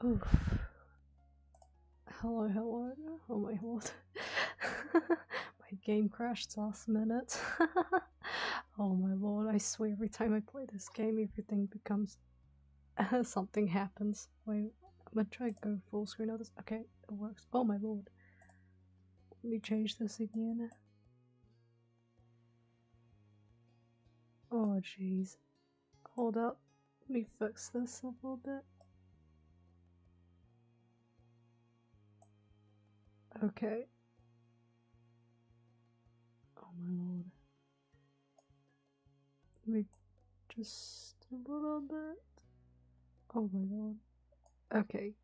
Oof. Hello, hello. Oh my lord. My game crashed last minute. Oh my lord, I swear every time I play this game everything becomes something happens. Wait, I'm gonna try to go full screen of this. Okay, it works. Oh my lord. Let me change this again. Oh jeez. Hold up. Let me fix this a little bit. Okay. Oh my lord. Let me just a little bit. Oh my god. Okay.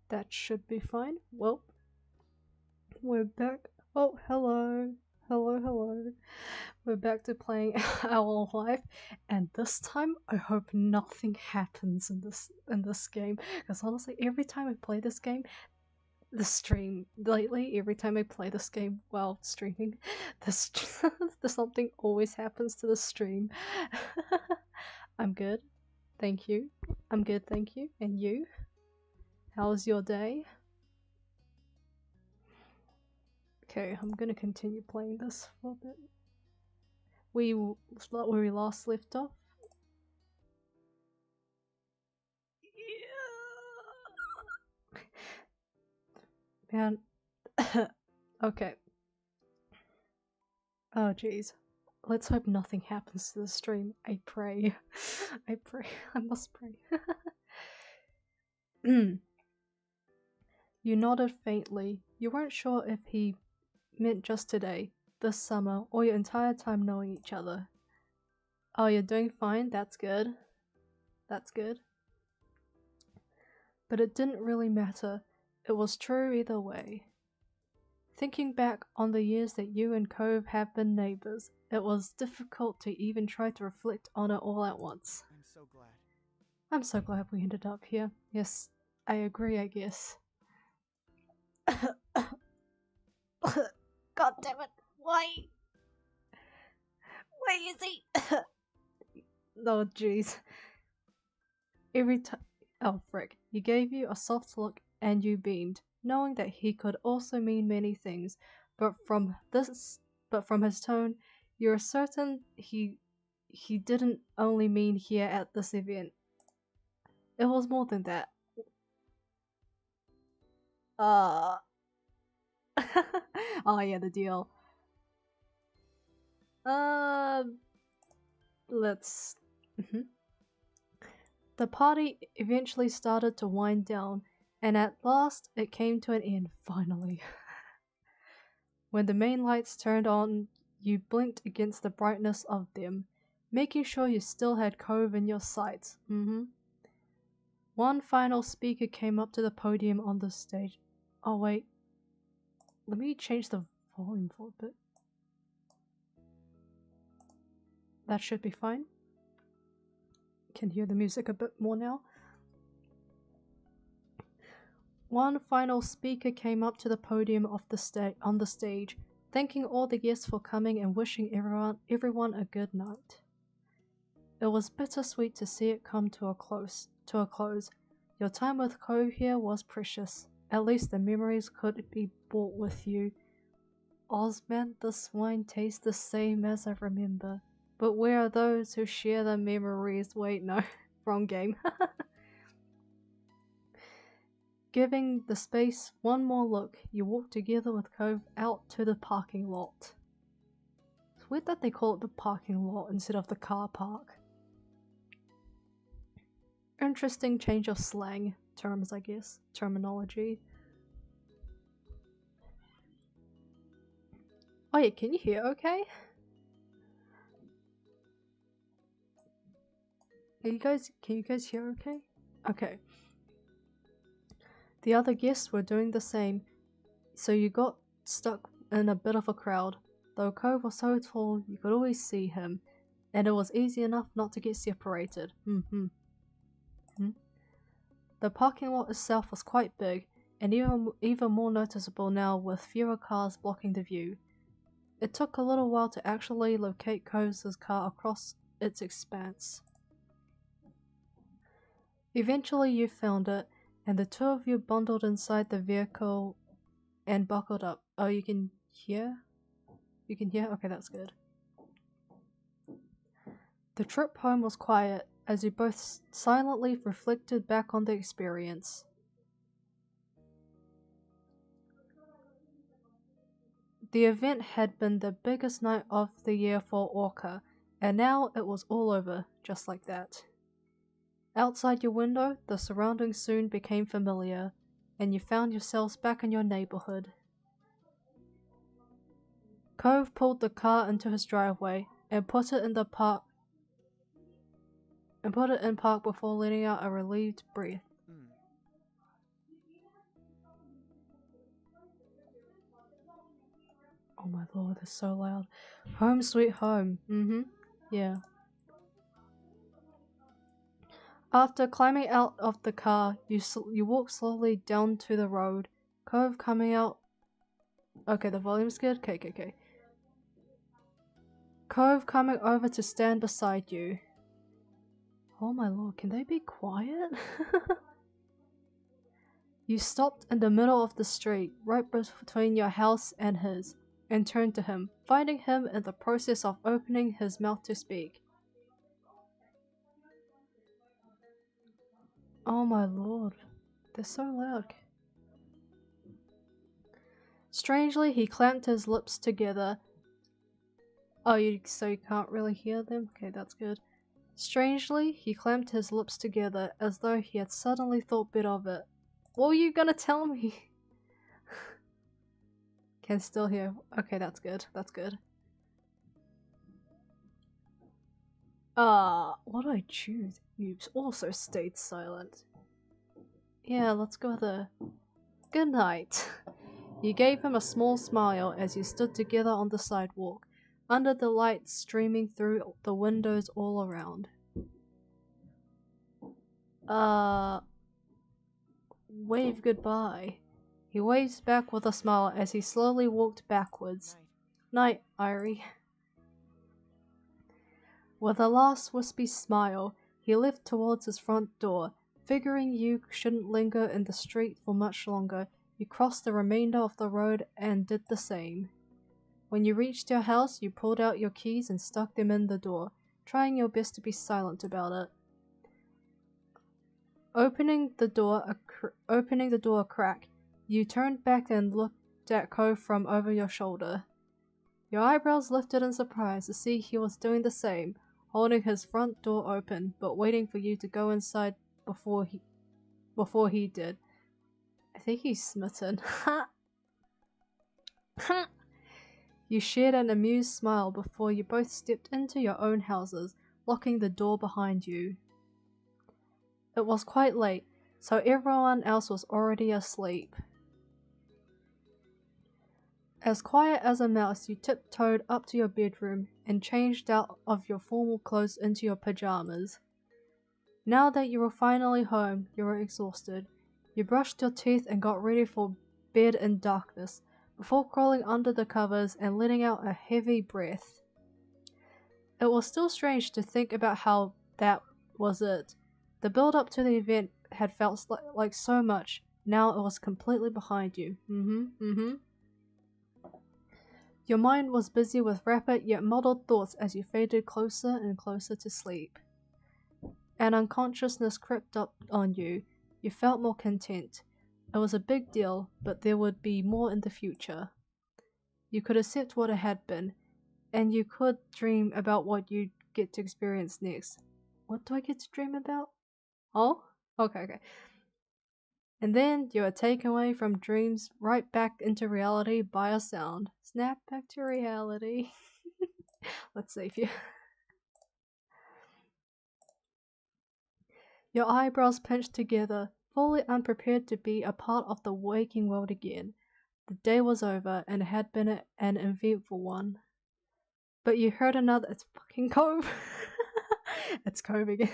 That should be fine. Well, we're back. Oh, hello. Hello, hello. We're back to playing Our Life, and this time I hope nothing happens in this game. Because honestly, every time I play this game, every time I play this game while streaming, something always happens to the stream. I'm good, thank you. I'm good, thank you. And you? How's your day? Okay, I'm gonna continue playing this for a bit. Where we last left off. Yeah. Man. Okay. Oh jeez. Let's hope nothing happens to the stream. I pray. I pray. I must pray. You nodded faintly. You weren't sure if he meant just today, this summer, or your entire time knowing each other. Oh, you're doing fine? That's good. That's good. But it didn't really matter. It was true either way. Thinking back on the years that you and Cove have been neighbors, it was difficult to even try to reflect on it all at once. I'm so glad. I'm so glad we ended up here. Yes, I agree, I guess. God damn it. Why? Why is he? Oh, jeez. Every time. Oh, frick. He gave you a soft look and you beamed, knowing that he could also mean many things, but from his tone, you're certain he didn't only mean here at this event. It was more than that. Oh yeah, the deal. Let's. The party eventually started to wind down, and at last it came to an end, finally. When the main lights turned on, you blinked against the brightness of them, making sure you still had Cove in your sights. One final speaker came up to the podium on the stage. Oh wait, let me change the volume for a bit. That should be fine. Can hear the music a bit more now. One final speaker came up to the podium of on the stage, thanking all the guests for coming and wishing everyone a good night. It was bittersweet to see it come to a close. Your time with Cove here was precious. At least the memories could be brought with you. Osman, this wine tastes the same as I remember. But where are those who share the memories? Wait, no. Wrong game. Giving the space one more look, you walk together with Cove out to the parking lot. It's weird that they call it the parking lot instead of the car park. Interesting change of slang terms, I guess. Terminology. Oh yeah, can you hear okay? Can you guys hear okay? Okay. The other guests were doing the same, so you got stuck in a bit of a crowd. Though Cove was so tall, you could always see him, and it was easy enough not to get separated. The parking lot itself was quite big, and even more noticeable now with fewer cars blocking the view. It took a little while to actually locate Cove's car across its expanse. Eventually you found it, and the two of you bundled inside the vehicle and buckled up. Oh, you can hear? You can hear? Okay, that's good. The trip home was quiet as you both silently reflected back on the experience. The event had been the biggest night of the year for Orca, and now it was all over, just like that. Outside your window, the surroundings soon became familiar, and you found yourselves back in your neighborhood. Cove pulled the car into his driveway and put it in park before letting out a relieved breath. Oh my lord, it's so loud. Home sweet home. Yeah. After climbing out of the car, you walk slowly down to the road. Cove coming out. Okay, the volume's good. Okay. Cove coming over to stand beside you. Oh my lord, can they be quiet? You stopped in the middle of the street, right between your house and his, and turned to him, finding him in the process of opening his mouth to speak. Oh my lord, they're so loud. Strangely, he clamped his lips together. Oh, so you can't really hear them? Okay, that's good. Strangely, he clamped his lips together as though he had suddenly thought better of it. What were you gonna tell me? Can still hear. Okay, that's good. That's good. What do I choose? You also stayed silent. Yeah, let's go there. Good night. You gave him a small smile as you stood together on the sidewalk, under the light streaming through the windows all around. Wave goodbye. He waves back with a smile as he slowly walked backwards. Night, Airi. With a last wispy smile, he left towards his front door. Figuring you shouldn't linger in the street for much longer, you crossed the remainder of the road and did the same. When you reached your house, you pulled out your keys and stuck them in the door, trying your best to be silent about it. Opening the door a crack, you turned back and looked at Cove from over your shoulder. Your eyebrows lifted in surprise to see he was doing the same, holding his front door open, but waiting for you to go inside before he did. I think he's smitten. You shared an amused smile before you both stepped into your own houses, locking the door behind you. It was quite late, so everyone else was already asleep. As quiet as a mouse, you tiptoed up to your bedroom and changed out of your formal clothes into your pajamas. Now that you were finally home, you were exhausted. You brushed your teeth and got ready for bed in darkness, before crawling under the covers and letting out a heavy breath. It was still strange to think about how that was it. The build-up to the event had felt like so much. Now it was completely behind you. Your mind was busy with rapid yet muddled thoughts as you faded closer and closer to sleep. An unconsciousness crept up on you. You felt more content. It was a big deal, but there would be more in the future. You could accept what it had been, and you could dream about what you'd get to experience next. What do I get to dream about? Oh? Okay. And then you are taken away from dreams right back into reality by a sound. Snap back to reality. Let's save you. Your eyebrows pinched together, fully unprepared to be a part of the waking world again. The day was over, and it had been an eventful one. But you heard another— it's fucking Cove! It's Cove again.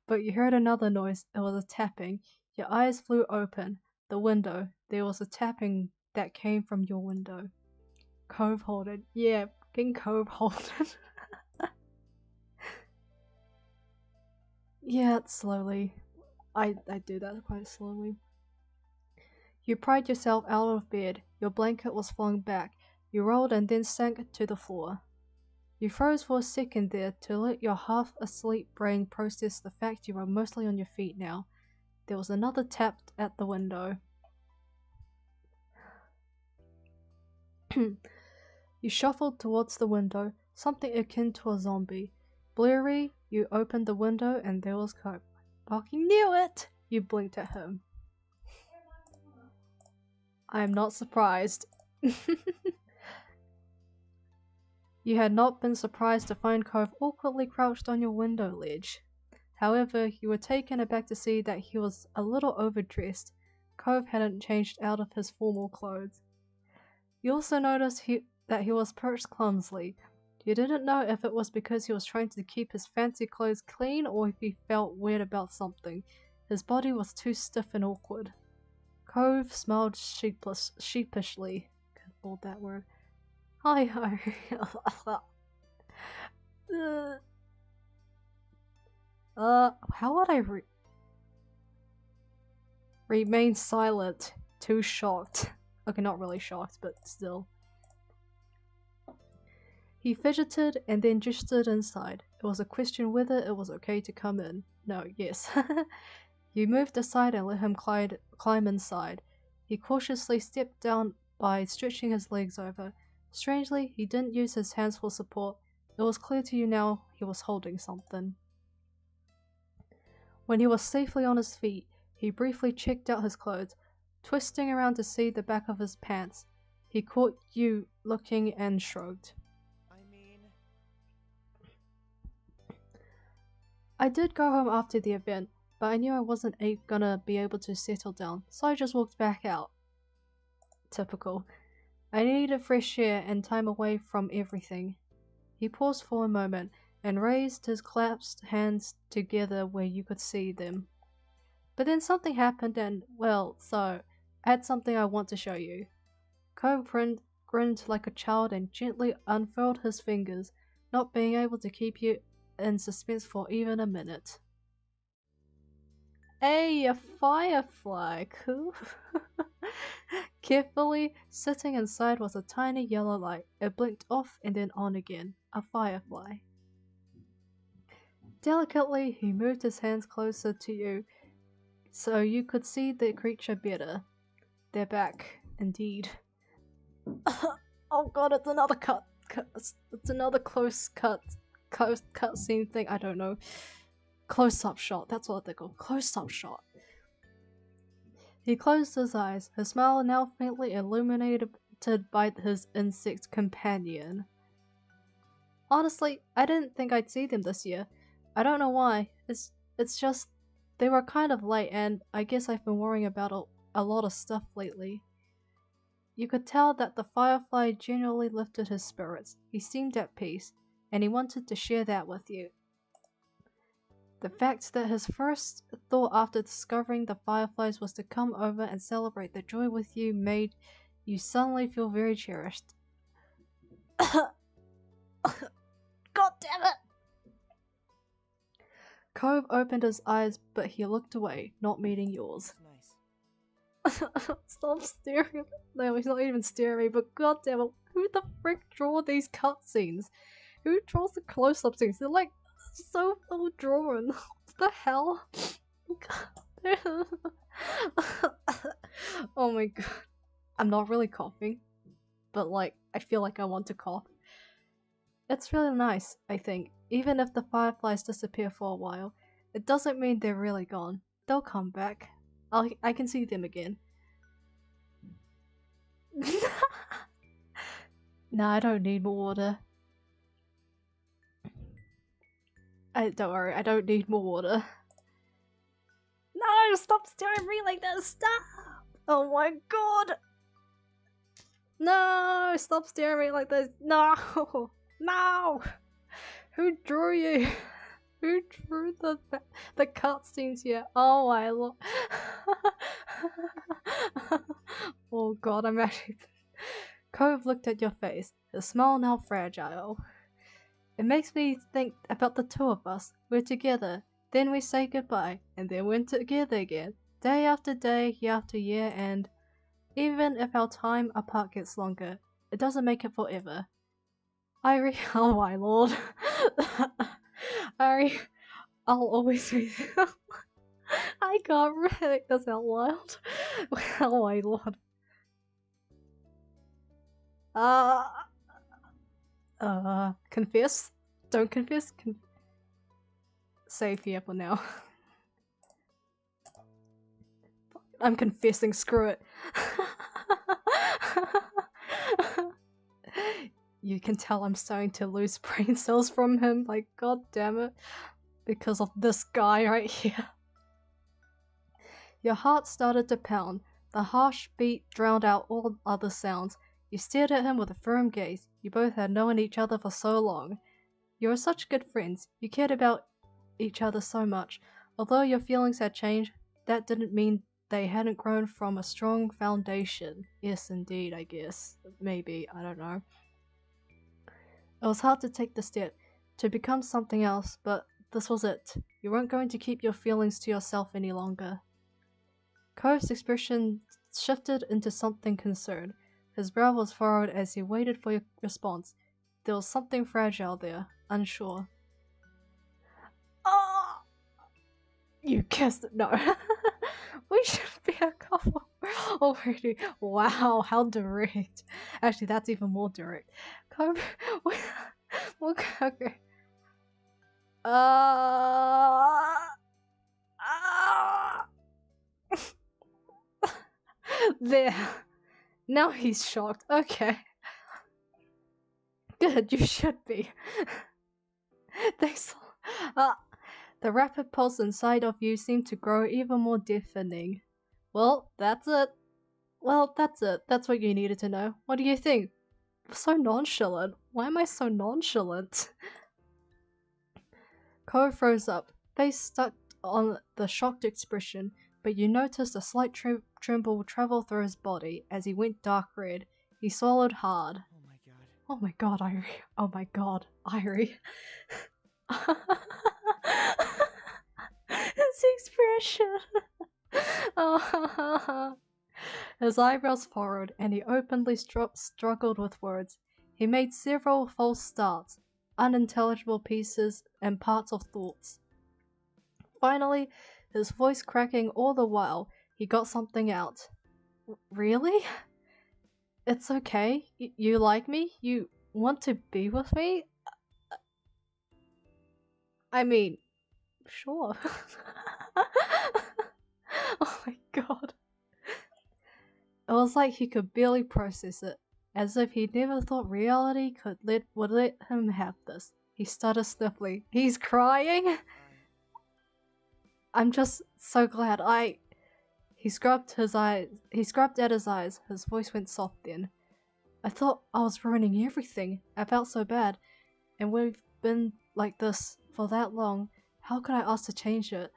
But you heard another noise. It was a tapping. Your eyes flew open. The window. There was a tapping that came from your window. Cove Holden. Yeah, fucking Cove Holden. Yeah, slowly. I do that quite slowly. You pried yourself out of bed. Your blanket was flung back. You rolled and then sank to the floor. You froze for a second there to let your half-asleep brain process the fact you were mostly on your feet now. There was another tap at the window. You shuffled towards the window, something akin to a zombie. Bleary, you opened the window and there was Cove. Fucking knew it! You blinked at him. I am not surprised. You had not been surprised to find Cove awkwardly crouched on your window ledge. However, you were taken aback to see that he was a little overdressed. Cove hadn't changed out of his formal clothes. You also noticed that he was perched clumsily. You didn't know if it was because he was trying to keep his fancy clothes clean or if he felt weird about something. His body was too stiff and awkward. Cove smiled sheepishly. Good lord, that word. Hi. How would I remain silent? Too shocked. Okay, not really shocked, but still. He fidgeted and then gestured inside. It was a question whether it was okay to come in. No, yes. You moved aside and let him climb inside. He cautiously stepped down by stretching his legs over. Strangely, he didn't use his hands for support. It was clear to you now he was holding something. When he was safely on his feet, he briefly checked out his clothes, twisting around to see the back of his pants. He caught you looking and shrugged. I did go home after the event, but I knew I wasn't gonna be able to settle down, so I just walked back out. Typical. I needed fresh air and time away from everything. He paused for a moment and raised his clasped hands together where you could see them. But then something happened and, well, so, I had something I want to show you. Cove grinned like a child and gently unfurled his fingers, not being able to keep you in suspense for even a minute. Hey, a firefly, cool. Carefully, sitting inside was a tiny yellow light. It blinked off and then on again. A firefly. Delicately, he moved his hands closer to you, so you could see the creature better. They're back, indeed. Oh god, it's another cut. It's another close scene thing. I don't know. Close-up shot. That's what they call close-up shot. He closed his eyes, his smile now faintly illuminated by his insect companion. Honestly, I didn't think I'd see them this year. I don't know why. It's just they were kind of late, and I guess I've been worrying about a lot of stuff lately. You could tell that the firefly genuinely lifted his spirits. He seemed at peace, and he wanted to share that with you. The fact that his first thought after discovering the fireflies was to come over and celebrate the joy with you made you suddenly feel very cherished. God damn it! Cove opened his eyes, but he looked away, not meeting yours. Nice. Stop staring. No, he's not even staring, but god damn it, who the frick draw these cutscenes? Who draws the close-up scenes? They're like so well drawn. What the hell? Oh my god. I'm not really coughing, but like, I feel like I want to cough. It's really nice, I think. Even if the fireflies disappear for a while, it doesn't mean they're really gone. They'll come back. I can see them again. Nah, I don't need more water. Don't worry, I don't need more water. No, stop staring at me like that, stop! Oh my god! No, stop staring at me like this, no! No! Who drew you? Who drew the cutscenes here? Oh my lord. Oh god, I'm actually... Cove looked at your face, his smile now fragile. It makes me think about the two of us. We're together. Then we say goodbye, and then we're together again, day after day, year after year, and even if our time apart gets longer, it doesn't make it forever. Airi, oh my lord. Airi, I'll always be there. I can't read this out loud. Oh my lord. Confess? Don't confess? Save here for now. I'm confessing, screw it. You can tell I'm starting to lose brain cells from him, like god damn it. Because of this guy right here. Your heart started to pound. The harsh beat drowned out all other sounds. You stared at him with a firm gaze. You both had known each other for so long. You were such good friends. You cared about each other so much. Although your feelings had changed, that didn't mean they hadn't grown from a strong foundation. Yes, indeed, I guess. Maybe, I don't know. It was hard to take the step, to become something else, but this was it. You weren't going to keep your feelings to yourself any longer. Cove's expression shifted into something concerned. His brow was furrowed as he waited for your response. There was something fragile there, unsure. Oh! You kissed it. No. We should be a couple already. Wow, how direct. Actually, that's even more direct. Cove, okay. There. Now he's shocked. Okay. Good, you should be. Thanks. The rapid pulse inside of you seemed to grow even more deafening. Well, that's it. That's what you needed to know. What do you think? So nonchalant. Why am I so nonchalant? Ko froze up, face stuck on the shocked expression, but you noticed a slight tremble travel through his body as he went dark red. He swallowed hard. Oh my god, Airi. Oh my god, Airi. His expression. His eyebrows furrowed, and he openly struggled with words. He made several false starts, unintelligible pieces and parts of thoughts. Finally, his voice cracking all the while, he got something out. Really? It's okay. You like me? You want to be with me? I mean, sure. Oh my god. It was like he could barely process it, as if he never thought reality would let him have this. He stuttered stiffly. He's crying? I'm just so glad He scrubbed at his eyes. His voice went soft then. I thought I was ruining everything. I felt so bad. And we've been like this for that long. How could I ask to change it?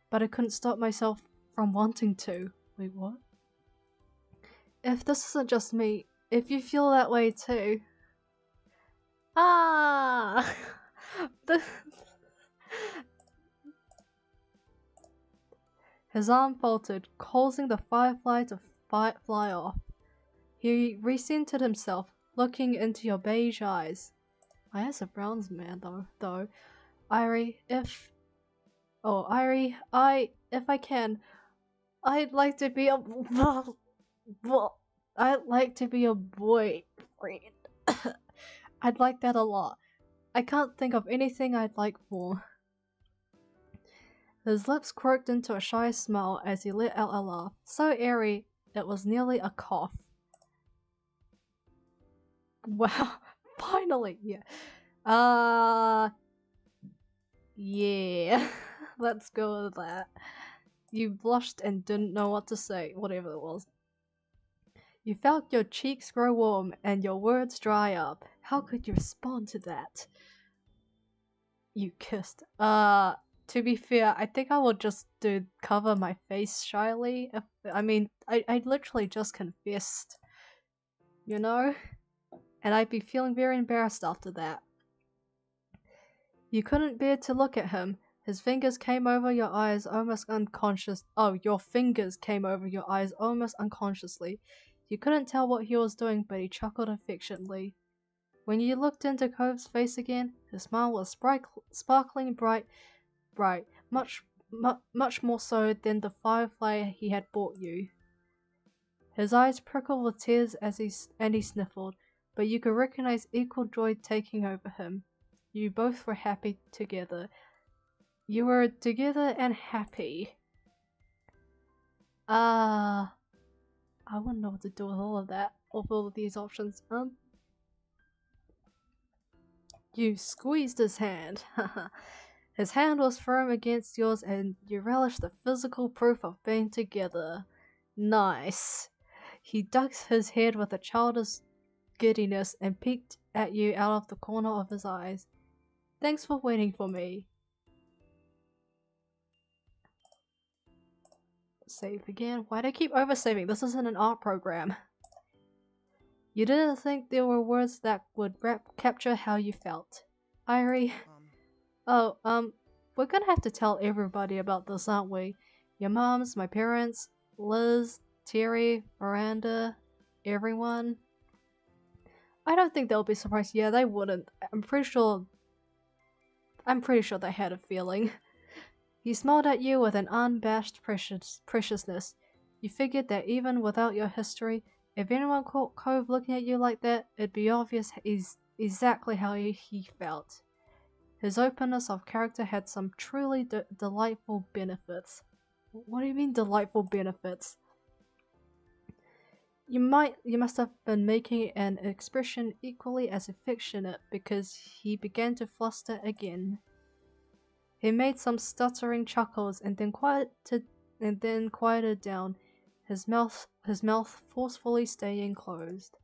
But I couldn't stop myself from wanting to. Wait, what? If this isn't just me, if you feel that way too. Ah! His arm faltered, causing the firefly to fly off. He recentered himself, looking into your beige eyes. My eyes are browns, man, though. Airi, if I can, I'd like to be a I'd like to be a boyfriend. I'd like that a lot. I can't think of anything I'd like more. His lips quirked into a shy smile as he let out a laugh, so airy it was nearly a cough. Wow, finally, yeah. Yeah, let's go with that. You blushed and didn't know what to say, whatever it was. You felt your cheeks grow warm and your words dry up. How could you respond to that? You kissed. To be fair, I think I will just cover my face shyly. I literally just confessed, you know? And I'd be feeling very embarrassed after that. You couldn't bear to look at him. His fingers came over your eyes almost unconscious. Oh, your fingers came over your eyes almost unconsciously. You couldn't tell what he was doing, but he chuckled affectionately. When you looked into Cove's face again, his smile was sparkling bright, much more so than the firefly he had brought you. His eyes prickled with tears as he sniffled, but you could recognize equal joy taking over him. You both were happy together. You were together and happy. I wouldn't know what to do with all of that, with all of these options. You squeezed his hand. His hand was firm against yours and you relished the physical proof of being together. Nice. He ducked his head with a childish giddiness and peeked at you out of the corner of his eyes. Thanks for waiting for me. Save again. Why do I keep oversaving? This isn't an art program. You didn't think there were words that would capture how you felt. Airi. Oh, we're gonna have to tell everybody about this, aren't we? Your moms, my parents, Liz, Terry, Miranda, everyone. I don't think they'll be surprised. Yeah, they wouldn't. I'm pretty sure they had a feeling. He smiled at you with an unabashed preciousness. You figured that even without your history, if anyone caught Cove looking at you like that, it'd be obvious exactly how he felt. His openness of character had some truly delightful benefits. What do you mean delightful benefits? You must have been making an expression equally as affectionate because he began to fluster again. He made some stuttering chuckles and then quieted down, his mouth forcefully staying closed.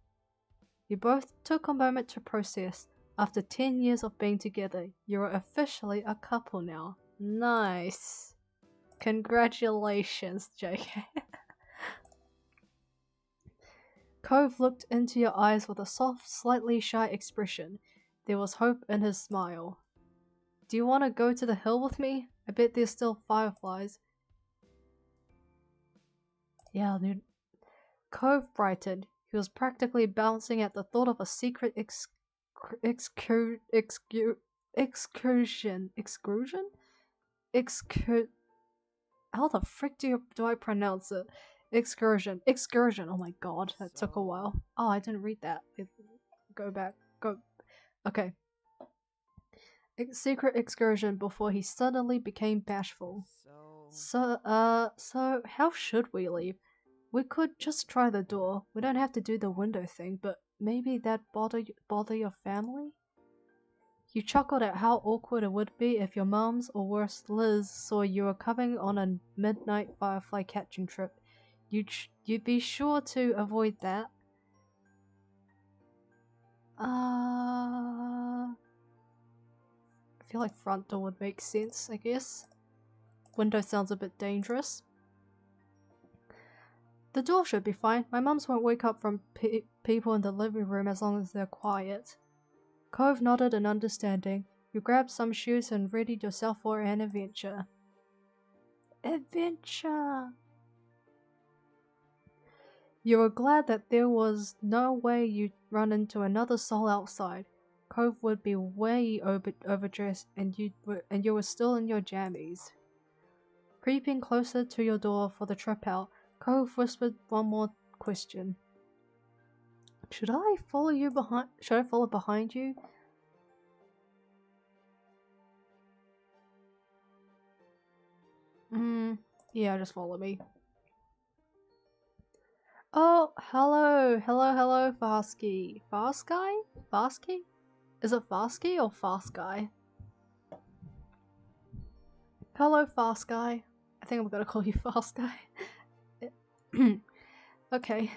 You both took a moment to process. After 10 years of being together, you are officially a couple now. Nice. Congratulations, JK. Cove looked into your eyes with a soft, slightly shy expression. There was hope in his smile. Do you want to go to the hill with me? I bet there's still fireflies. Yeah, dude. Cove brightened. He was practically bouncing at the thought of a secret excursion. How the frick do I pronounce it? Excursion. Oh my god, that took a while. Oh, I didn't read that. Go back. Go. Okay. Secret excursion before he suddenly became bashful. So how should we leave? We could just try the door. We don't have to do the window thing, but maybe that bother your family? You chuckled at how awkward it would be if your mums, or worse Liz, saw you were coming on a midnight firefly catching trip. You'd be sure to avoid that. I feel like front door would make sense, I guess. Window sounds a bit dangerous. The door should be fine. My mums won't wake up from people in the living room as long as they're quiet. Cove nodded in understanding. You grabbed some shoes and readied yourself for an adventure. Adventure! You were glad that there was no way you'd run into another soul outside. Cove would be way overdressed and you were still in your jammies. Creeping closer to your door for the trip out, Cove whispered one more question. Should I follow behind you? Yeah, just follow me. Oh, hello, Farsky. Farsky? Is it Farsky or Fast Guy? Hello, Fast Guy. I think I'm gonna call you Fast Guy. Okay.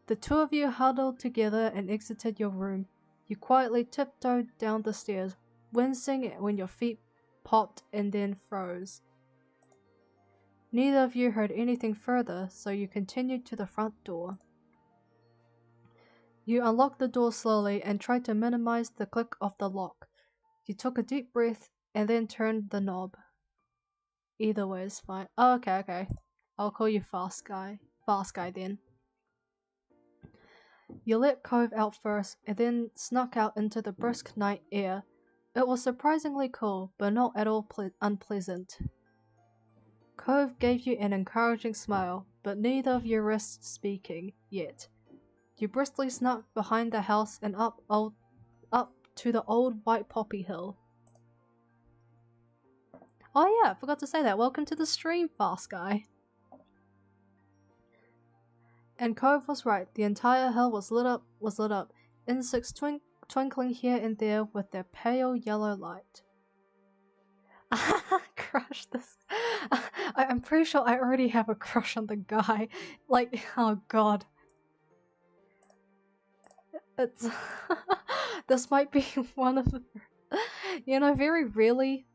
The two of you huddled together and exited your room. You quietly tiptoed down the stairs, wincing when your feet popped and then froze. Neither of you heard anything further, so you continued to the front door. You unlocked the door slowly and tried to minimize the click of the lock. You took a deep breath and then turned the knob. Either way is fine. Oh, okay. I'll call you Fast Guy. Fast Guy then. You let Cove out first, and then snuck out into the brisk night air. It was surprisingly cool, but not at all unpleasant. Cove gave you an encouraging smile, but neither of you risked speaking, yet. You briskly snuck behind the house and up to the old white poppy hill. Oh yeah, I forgot to say that. Welcome to the stream, Fast Guy. And Cove was right. The entire hill was lit up. Insects twinkling here and there with their pale yellow light. Crush this. I'm pretty sure I already have a crush on the guy. Like, oh god. It's this might be one of the, very rarely,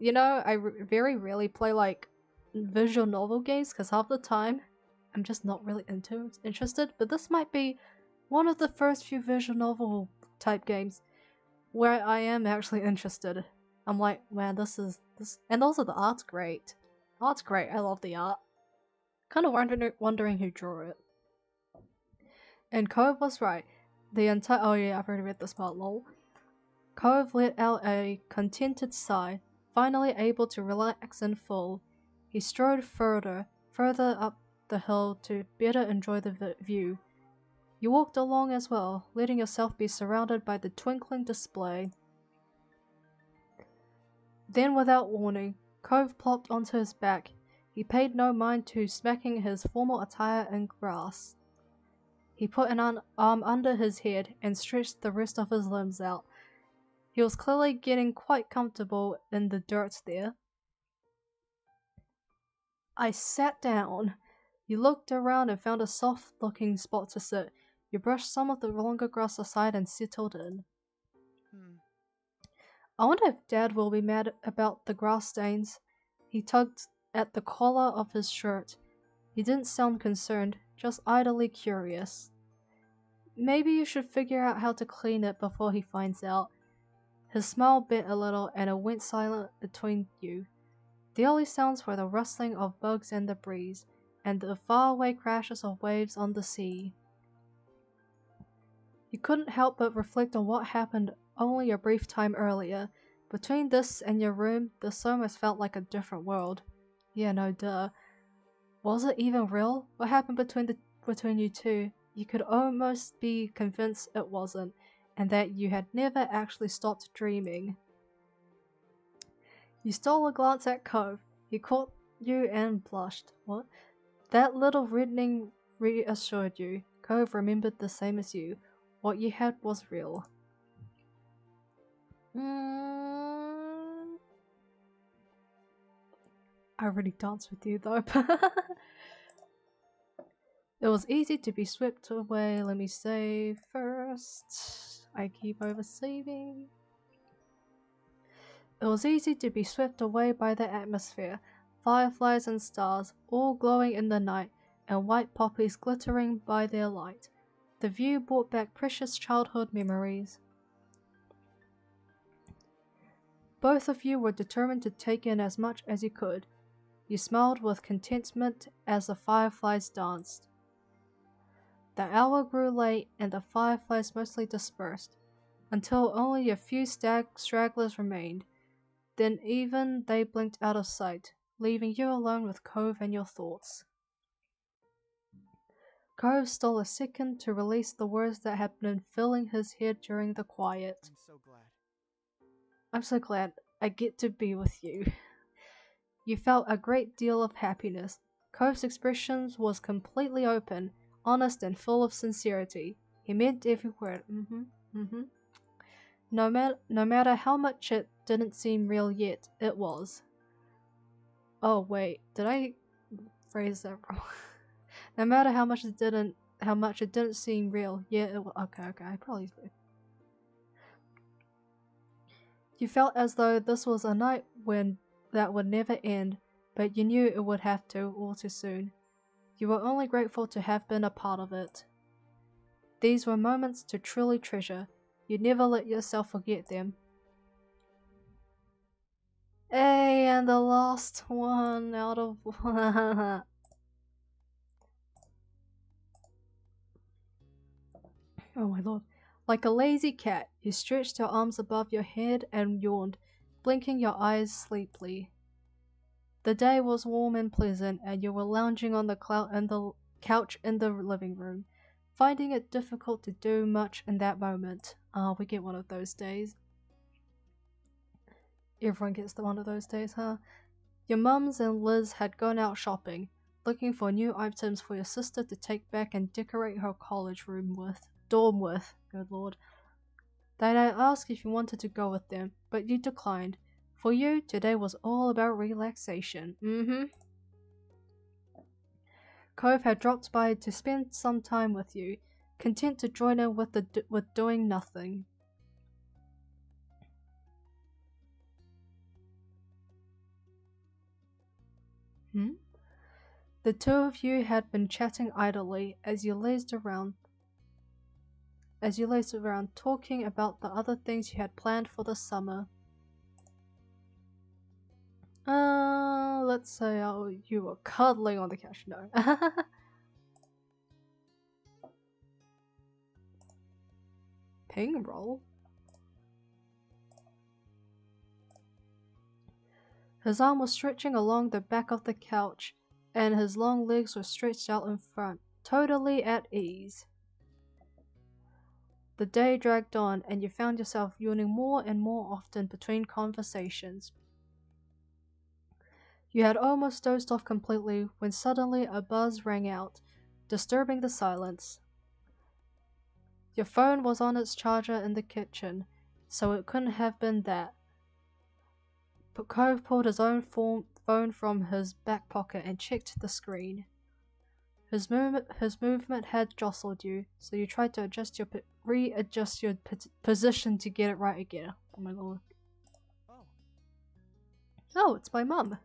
very rarely play like visual novel games because half the time I'm just not really interested, but this might be one of the first few visual novel type games where I am actually interested. I'm like, man, this, and also the art's great. Art's great, I love the art. Kind of wondering who drew it. And Cove was right. The entire, oh yeah, I've already read this part, lol. Cove let out a contented sigh, finally able to relax in full. He strode further up the hill to better enjoy the view. You walked along as well, letting yourself be surrounded by the twinkling display. Then without warning, Cove plopped onto his back. He paid no mind to smacking his formal attire in grass. He put an arm under his head and stretched the rest of his limbs out. He was clearly getting quite comfortable in the dirt there. I sat down. You looked around and found a soft-looking spot to sit. You brushed some of the longer grass aside and settled in. I wonder if Dad will be mad about the grass stains. He tugged at the collar of his shirt. He didn't sound concerned, just idly curious. Maybe you should figure out how to clean it before he finds out. His smile bent a little and it went silent between you. The only sounds were the rustling of bugs in the breeze, and the faraway crashes of waves on the sea. You couldn't help but reflect on what happened only a brief time earlier. Between this and your room, this almost felt like a different world. Yeah, no duh. Was it even real? What happened between you two? You could almost be convinced it wasn't, and that you had never actually stopped dreaming. You stole a glance at Cove. He caught you and blushed. What? That little reddening reassured you. Cove remembered the same as you. What you had was real. I really danced with you though. It was easy to be swept away. Let me save first. I keep over-saving. It was easy to be swept away by the atmosphere. Fireflies and stars, all glowing in the night, and white poppies glittering by their light. The view brought back precious childhood memories. Both of you were determined to take in as much as you could. You smiled with contentment as the fireflies danced. The hour grew late and the fireflies mostly dispersed, until only a few stragglers remained. Then even they blinked out of sight, leaving you alone with Cove and your thoughts. Cove stole a second to release the words that had been filling his head during the quiet. I'm so glad I get to be with you. You felt a great deal of happiness. Cove's expression was completely open, honest and full of sincerity. He meant every word. No matter how much it didn't seem real yet, it was. Oh wait, did I phrase that wrong? No matter how much it didn't seem real, yeah, it was. Okay, I probably did. You felt as though this was a night that would never end, but you knew it would have to all too soon. You were only grateful to have been a part of it. These were moments to truly treasure. You'd never let yourself forget them. And the last one out of oh my lord. Like a lazy cat, you stretched your arms above your head and yawned, blinking your eyes sleepily. The day was warm and pleasant, and you were lounging on the couch in the living room, finding it difficult to do much in that moment. Ah, we get one of those days. Everyone gets one of those days, huh? Your mums and Liz had gone out shopping, looking for new items for your sister to take back and decorate her college dorm with, good lord. They'd asked if you wanted to go with them, but you declined. For you, today was all about relaxation. Cove had dropped by to spend some time with you, content to join in with doing nothing. The two of you had been chatting idly as you lazed around talking about the other things you had planned for the summer. Let's say you were cuddling on the couch. No. Ping roll? His arm was stretching along the back of the couch, and his long legs were stretched out in front, totally at ease. The day dragged on, and you found yourself yawning more and more often between conversations. You had almost dozed off completely when suddenly a buzz rang out, disturbing the silence. Your phone was on its charger in the kitchen, so it couldn't have been that. But Cove pulled his own phone from his back pocket and checked the screen. His movement had jostled you, so you tried to readjust your position to get it right again. Oh my lord. Oh, it's my mum.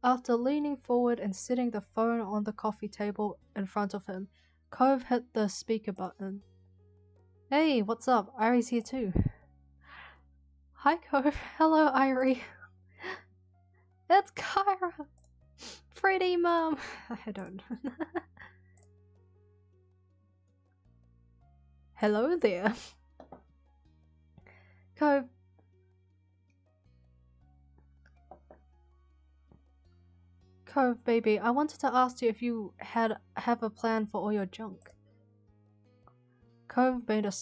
After leaning forward and setting the phone on the coffee table in front of him, Cove hit the speaker button. Hey, what's up? Airi's here too. Hi Cove. Hello Airi. It's Kyra. Pretty mum. I don't. Hello there. Cove. Cove, baby, I wanted to ask you if you have a plan for all your junk. Cove made a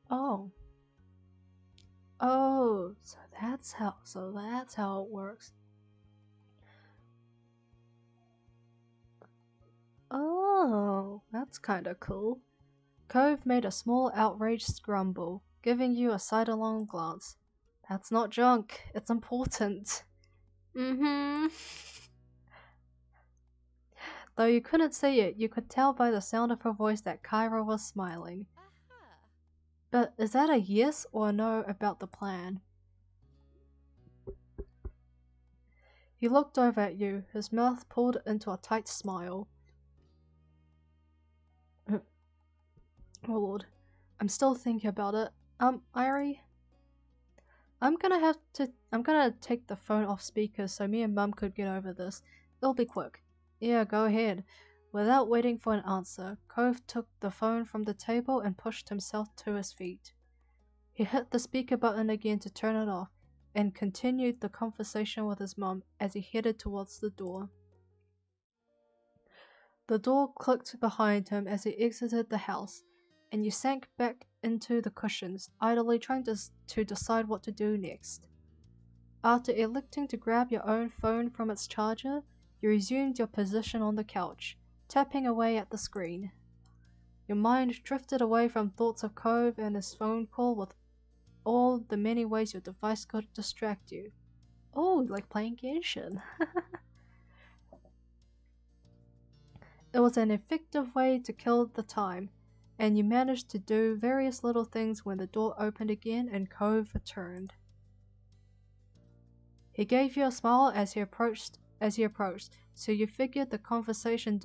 Oh. Oh, so that's how it works. Oh, that's kinda cool. Cove made a small outraged grumble, giving you a sidelong glance. That's not junk, it's important. Though you couldn't see it, you could tell by the sound of her voice that Kyra was smiling. But is that a yes or a no about the plan? He looked over at you, his mouth pulled into a tight smile. Oh lord, I'm still thinking about it. Airi? I'm gonna take the phone off speaker so me and Mum could get over this. It'll be quick. Yeah, go ahead. Without waiting for an answer, Cove took the phone from the table and pushed himself to his feet. He hit the speaker button again to turn it off, and continued the conversation with his mum as he headed towards the door. The door clicked behind him as he exited the house, and you sank back into the cushions, idly trying to decide what to do next. After electing to grab your own phone from its charger, you resumed your position on the couch, tapping away at the screen. Your mind drifted away from thoughts of Cove and his phone call with all the many ways your device could distract you. Oh, like playing Genshin. It was an effective way to kill the time, and you managed to do various little things when the door opened again and Cove returned. He gave you a smile as he approached, so you figured the conversation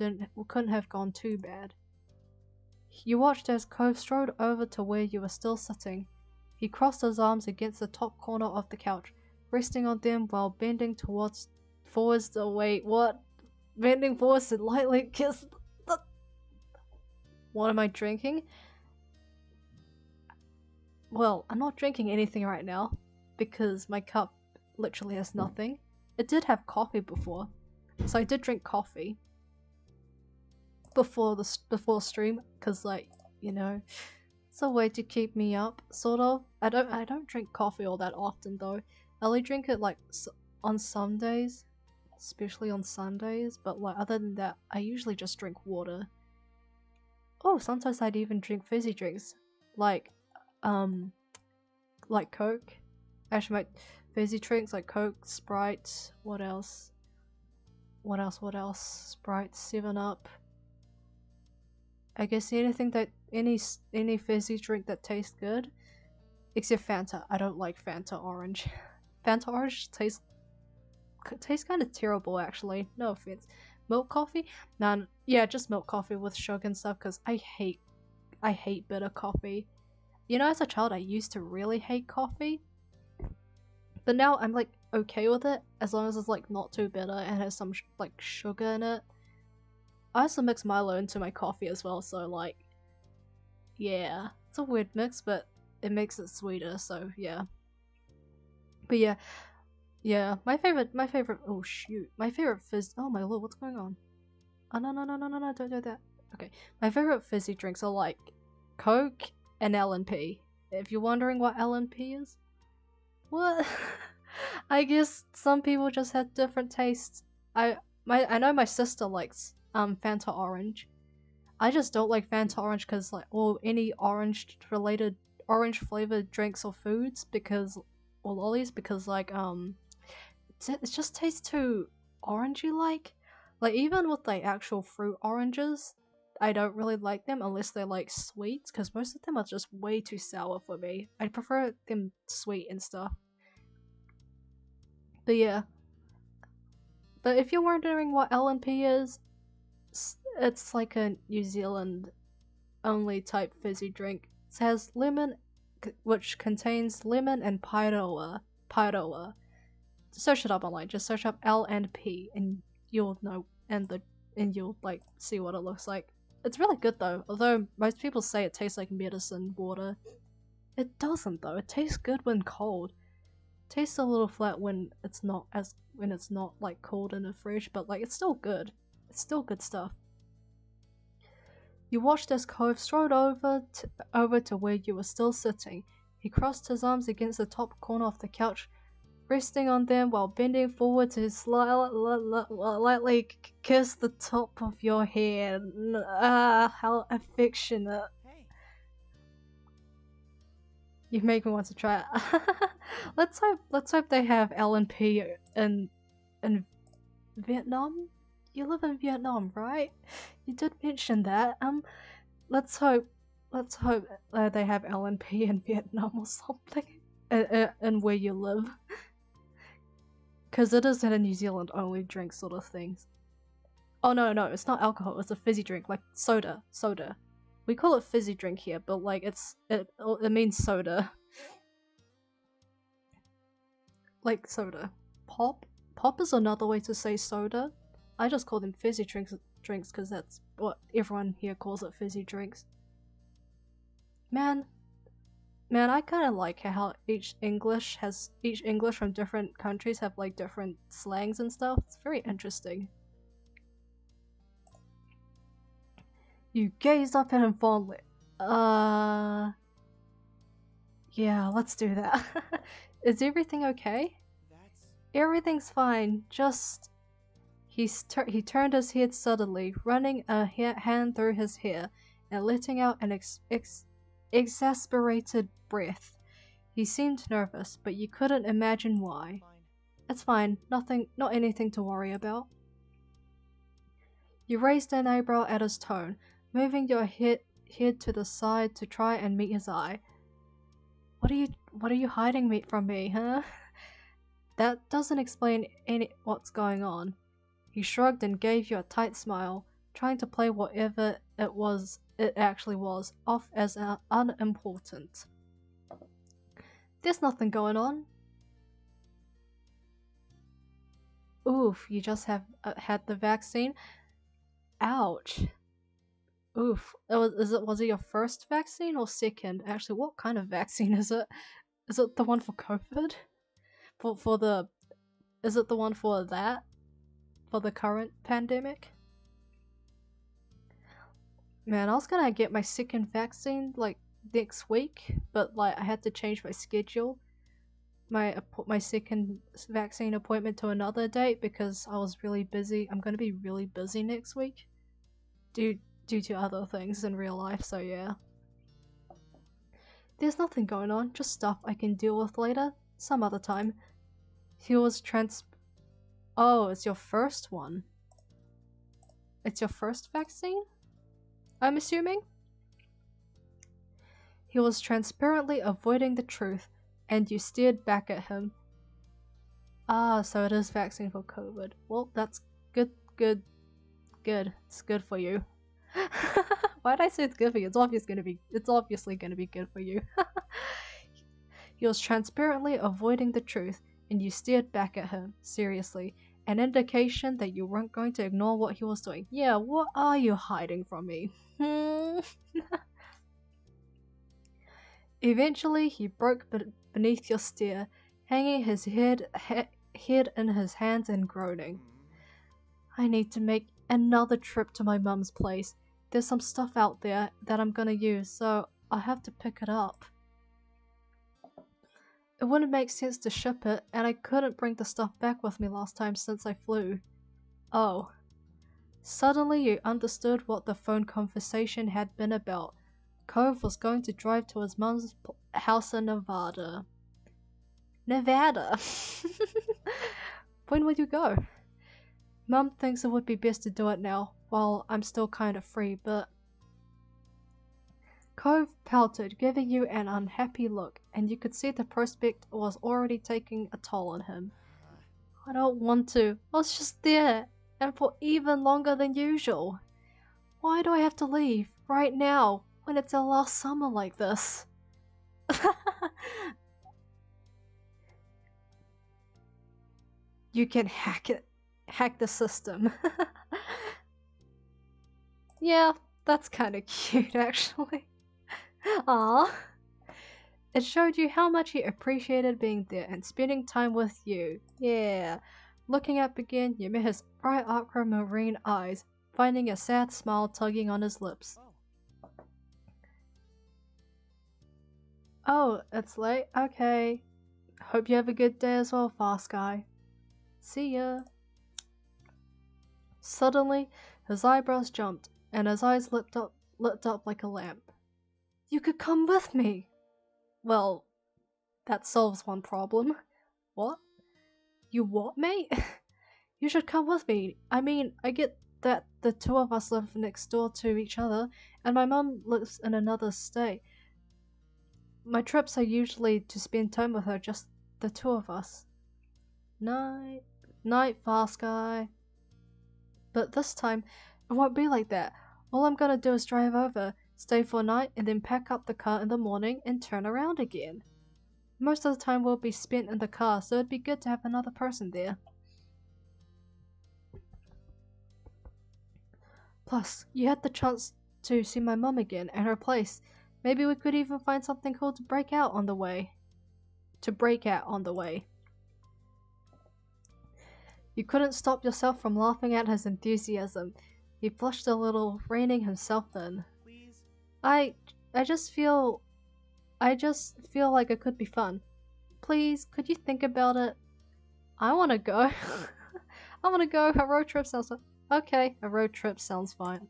couldn't have gone too bad. You watched as Cove strode over to where you were still sitting. He crossed his arms against the top corner of the couch, resting on them while bending forwards to wait, what? Bending forwards to lightly kiss the... What am I drinking? Well, I'm not drinking anything right now, because my cup literally has nothing. It did have coffee before, so I did drink coffee before stream, because like, you know, it's a way to keep me up, sort of. I don't drink coffee all that often though. I only drink it like on some days, especially on Sundays, but like other than that, I usually just drink water. Oh, sometimes I'd even drink fizzy drinks, like Coke. Actually, my fizzy drinks like Coke, Sprite, what else? Sprite, 7-Up. I guess anything that any fizzy drink that tastes good, except Fanta. I don't like Fanta Orange. Fanta Orange tastes kind of terrible, actually. No offense. Milk coffee? Man, yeah, just milk coffee with sugar and stuff. Cause I hate bitter coffee. You know, as a child, I used to really hate coffee, but now I'm like okay with it as long as it's like not too bitter and has some like sugar in it. I also mix Milo into my coffee as well, so like, yeah, it's a weird mix, but it makes it sweeter. So yeah, but yeah, my favorite. Oh shoot, my favorite fizz. Oh my lord, what's going on? Oh no, don't do that. Okay, my favorite fizzy drinks are like Coke and L&P. If you're wondering what L&P is, what? I guess some people just have different tastes. I know my sister likes Fanta Orange. I just don't like Fanta Orange because like, or any orange flavored drinks or foods, because, or lollies, because like it just tastes too orangey like even with like actual fruit oranges, I don't really like them unless they're like sweet, because most of them are just way too sour for me. I prefer them sweet and stuff. But yeah. But if you're wondering what L&P is, it's like a New Zealand only type fizzy drink. It has lemon, which contains lemon and pyroa. Search it up online. Just search up L&P, and you'll know, and you'll like see what it looks like. It's really good though. Although most people say it tastes like medicine water, it doesn't though. It tastes good when cold. It tastes a little flat when it's not like cold in the fridge, but like it's still good. It's still good stuff. You watched as Cove strode over to where you were still sitting. He crossed his arms against the top corner of the couch, resting on them while bending forward to lightly kiss the top of your hair. Ah, how affectionate. Hey. You make me want to try it. Let's hope they have L&P in Vietnam. You live in Vietnam, right? You did mention that. Let's hope they have L&P in Vietnam or something, and where you live, because it is in a New Zealand only drink sort of things. Oh no, it's not alcohol. It's a fizzy drink, like soda. We call it fizzy drink here, but like it means soda, like soda. Pop is another way to say soda. I just call them fizzy drinks because that's what everyone here calls it, fizzy drinks. Man, I kind of like how each English from different countries have like different slangs and stuff. It's very interesting. You gazed up at him fondly. Yeah, let's do that. Is everything okay? Everything's fine. Just... He turned his head suddenly, running a hand through his hair and letting out an exasperated breath. He seemed nervous, but you couldn't imagine why. It's fine. Not anything to worry about. You raised an eyebrow at his tone, moving your head to the side to try and meet his eye. What are you hiding from me, huh? That doesn't explain what's going on. He shrugged and gave you a tight smile, trying to play whatever it actually was off as unimportant. There's nothing going on. Oof, you just have had the vaccine? Ouch. Oof. Was it your first vaccine or second? Actually, what kind of vaccine is it? Is it the one for COVID? For the... Is it the one for that? For the current pandemic? Man, I was gonna get my second vaccine, like, next week, but, like, I had to change my schedule. My second vaccine appointment to another date because I was really busy. I'm gonna be really busy next week. Due to other things in real life, so yeah. There's nothing going on, just stuff I can deal with later, some other time. He was Oh, it's your first one. It's your first vaccine? I'm assuming? He was transparently avoiding the truth, and you stared back at him. Ah, so it is vaccine for COVID. Well, that's good. It's good for you. Why'd I say it's good for you? It's obviously gonna be good for you. He was transparently avoiding the truth, and you stared back at him, seriously, an indication that you weren't going to ignore what he was doing. Yeah, what are you hiding from me? Eventually, he broke beneath your stare, hanging his head in his hands and groaning. I need to make another trip to my mum's place. There's some stuff out there that I'm gonna use, so I have to pick it up. It wouldn't make sense to ship it, and I couldn't bring the stuff back with me last time since I flew. Oh. Suddenly you understood what the phone conversation had been about. Cove was going to drive to his mum's house in Nevada. Nevada? When will you go? Mum thinks it would be best to do it now, while I'm still kind of free, but... Cove pouted, giving you an unhappy look, and you could see the prospect was already taking a toll on him. I don't want to. I was just there, and for even longer than usual. Why do I have to leave, right now, when it's our last summer like this? You can hack the system. Yeah, that's kinda cute actually. Aww. It showed you how much he appreciated being there and spending time with you. Yeah. Looking up again, you met his bright aquamarine eyes, finding a sad smile tugging on his lips. Oh, it's late? Okay. Hope you have a good day as well, Fast Guy. See ya. Suddenly, his eyebrows jumped, and his eyes lit up like a lamp. You could come with me! Well, that solves one problem. What? You what, mate? You should come with me. I mean, I get that the two of us live next door to each other, and my mum lives in another state. My trips are usually to spend time with her, just the two of us. Night, Fast Guy. But this time, it won't be like that. All I'm gonna do is drive over, stay for a night, and then pack up the car in the morning and turn around again. Most of the time will be spent in the car, so it'd be good to have another person there. Plus, you had the chance to see my mum again and her place. Maybe we could even find something cool to break out on the way. You couldn't stop yourself from laughing at his enthusiasm. He flushed a little, reining himself in. Please? I just feel like it could be fun. Please, could you think about it? I wanna go. I wanna go. A road trip sounds fun. Okay, a road trip sounds fun.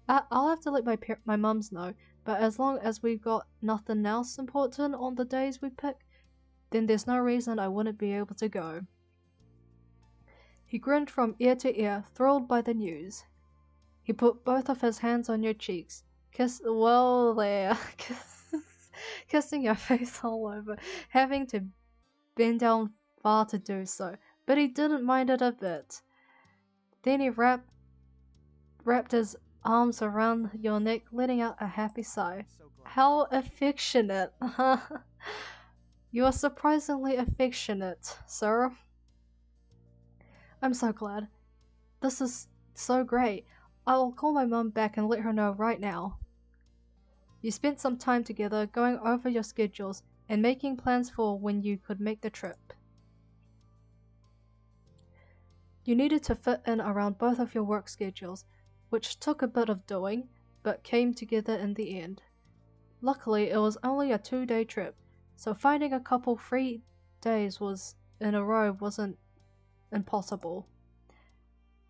I'll have to let my mums know, but as long as we've got nothing else important on the days we pick, then there's no reason I wouldn't be able to go. He grinned from ear to ear, thrilled by the news. He put both of his hands on your cheeks, kissing your face all over, having to bend down far to do so, but he didn't mind it a bit. Then he wrapped his arms around your neck, letting out a happy sigh. How affectionate! You are surprisingly affectionate, sir. I'm so glad. This is so great. I'll call my mum back and let her know right now. You spent some time together going over your schedules and making plans for when you could make the trip. You needed to fit in around both of your work schedules, which took a bit of doing, but came together in the end. Luckily, it was only a 2-day trip, so finding a couple free days in a row wasn't impossible.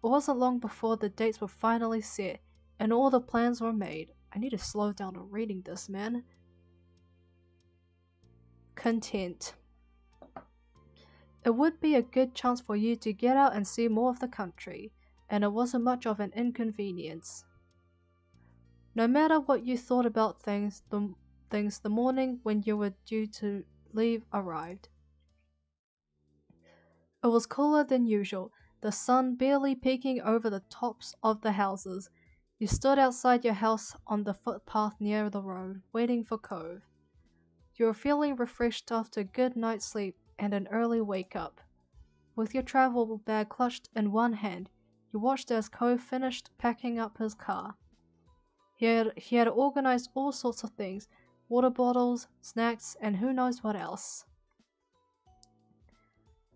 It wasn't long before the dates were finally set and all the plans were made. I need to slow down on reading this, man. Content. It would be a good chance for you to get out and see more of the country, and it wasn't much of an inconvenience. No matter what you thought about things, the morning when you were due to leave arrived. It was cooler than usual, the sun barely peeking over the tops of the houses. You stood outside your house on the footpath near the road, waiting for Cove. You were feeling refreshed after a good night's sleep and an early wake-up. With your travel bag clutched in one hand, you watched as Cove finished packing up his car. He had organized all sorts of things, water bottles, snacks, and who knows what else.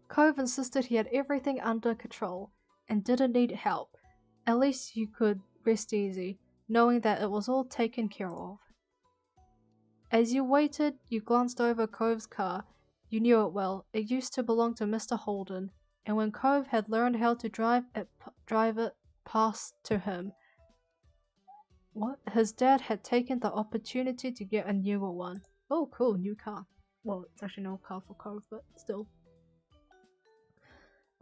Cove insisted he had everything under control and didn't need help. At least you could rest easy, knowing that it was all taken care of. As you waited, you glanced over Cove's car. You knew it well. It used to belong to Mr. Holden, and when Cove had learned how to drive it passed to him. His dad had taken the opportunity to get a newer one. Oh, cool, new car. Well, it's actually no car for Cove, but still.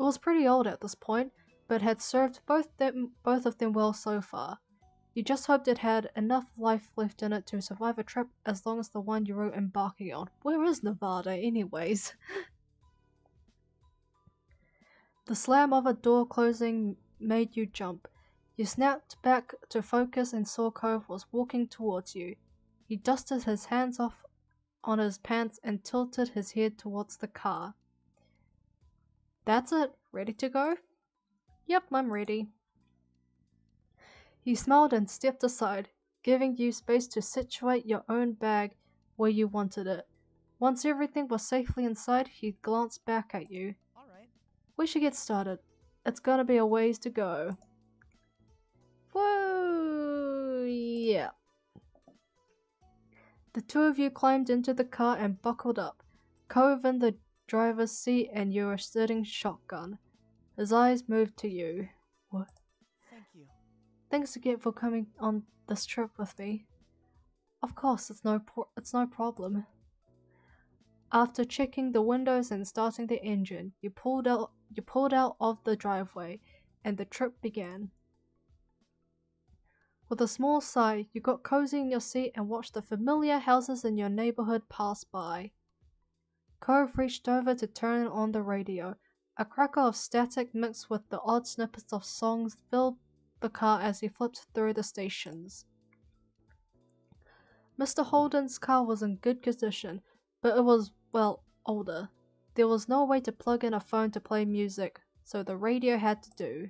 It was pretty old at this point, but had served both of them well so far. You just hoped it had enough life left in it to survive a trip as long as the one you were embarking on. Where is Nevada, anyways? The slam of a door closing made you jump. You snapped back to focus and saw Cove was walking towards you. He dusted his hands off on his pants and tilted his head towards the car. That's it. Ready to go? Yep, I'm ready. He smiled and stepped aside, giving you space to situate your own bag where you wanted it. Once everything was safely inside, he glanced back at you. All right. We should get started. It's gonna be a ways to go. Whoa, yeah. The two of you climbed into the car and buckled up. Cove in the driver's seat and you were sitting shotgun. His eyes moved to you. What? Thank you. Thanks again for coming on this trip with me. Of course, it's no problem. After checking the windows and starting the engine, you pulled out of the driveway, and the trip began. With a small sigh, you got cozy in your seat and watched the familiar houses in your neighborhood pass by. Cove reached over to turn on the radio. A crackle of static mixed with the odd snippets of songs filled the car as he flipped through the stations. Mr. Holden's car was in good condition, but it was, well, older. There was no way to plug in a phone to play music, so the radio had to do.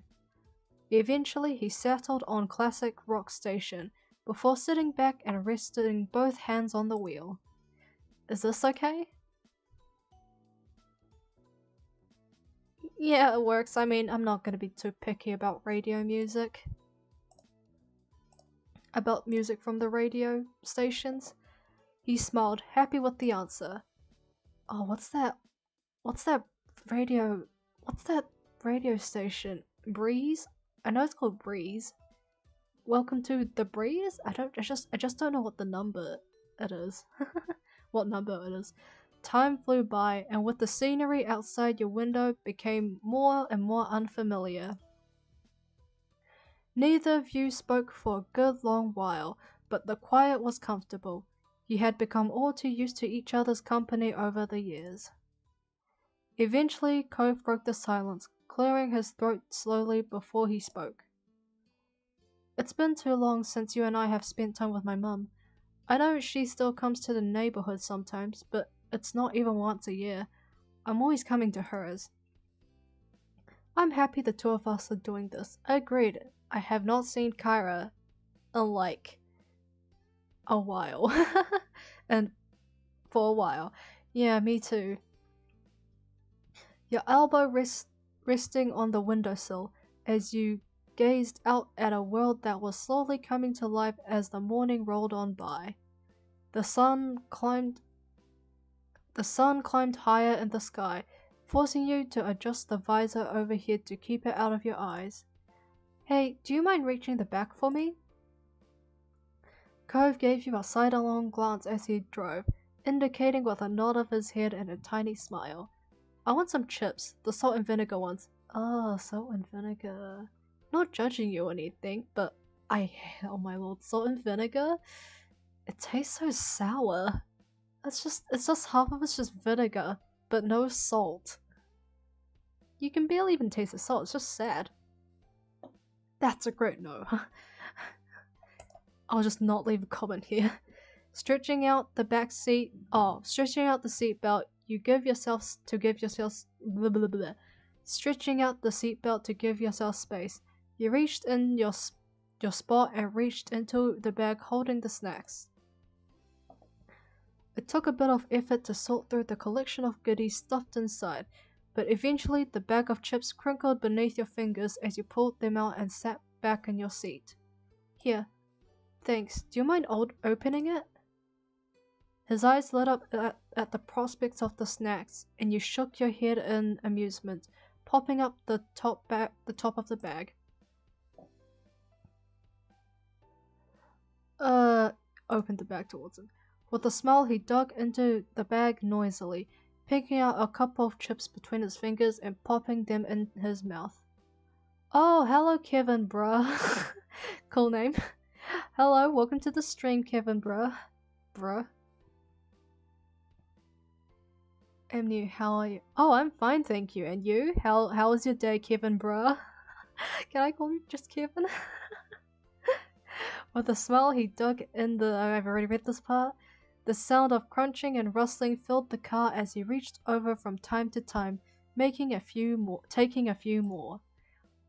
Eventually, he settled on classic rock station, before sitting back and resting both hands on the wheel. Is this okay? Yeah, it works. I mean, I'm not gonna be too picky about radio music. About music from the radio stations. He smiled, happy with the answer. Oh, what's that radio station? Breeze? I know it's called Breeze. Welcome to the Breeze? I just don't know what the number it is. What number it is. Time flew by, and with the scenery outside your window became more and more unfamiliar. Neither of you spoke for a good long while, but the quiet was comfortable. You had become all too used to each other's company over the years. Eventually, Cove broke the silence, clearing his throat slowly before he spoke. It's been too long since you and I have spent time with my mum. I know she still comes to the neighborhood sometimes, but it's not even once a year. I'm always coming to hers. I'm happy the two of us are doing this. Agreed. I have not seen Kyra in like a while. And for a while. Yeah, me too. Your elbow resting on the windowsill as you gazed out at a world that was slowly coming to life as the morning rolled on by. The sun climbed higher in the sky, forcing you to adjust the visor overhead to keep it out of your eyes. Hey, do you mind reaching the back for me? Cove gave you a sidelong glance as he drove, indicating with a nod of his head and a tiny smile. I want some chips, the salt and vinegar ones. Ah, salt and vinegar. Not judging you or anything, but oh my lord, salt and vinegar? It tastes so sour. It's just half of it's just vinegar, but no salt. You can barely even taste the salt, it's just sad. That's a great no. I'll just not leave a comment here. Stretching out the seat belt, Stretching out the seatbelt to give yourself space. You reached in your spot and reached into the bag holding the snacks. It took a bit of effort to sort through the collection of goodies stuffed inside, but eventually the bag of chips crinkled beneath your fingers as you pulled them out and sat back in your seat. Here. Thanks. Do you mind opening it? His eyes lit up at the prospects of the snacks, and you shook your head in amusement, popping up the top of the bag. Opened the bag towards him. With a smile, he dug into the bag noisily, picking out a couple of chips between his fingers and popping them in his mouth. Oh, hello Kevin, bruh. Cool name. Hello, welcome to the stream, Kevin, bruh. I'm new, how are you? Oh, I'm fine, thank you. And you? How was your day, Kevin, bruh? Can I call you just Kevin? With a smile, he dug in the... I've already read this part. The sound of crunching and rustling filled the car as he reached over from time to time, taking a few more.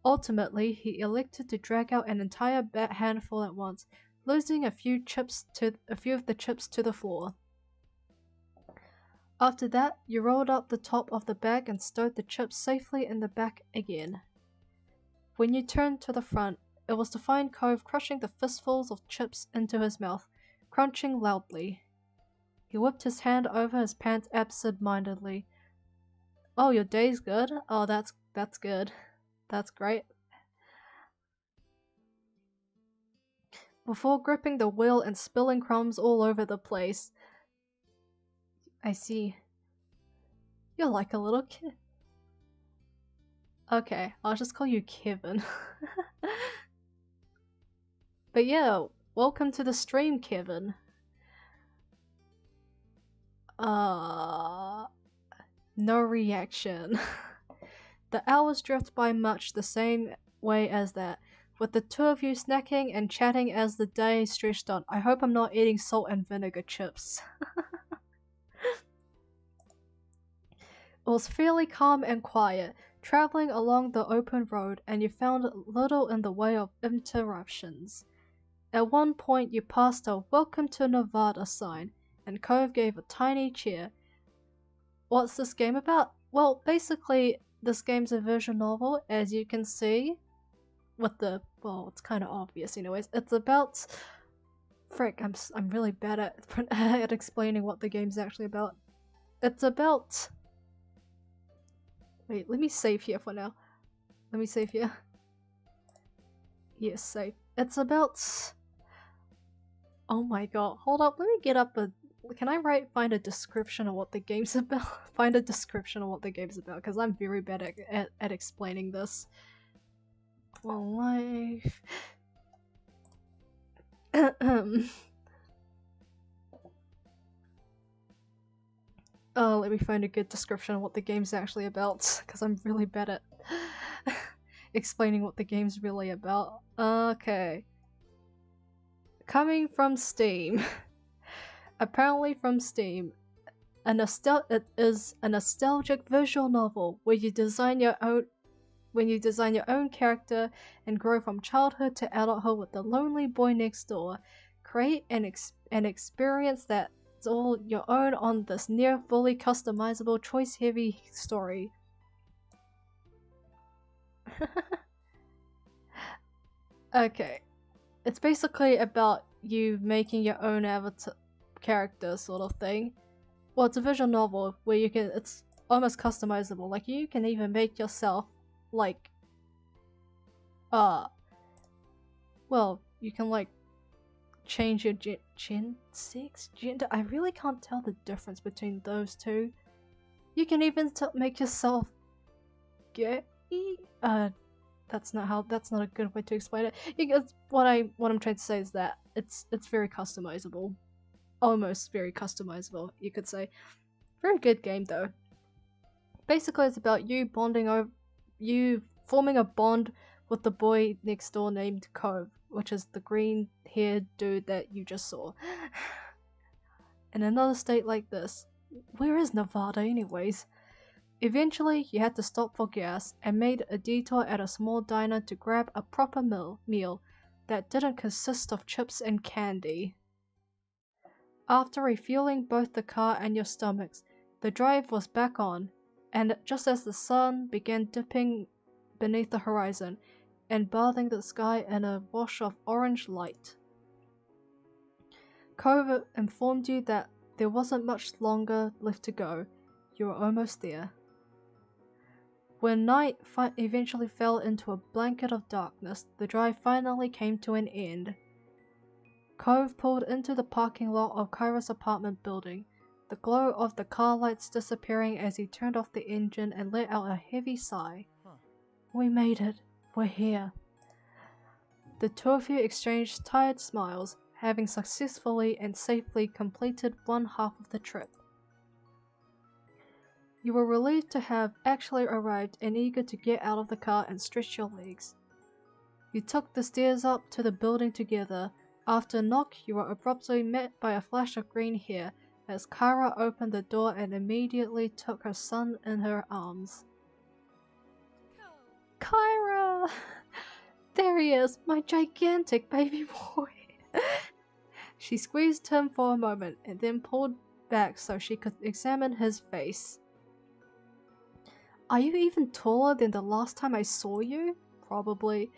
Ultimately, he elected to drag out an entire handful at once, losing a few of the chips to the floor. After that, you rolled up the top of the bag and stowed the chips safely in the back again. When you turned to the front, it was to find Cove crushing the fistfuls of chips into his mouth, crunching loudly. He whipped his hand over his pants absent-mindedly. Oh, your day's good? Oh, that's good. That's great. Before gripping the wheel and spilling crumbs all over the place. I see. You're like a little kid. Okay, I'll just call you Kevin. But yeah, welcome to the stream, Kevin. No reaction. The hours drift by much the same way as that, with the two of you snacking and chatting as the day stretched on. I hope I'm not eating salt and vinegar chips. It was fairly calm and quiet, traveling along the open road, and you found little in the way of interruptions. At one point you passed a "Welcome to Nevada" sign, and Cove gave a tiny cheer. What's this game about? Well, basically, this game's a visual novel, as you can see. With the, well, it's kind of obvious anyways. It's about... Frick, I'm really bad at explaining what the game's actually about. It's about... Wait, let me save here for now. Let me save here. Yes, save. It's about... Oh my god, hold up, let me get up a... Can I find a description of what the game's about? Find a description of what the game's about, because I'm very bad at explaining this. Well, life... Oh, let me find a good description of what the game's actually about, because I'm really bad at explaining what the game's really about. Okay. Coming from Steam. Apparently from Steam. It is a nostalgic visual novel where you design your own character and grow from childhood to adulthood with the lonely boy next door. Create an experience that's all your own on this near fully customizable, choice heavy story. Okay. It's basically about you making your own avatar character sort of thing. Well, it's a visual novel where it's almost customizable. Like, you can even make yourself, like, well, you can, like, change your gender. I really can't tell the difference between those two. You can even make yourself gay. That's not a good way to explain it. What I'm trying to say is that it's very customizable. Almost very customizable, you could say. Very good game though. Basically, it's about you forming a bond with the boy next door named Cove, which is the green-haired dude that you just saw. In another state like this, where is Nevada anyways? Eventually, you had to stop for gas and made a detour at a small diner to grab a proper meal that didn't consist of chips and candy. After refueling both the car and your stomachs, the drive was back on, and just as the sun began dipping beneath the horizon and bathing the sky in a wash of orange light, Cove informed you that there wasn't much longer left to go. You were almost there. When night eventually fell into a blanket of darkness, the drive finally came to an end. Cove pulled into the parking lot of Kyra's apartment building, the glow of the car lights disappearing as he turned off the engine and let out a heavy sigh. We made it. We're here. The two of you exchanged tired smiles, having successfully and safely completed one half of the trip. You were relieved to have actually arrived and eager to get out of the car and stretch your legs. You took the stairs up to the building together. After a knock, you were abruptly met by a flash of green hair as Kyra opened the door and immediately took her son in her arms. Kyra! There he is, my gigantic baby boy! She squeezed him for a moment and then pulled back so she could examine his face. Are you even taller than the last time I saw you? Probably.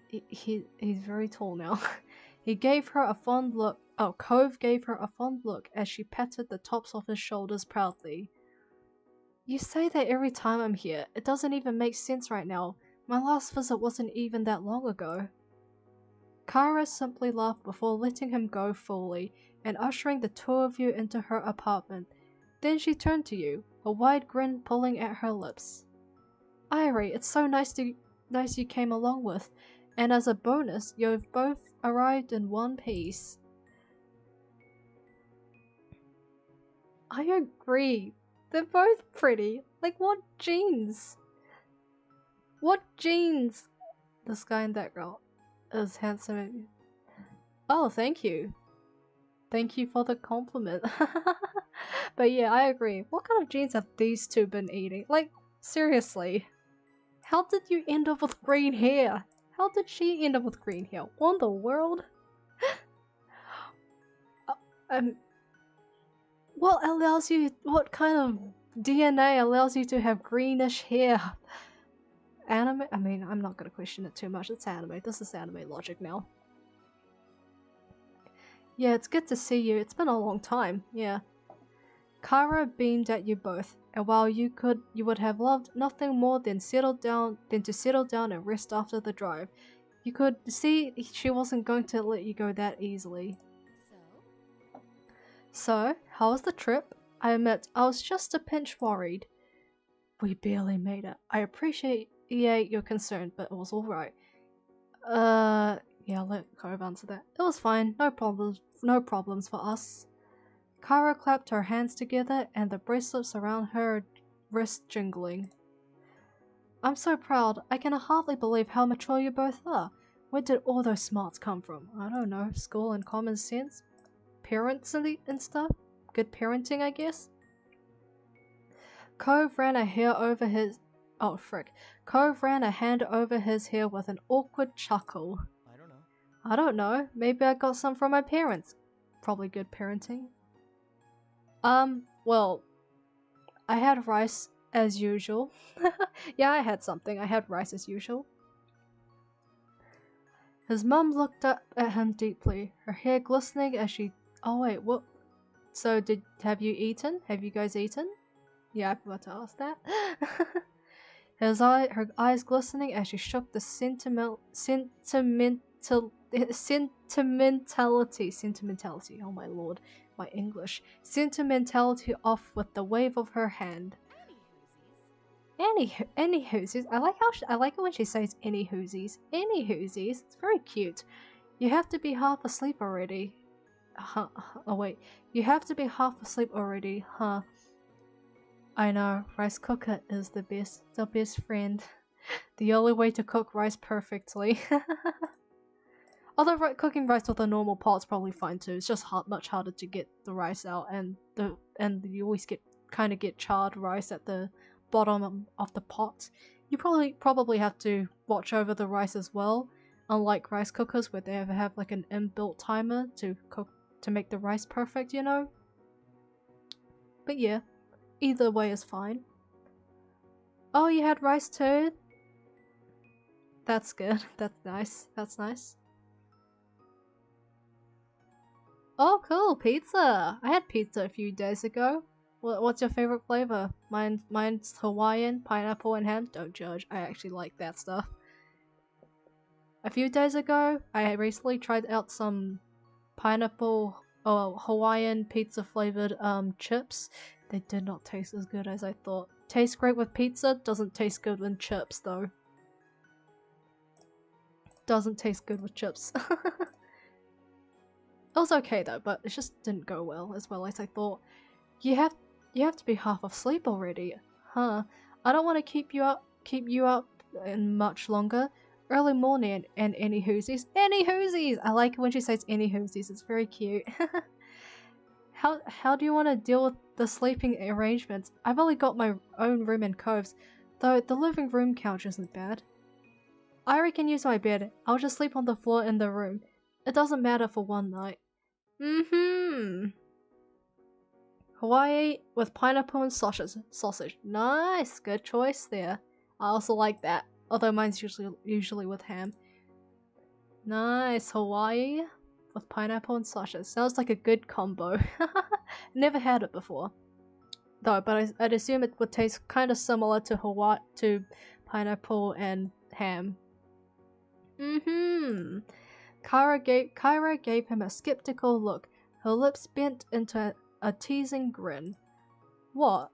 He's very tall now. He gave her a fond look. Oh, Cove gave her a fond look as she patted the tops of his shoulders proudly. You say that every time I'm here. It doesn't even make sense right now. My last visit wasn't even that long ago. Kyra simply laughed before letting him go fully and ushering the two of you into her apartment. Then she turned to you, a wide grin pulling at her lips. Airi, it's so nice you came along with, and as a bonus, you've both arrived in one piece. I agree. They're both pretty. Like, what jeans? What jeans? This guy and that girl is handsome. Oh, thank you. Thank you for the compliment. But yeah, I agree. What kind of jeans have these two been eating? Like, seriously. How did you end up with green hair? How did she end up with green hair? What in the world? What kind of DNA allows you to have greenish hair? Anime? I mean, I'm not gonna question it too much. It's anime. This is anime logic now. Yeah, it's good to see you. It's been a long time. Yeah. Kyra beamed at you both, and while you would have loved nothing more than to settle down and rest after the drive, you could see she wasn't going to let you go that easily. So, how was the trip? I admit, I was just a pinch worried. We barely made it. I appreciate your concern, but it was alright. Yeah, let Cove answer that. It was fine. No problems for us. Kyra clapped her hands together and the bracelets around her wrist jingling. I'm so proud. I can hardly believe how mature you both are. Where did all those smarts come from? I don't know. School and common sense? Parents and stuff? good parenting, I guess. Cove ran a hair over his... Oh, frick. Cove ran a hand over his hair with an awkward chuckle. I don't know. Maybe I got some from my parents. Probably good parenting. Well, I had rice as usual. Yeah, I had something. I had rice as usual. His mum looked up at him deeply, her hair glistening as she... Oh wait, what? So have you eaten? Have you guys eaten? Yeah, I forgot to ask that. Her eyes glistening as she shook the sentimentality, oh my lord, my English, sentimentality off with the wave of her hand. Any hoosies. I like it when she says any hoosies. Any hoosies. It's very cute. You have to be half asleep already. Huh. Oh wait. You have to be half asleep already, huh? I know. Rice cooker is the best friend. The only way to cook rice perfectly. Although cooking rice with a normal pot's probably fine too. It's just much harder to get the rice out, and you always kind of get charred rice at the bottom of the pot. You probably have to watch over the rice as well, unlike rice cookers where they have like an inbuilt timer to make the rice perfect, you know. But yeah, either way is fine. Oh, you had rice too? That's good. That's nice. That's nice. Oh, cool, pizza! I had pizza a few days ago. What's your favorite flavor? Mine's Hawaiian, pineapple, and ham. Don't judge, I actually like that stuff. A few days ago, I recently tried out some pineapple, Hawaiian pizza flavored chips. They did not taste as good as I thought. Tastes great with pizza, doesn't taste good with chips though. Doesn't taste good with chips. It was okay though, but it just didn't go as well as I thought. You have to be half asleep already, huh? I don't want to keep you up much longer. Early morning and any hoosies. Any hoosies! I like it when she says any hoosies, it's very cute. How do you want to deal with the sleeping arrangements? I've only got my own room in Cove's, though the living room couch isn't bad. Airi can use my bed. I'll just sleep on the floor in the room. It doesn't matter for one night. Hawaii with pineapple and sausage. Nice, good choice there. I also like that, although mine's usually with ham. Nice, Hawaii with pineapple and sausage. Sounds like a good combo. Never had it before, though. But I'd assume it would taste kind of similar to pineapple and ham. Kyra gave him a skeptical look, her lips bent into a teasing grin. What?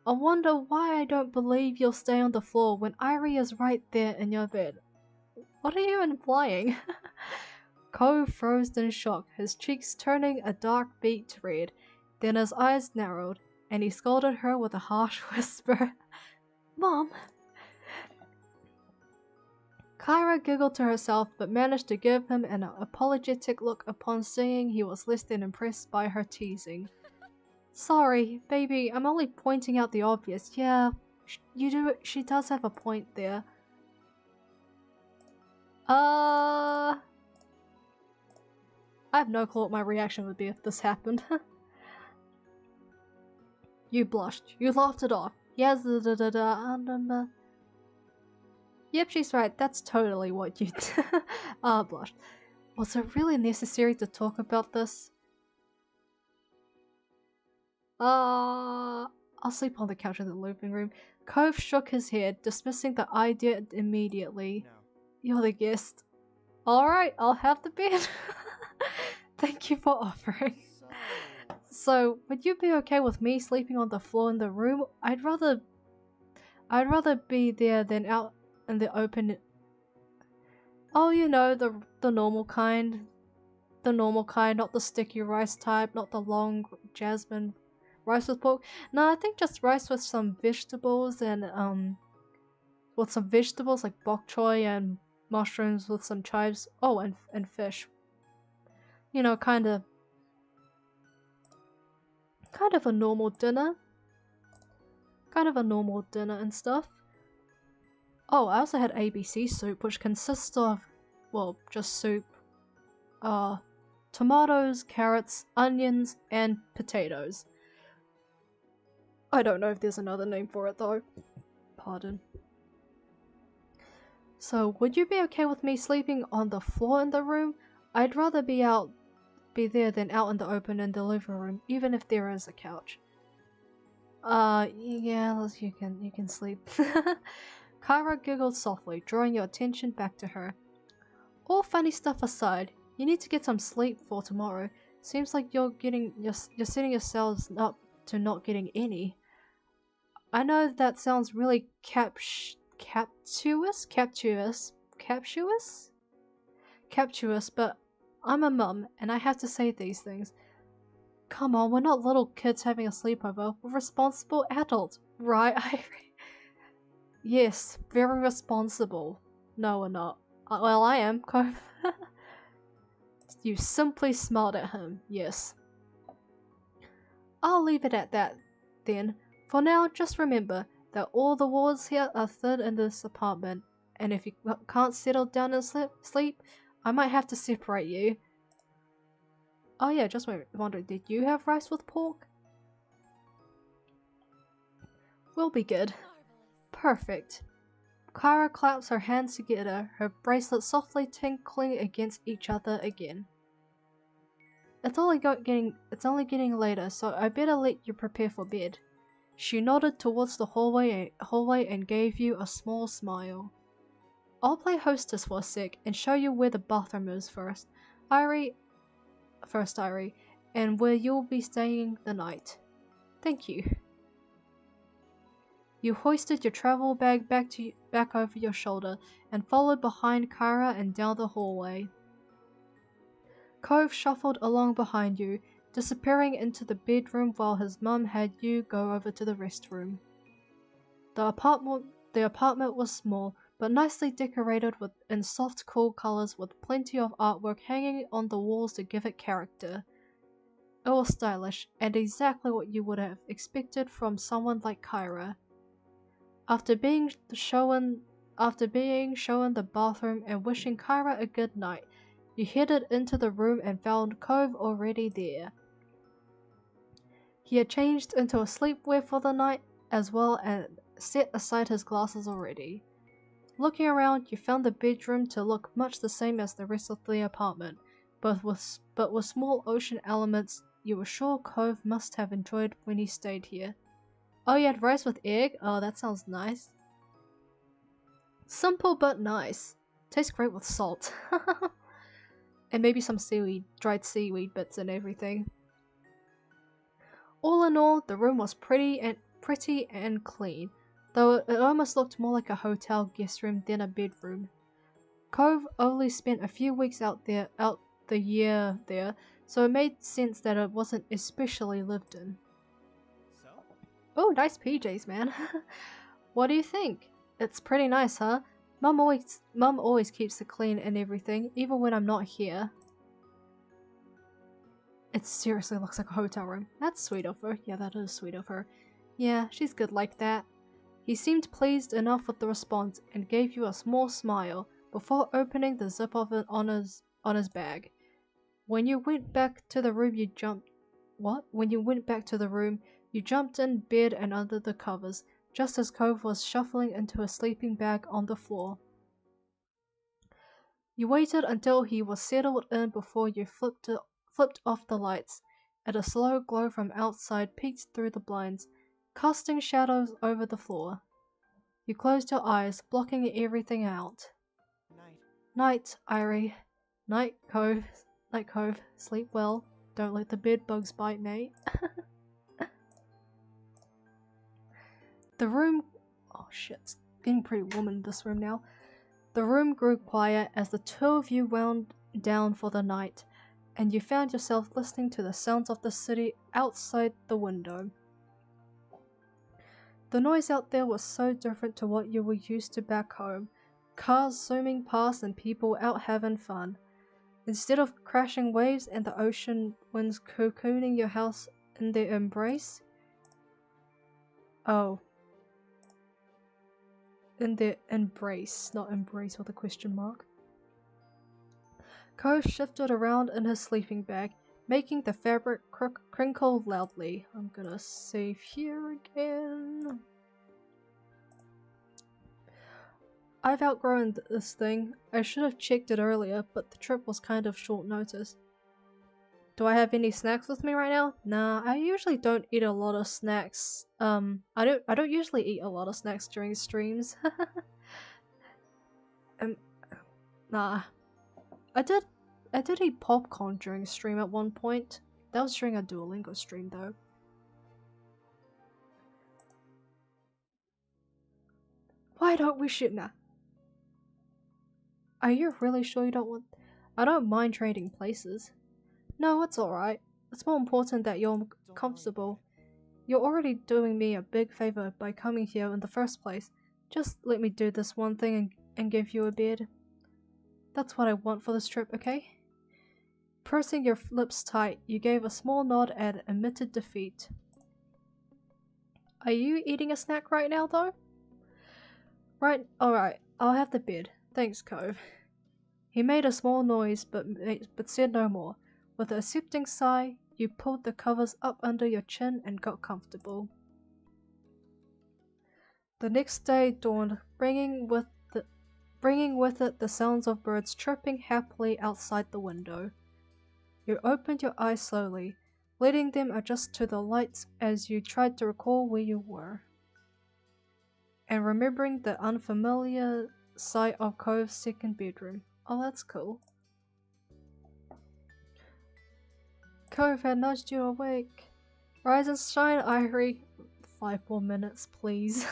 I wonder why I don't believe you'll stay on the floor when Airi is right there in your bed. What are you implying? Cove froze in shock, his cheeks turning a dark beet red. Then his eyes narrowed, and he scolded her with a harsh whisper. Mom! Kyra giggled to herself, but managed to give him an apologetic look upon seeing he was less than impressed by her teasing. Sorry, baby, I'm only pointing out the obvious. Yeah, she does have a point there. I have no clue what my reaction would be if this happened. You blushed. You laughed it off. Yes, Yep, she's right. That's totally what you did. Blushed. Was it really necessary to talk about this? I'll sleep on the couch in the living room. Cove shook his head, dismissing the idea immediately. No. You're the guest. Alright, I'll have the bed. Thank you for offering. So, would you be okay with me sleeping on the floor in the room? I'd rather be there than out in the open. Oh, you know, the normal kind. The normal kind, not the sticky rice type, not the long jasmine rice with pork. No, I think just rice with some vegetables and like bok choy and mushrooms with some chives. Oh, and fish. You know, kinda Kind of a normal dinner. Kind of a normal dinner and stuff. Oh, I also had ABC soup, which consists of, well, just soup. Tomatoes, carrots, onions, and potatoes. I don't know if there's another name for it though. Pardon. So, would you be okay with me sleeping on the floor in the room? I'd rather be there than out in the open in the living room, even if there is a couch. Yeah, you can sleep. Kyra giggled softly, drawing your attention back to her. All funny stuff aside, you need to get some sleep for tomorrow. Seems like you're setting yourselves up to not getting any. I know that sounds really captious, but I'm a mum and I have to say these things. Come on, we're not little kids having a sleepover. We're responsible adults, right, Airi? Yes, very responsible. No, we're not. Well, I am, Cove. You simply smiled at him, yes. I'll leave it at that, then. For now, just remember that all the walls here are thin in this apartment, and if you can't settle down and sleep, I might have to separate you. Oh yeah, just wondering, did you have rice with pork? We'll be good. Perfect. Kyra claps her hands together, her bracelets softly tinkling against each other again. It's only getting later, so I better let you prepare for bed. She nodded towards the hallway and gave you a small smile. I'll play hostess for a sec and show you where the bathroom is first, Airi, and where you'll be staying the night. Thank you. You hoisted your travel bag back over your shoulder and followed behind Kyra and down the hallway. Cove shuffled along behind you, disappearing into the bedroom while his mum had you go over to the restroom. The apartment was small, but nicely decorated in soft cool colors with plenty of artwork hanging on the walls to give it character. It was stylish, and exactly what you would have expected from someone like Kyra. After being shown the bathroom and wishing Kyra a good night, you headed into the room and found Cove already there. He had changed into a sleepwear for the night as well and set aside his glasses already. Looking around, you found the bedroom to look much the same as the rest of the apartment, but with small ocean elements you were sure Cove must have enjoyed when he stayed here. Oh, you had rice with egg? Oh, that sounds nice. Simple but nice. Tastes great with salt. And maybe some dried seaweed bits and everything. All in all, the room was pretty and clean, though it almost looked more like a hotel guest room than a bedroom. Cove only spent a few weeks out the year there, so it made sense that it wasn't especially lived in. Oh, nice PJs, man. What do you think? It's pretty nice, huh? Mum always keeps it clean and everything, even when I'm not here. It seriously looks like a hotel room. That's sweet of her. Yeah, that is sweet of her. Yeah, she's good like that. He seemed pleased enough with the response and gave you a small smile before opening the zip of it on his bag. When you went back to the room, you jumped in bed and under the covers, just as Cove was shuffling into a sleeping bag on the floor. You waited until he was settled in before you flipped off the lights, and a slow glow from outside peeked through the blinds, casting shadows over the floor. You closed your eyes, blocking everything out. Night, Airi. Night, Cove. Night, Cove. Sleep well. Don't let the bed bugs bite, mate. The room... Oh shit, it's getting pretty warm in this room now. The room grew quiet as the two of you wound down for the night, and you found yourself listening to the sounds of the city outside the window. The noise out there was so different to what you were used to back home. Cars zooming past and people out having fun. Instead of crashing waves and the ocean winds cocooning your house In their embrace? Oh. In their embrace, not embrace with a question mark. Cove shifted around in his sleeping bag, making the fabric crinkle loudly. I'm gonna save here again. I've outgrown this thing. I should have checked it earlier, but the trip was kind of short notice. Do I have any snacks with me right now? Nah, I usually don't eat a lot of snacks. I don't usually eat a lot of snacks during streams. Nah. I did eat popcorn during stream at one point. That was during a Duolingo stream though. Why don't we shoot now? Are you really sure you don't want— I don't mind trading places. No, it's alright. It's more important that you're comfortable. You're already doing me a big favor by coming here in the first place. Just let me do this one thing and give you a bed. That's what I want for this trip, okay? Pursing your lips tight, you gave a small nod and admitted defeat. Are you eating a snack right now, though? Right, alright, I'll have the bed. Thanks, Cove. He made a small noise, but said no more. With an accepting sigh, you pulled the covers up under your chin and got comfortable. The next day dawned, bringing with it the sounds of birds chirping happily outside the window. You opened your eyes slowly, letting them adjust to the lights as you tried to recall where you were. And remembering the unfamiliar sight of Cove's second bedroom. Oh, that's cool. Cove had nudged you awake. Rise and shine, Airi. 5 more minutes, please.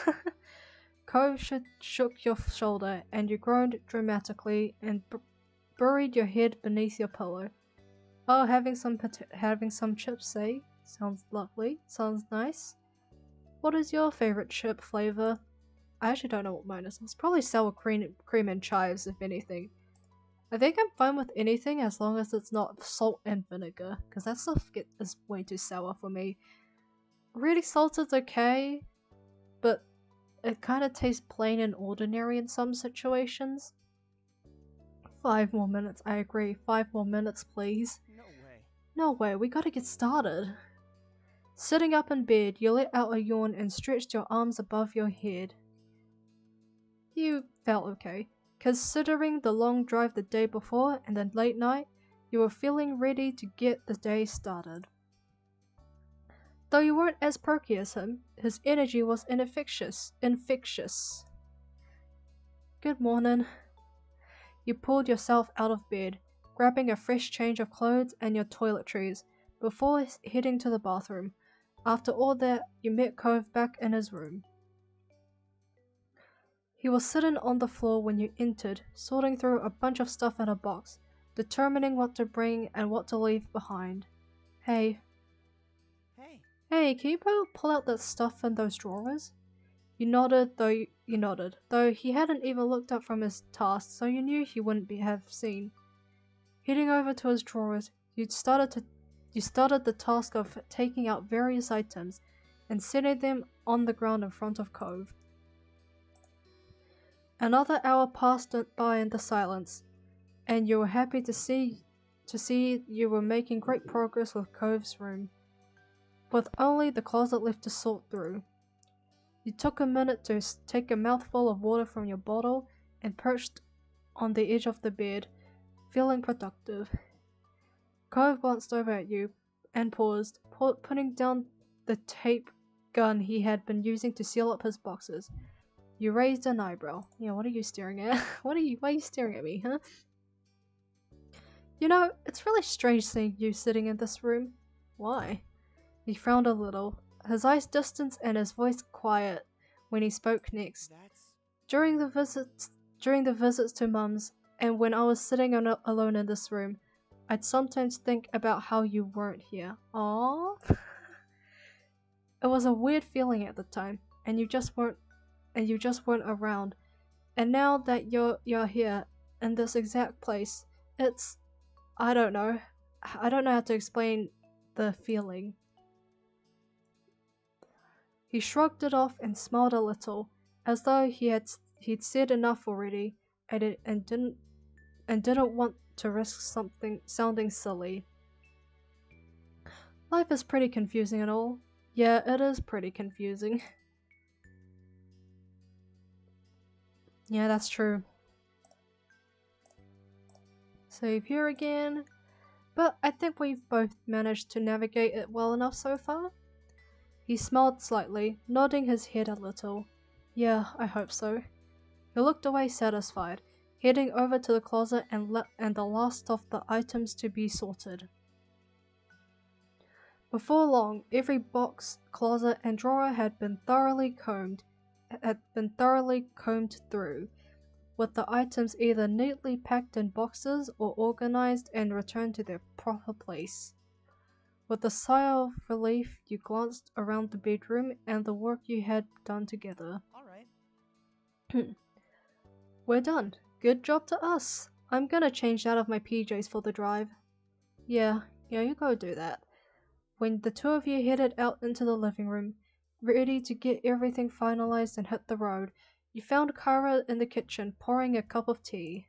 Cove shook your shoulder, and you groaned dramatically and buried your head beneath your pillow. Oh, having some chips, eh? Sounds lovely. Sounds nice. What is your favorite chip flavor? I actually don't know what mine is. It's probably sour cream and chives, if anything. I think I'm fine with anything as long as it's not salt and vinegar, because that stuff is way too sour for me. Really salted's okay, but it kind of tastes plain and ordinary in some situations. 5 more minutes, I agree. 5 more minutes, please. No way. No way, we gotta get started. Sitting up in bed, you let out a yawn and stretched your arms above your head. You felt okay. Considering the long drive the day before and the late night, you were feeling ready to get the day started. Though you weren't as perky as him, his energy was infectious. Good morning. You pulled yourself out of bed, grabbing a fresh change of clothes and your toiletries, before heading to the bathroom. After all that, you met Cove back in his room. He was sitting on the floor when you entered, sorting through a bunch of stuff in a box, determining what to bring and what to leave behind. Hey. Hey, can you pull out that stuff in those drawers? You nodded, though he hadn't even looked up from his task, so you knew he wouldn't have seen. Heading over to his drawers, you started the task of taking out various items and setting them on the ground in front of Cove. Another hour passed by in the silence, and you were happy to see you were making great progress with Cove's room, with only the closet left to sort through. You took a minute to take a mouthful of water from your bottle and perched on the edge of the bed, feeling productive. Cove glanced over at you and paused, putting down the tape gun he had been using to seal up his boxes. You raised an eyebrow. Yeah, what are you staring at? Why are you staring at me, huh? You know, it's really strange seeing you sitting in this room. Why? He frowned a little, his eyes distant and his voice quiet when he spoke next. During the visits to Mum's, and when I was sitting alone in this room, I'd sometimes think about how you weren't here. Aww. It was a weird feeling at the time, and you just weren't around. And now that you're here in this exact place, it's— I don't know how to explain the feeling. He shrugged it off and smiled a little, as though he'd said enough already, and didn't want to risk something sounding silly. Life is pretty confusing and all. Yeah, it is pretty confusing. Yeah, that's true. Save here again. But I think we've both managed to navigate it well enough so far. He smiled slightly, nodding his head a little. Yeah, I hope so. He looked away satisfied, heading over to the closet and the last of the items to be sorted. Before long, every box, closet, and drawer had been thoroughly combed through, with the items either neatly packed in boxes or organized and returned to their proper place. With a sigh of relief, you glanced around the bedroom and the work you had done together. Alright. We're done. Good job to us. I'm gonna change out of my PJs for the drive. Yeah, you go do that. When the two of you headed out into the living room, ready to get everything finalized and hit the road, you found Kara in the kitchen pouring a cup of tea.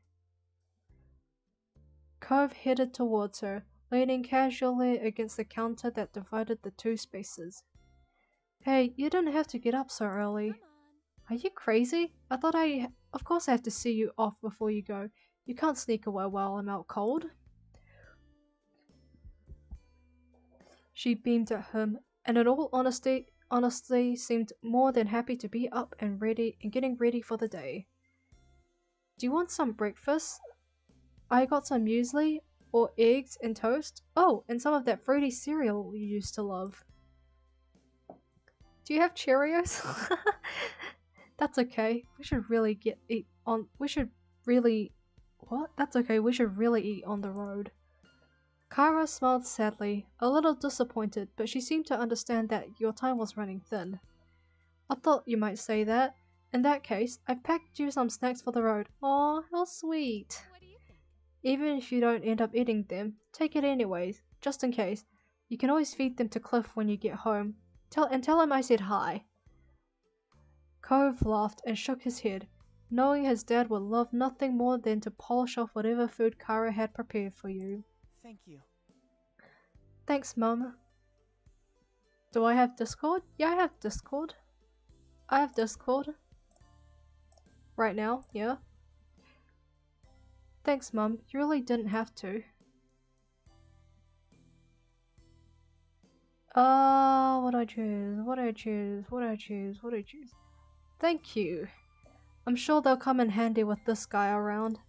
Cove headed towards her, leaning casually against the counter that divided the two spaces. Hey, you didn't have to get up so early. Are you crazy? Of course I have to see you off before you go. You can't sneak away while I'm out cold. She beamed at him, and in all honesty seemed more than happy to be up and ready and getting ready for the day. Do you want some breakfast? I got some muesli, or eggs and toast. Oh, and some of that fruity cereal you used to love. Do you have Cheerios? That's okay. We should really eat on the road. Kara smiled sadly, a little disappointed, but she seemed to understand that your time was running thin. I thought you might say that. In that case, I've packed you some snacks for the road. Aw, how sweet. Even if you don't end up eating them, take it anyways, just in case. You can always feed them to Cliff when you get home. Tell him I said hi. Cove laughed and shook his head, knowing his dad would love nothing more than to polish off whatever food Kara had prepared for you. Thank you. Thanks, Mum. Do I have Discord? Yeah, I have Discord. I have Discord. Right now, yeah. Thanks, Mum. You really didn't have to. What do I choose? Thank you. I'm sure they'll come in handy with this guy around.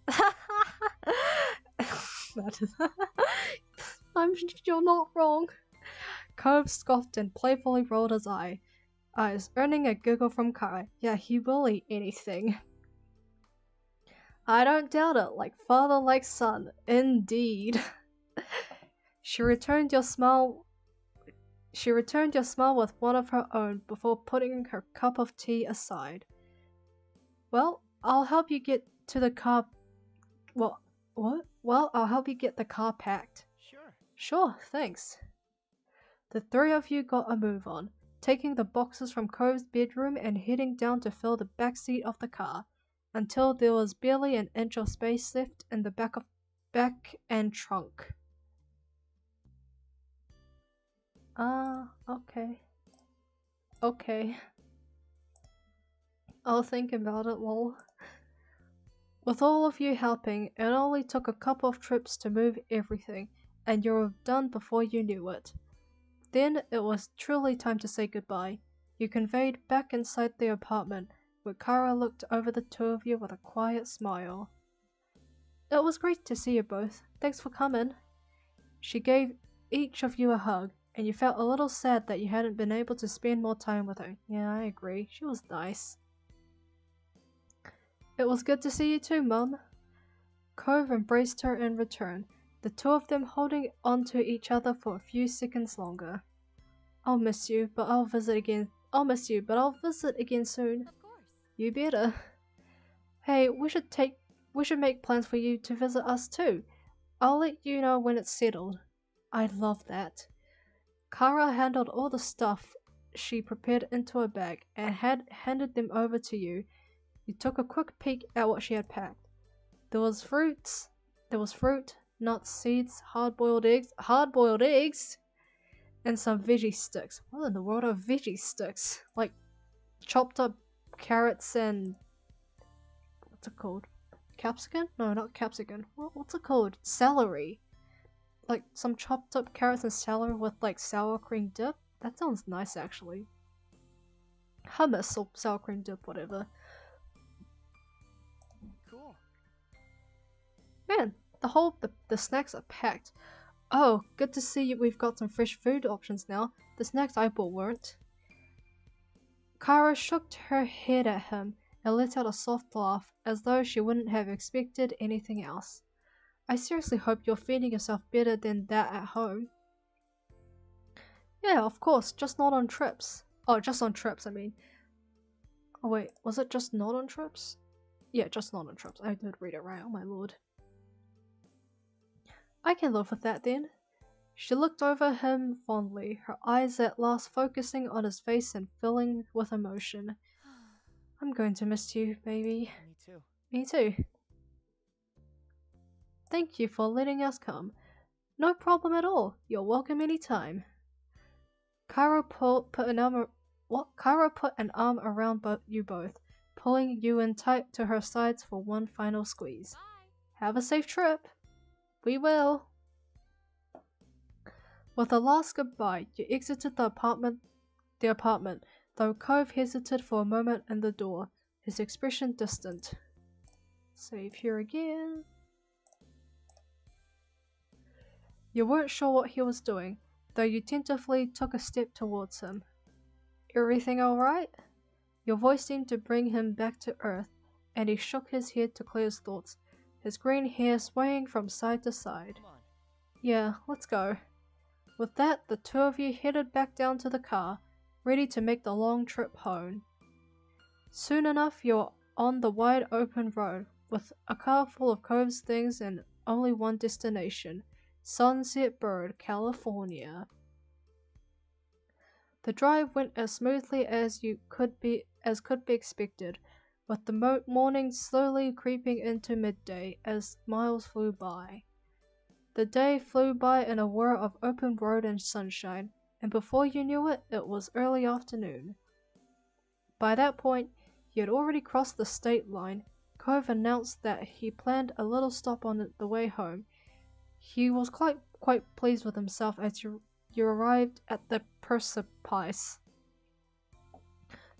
You're not wrong. Cove scoffed and playfully rolled his eyes, earning a giggle from Kai. Yeah, he will eat anything. I don't doubt it, like father like son, indeed. She returned your smile with one of her own before putting her cup of tea aside. Well, I'll help you get to the car. What? Well, I'll help you get the car packed. Sure, thanks. The three of you got a move on, taking the boxes from Cove's bedroom and heading down to fill the back seat of the car, until there was barely an inch of space left in the back and trunk. Okay. I'll think about it, lol. With all of you helping, it only took a couple of trips to move everything, and you were done before you knew it. Then it was truly time to say goodbye. You conveyed back inside the apartment, where Kara looked over the two of you with a quiet smile. It was great to see you both. Thanks for coming. She gave each of you a hug, and you felt a little sad that you hadn't been able to spend more time with her. Yeah, I agree. She was nice. It was good to see you too, Mum. Cove embraced her in return, the two of them holding on to each other for a few seconds longer. I'll miss you, but I'll visit again. I'll visit again soon. Of course. You better. Hey, we should make plans for you to visit us too. I'll let you know when it's settled. I'd love that. Kara handled all the stuff she prepared into a bag and had handed them over to you, you took a quick peek at what she had packed. There was fruit, nuts, seeds, hard-boiled eggs, and some veggie sticks. What in the world are veggie sticks? Like chopped up carrots and what's it called? Capsicum? No, not capsicum. What's it called? Celery. Like some chopped up carrots and celery with like sour cream dip. That sounds nice actually. Hummus or sour cream dip, whatever. Cool. Man, the snacks are packed. Oh, good to see we've got some fresh food options now. The snacks I bought weren't. Kara shook her head at him and let out a soft laugh, as though she wouldn't have expected anything else. I seriously hope you're feeding yourself better than that at home. Yeah, of course, just not on trips. Oh, just on trips, I mean. Oh wait, was it just not on trips? Yeah, just not on trips. I did read it right, oh my lord. I can live with that then. She looked over him fondly, her eyes at last focusing on his face and filling with emotion. I'm going to miss you, baby. Me too. Me too. Thank you for letting us come. No problem at all. You're welcome anytime. Kara put an arm around you both, pulling you in tight to her sides for one final squeeze. Bye. Have a safe trip. We will. With a last goodbye, you exited the apartment, though Cove hesitated for a moment in the door, his expression distant. Save here again. You weren't sure what he was doing, though you tentatively took a step towards him. Everything alright? Your voice seemed to bring him back to earth, and he shook his head to clear his thoughts, his green hair swaying from side to side. Yeah, let's go. With that, the two of you headed back down to the car, ready to make the long trip home. Soon enough, you're on the wide open road, with a car full of Cove's things and only one destination, Sunset Bird, California. The drive went as smoothly as could be expected, with the morning slowly creeping into midday as miles flew by. The day flew by in a whir of open road and sunshine, and before you knew it, it was early afternoon. By that point, he had already crossed the state line. Cove announced that he planned a little stop on the way home. He was quite pleased with himself as you arrived at the precipice.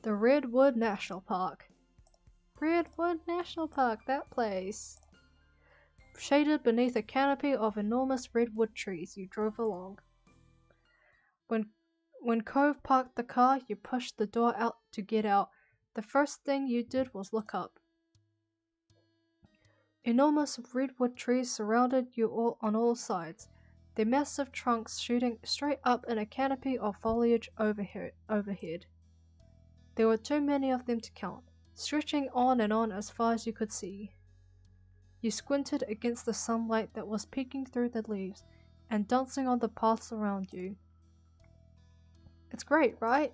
The Redwood National Park. Redwood National Park, that place. Shaded beneath a canopy of enormous redwood trees, you drove along. When Cove parked the car, you pushed the door out to get out. The first thing you did was look up. Enormous redwood trees surrounded you on all sides, their massive trunks shooting straight up in a canopy of foliage overhead. There were too many of them to count, stretching on and on as far as you could see. You squinted against the sunlight that was peeking through the leaves and dancing on the paths around you. It's great, right?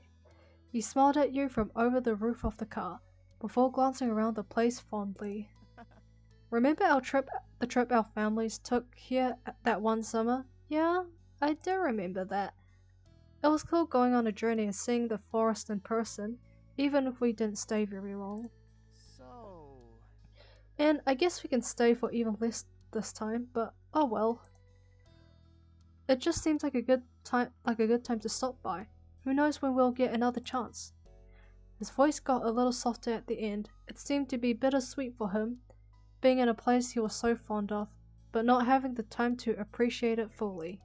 He smiled at you from over the roof of the car, before glancing around the place fondly. Remember the trip our families took here that one summer? Yeah, I do remember that. It was cool going on a journey and seeing the forest in person, even if we didn't stay very long. So... And I guess we can stay for even less this time, but oh well. It just seems like a good time to stop by. Who knows when we'll get another chance? His voice got a little softer at the end. It seemed to be bittersweet for him, being in a place he was so fond of, but not having the time to appreciate it fully.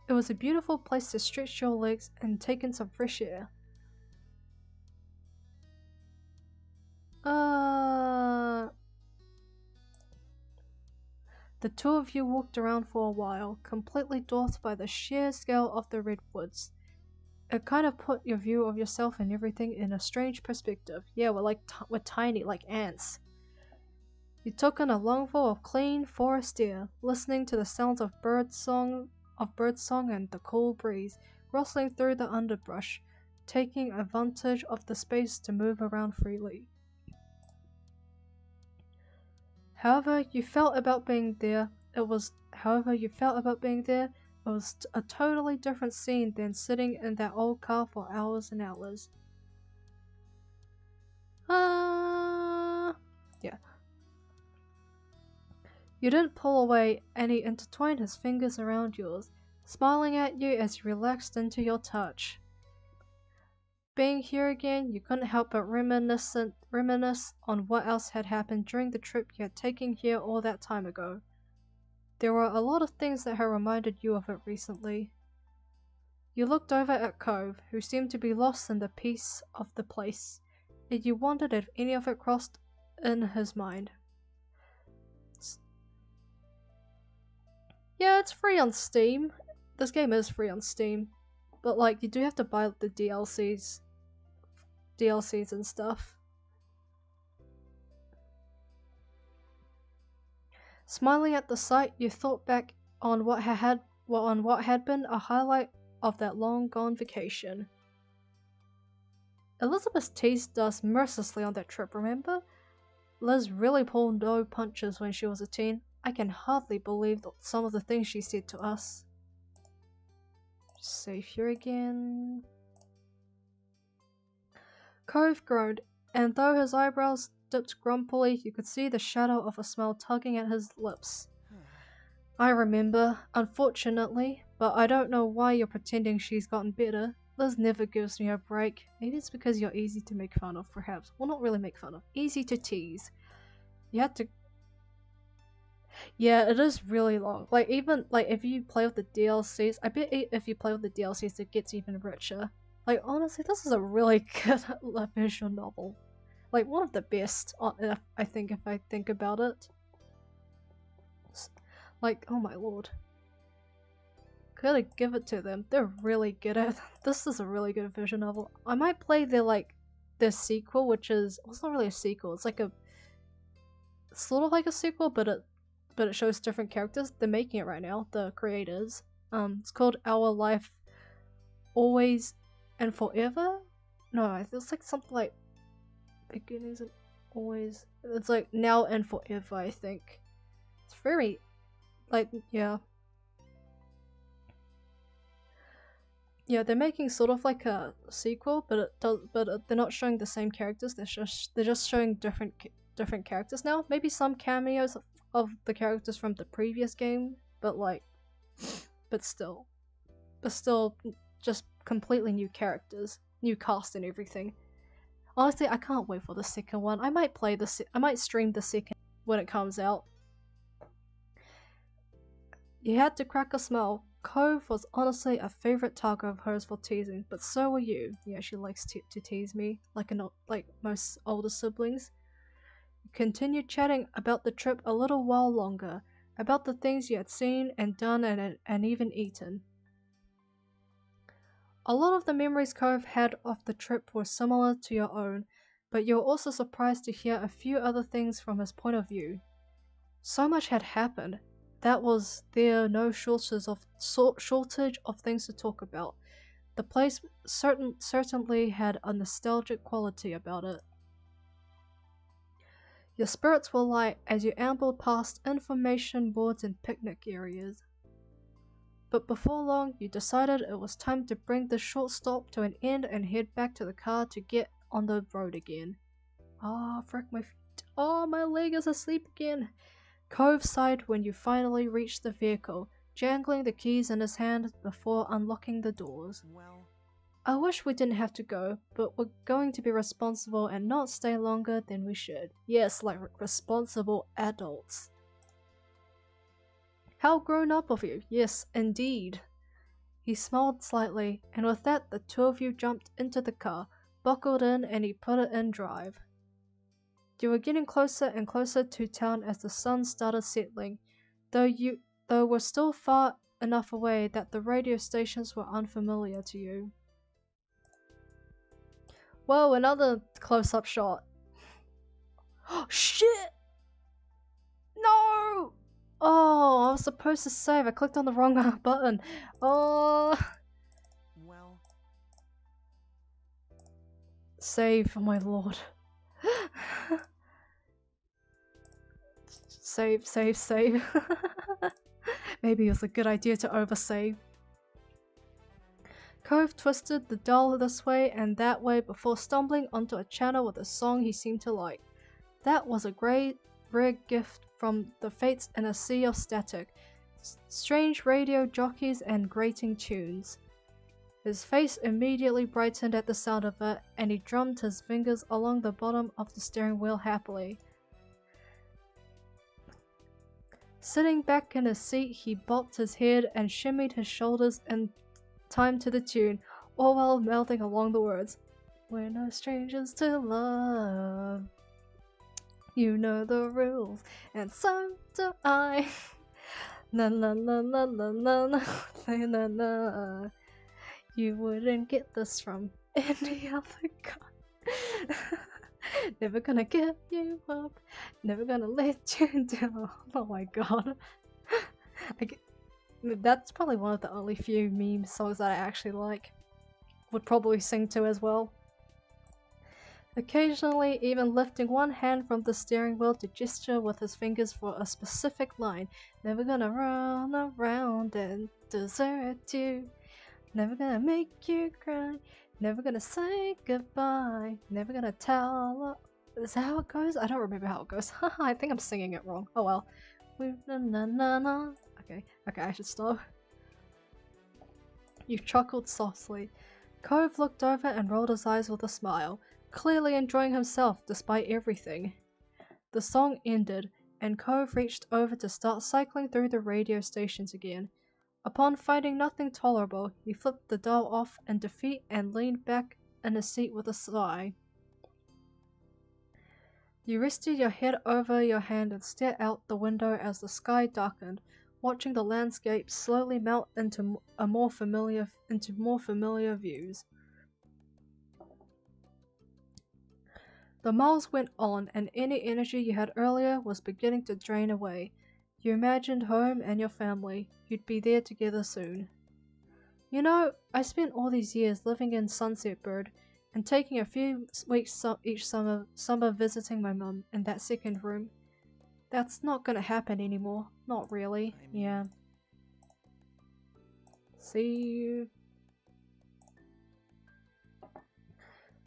It was a beautiful place to stretch your legs and take in some fresh air. The two of you walked around for a while, completely dwarfed by the sheer scale of the redwoods. It kind of put your view of yourself and everything in a strange perspective. Yeah, we're tiny, like ants. You took in a lungful of clean forest air, listening to the sounds of birdsong and the cool breeze rustling through the underbrush, taking advantage of the space to move around freely. However you felt about being there, it was a totally different scene than sitting in that old car for hours and hours. Yeah. You didn't pull away, and he intertwined his fingers around yours, smiling at you as he relaxed into your touch. Being here again, you couldn't help but reminisce on what else had happened during the trip you had taken here all that time ago. There were a lot of things that had reminded you of it recently. You looked over at Cove, who seemed to be lost in the peace of the place, and you wondered if any of it crossed in his mind. Yeah, it's free on Steam. This game is free on Steam, but like you do have to buy the DLCs and stuff. Smiling at the sight, you thought back on what had been a highlight of that long-gone vacation. Elizabeth teased us mercilessly on that trip, remember? Liz really pulled no punches when she was a teen. I can hardly believe some of the things she said to us. Save here again. Cove groaned, and though his eyebrows dipped grumpily, you could see the shadow of a smile tugging at his lips. I remember, unfortunately, but I don't know why you're pretending she's gotten better. Liz never gives me a break. Maybe it's because you're easy to make fun of, perhaps. Well, not really make fun of. Easy to tease. You had to... Yeah, it is really long. Like, even, like, if you play with the DLCs, I bet if you play with the DLCs, it gets even richer. Like, honestly, this is a really good visual novel. Like, one of the best, I think, if I think about it. Like, oh my lord. Gotta give it to them. They're really good at it. This is a really good visual novel. I might play their sequel, which is, well, it's not really a sequel. It's like a, sort of like a sequel, but it shows different characters. They're making it right now, the creators. It's called Our Life Always and Forever? No, it's like something like Beginnings and Always. It's like Now and Forever, I think. It's very, like, yeah. Yeah, they're making sort of like a sequel, but they're not showing the same characters. They're just showing different characters now. Maybe some cameos of the characters from the previous game, but still just completely new characters, new cast and everything. Honestly, I can't wait for the second one. I might stream the second when it comes out. You had to crack a smile. Cove was honestly a favorite target of hers for teasing, but so were you. Yeah, she likes to tease me, like most older siblings. You continued chatting about the trip a little while longer, about the things you had seen and done and even eaten. A lot of the memories Cove had of the trip were similar to your own, but you were also surprised to hear a few other things from his point of view. So much had happened. That was there no shortage of things to talk about. The place certainly had a nostalgic quality about it. Your spirits were light as you ambled past information boards and picnic areas. But before long, you decided it was time to bring this short stop to an end and head back to the car to get on the road again. Ah, frick my feet. Oh, my leg is asleep again. Cove sighed when you finally reached the vehicle, jangling the keys in his hand before unlocking the doors. Well, I wish we didn't have to go, but we're going to be responsible and not stay longer than we should. Yes, like responsible adults. How grown up of you. Yes, indeed. He smiled slightly, and with that the two of you jumped into the car, buckled in, and he put it in drive. You were getting closer and closer to town as the sun started settling, though were still far enough away that the radio stations were unfamiliar to you. Whoa, another close-up shot. Oh, shit! No! Oh, I was supposed to save. I clicked on the wrong button. Oh. Well. Save, oh my lord. Save, save, save. Maybe it was a good idea to oversave. Cove twisted the dial this way and that way before stumbling onto a channel with a song he seemed to like. That was a great, rare gift from the fates in a sea of static, strange radio jockeys and grating tunes. His face immediately brightened at the sound of it, and he drummed his fingers along the bottom of the steering wheel happily. Sitting back in his seat, he bobbed his head and shimmied his shoulders in time to the tune, all while mouthing along the words. We're no strangers to love. You know the rules, and so do I. Na na na na na na na na na. You wouldn't get this from any other guy. Never gonna give you up, never gonna let you down. Oh my god. That's probably one of the only few meme songs that I actually like. Would probably sing to as well. Occasionally even lifting one hand from the steering wheel to gesture with his fingers for a specific line. Never gonna run around and desert you. Never gonna make you cry. Never gonna say goodbye. Never gonna tell. Is that how it goes? I don't remember how it goes. Haha, I think I'm singing it wrong. Oh well. Na na na na. Okay, I should stop. You chuckled softly. Cove looked over and rolled his eyes with a smile, clearly enjoying himself despite everything. The song ended, and Cove reached over to start cycling through the radio stations again. Upon finding nothing tolerable, he flipped the dial off in defeat and leaned back in his seat with a sigh. You rested your head over your hand and stared out the window as the sky darkened, watching the landscape slowly melt into more familiar views. The miles went on, and any energy you had earlier was beginning to drain away. You imagined home and your family. You'd be there together soon. You know, I spent all these years living in Sunset Bird and taking a few weeks each summer visiting my mum in that second room. That's not gonna happen anymore. Not really. Yeah. See you.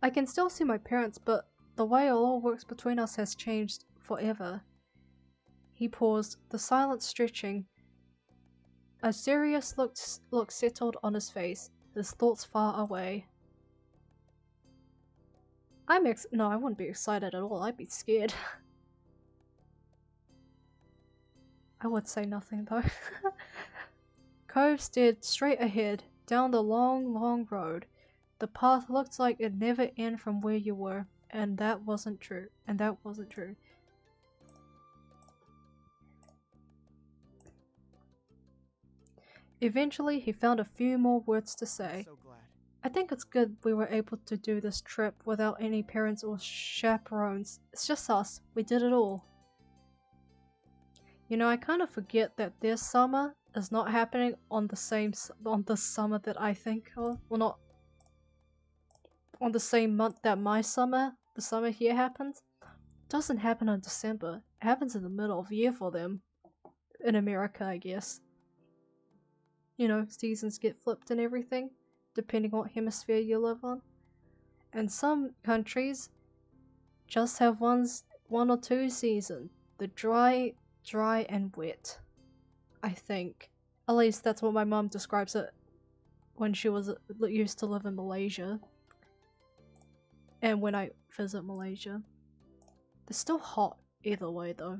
I can still see my parents, but the way it all works between us has changed forever. He paused, the silence stretching. A serious look settled on his face, his thoughts far away. No, I wouldn't be excited at all. I'd be scared. I would say nothing though. Cove stared straight ahead, down the long, long road. The path looked like it'd never end from where you were, and that wasn't true. Eventually, he found a few more words to say. So glad. I think it's good we were able to do this trip without any parents or chaperones. It's just us. We did it all. You know, I kind of forget that their summer is not happening on the summer that I think of. Well, not on the same month that the summer here happens. It doesn't happen in December. It happens in the middle of the year for them. In America, I guess. You know, seasons get flipped and everything, depending on what hemisphere you live on. And some countries just have one or two seasons. The dry and wet. I think. At least that's what my mum describes it when she used to live in Malaysia. And when I visit Malaysia. It's still hot either way though.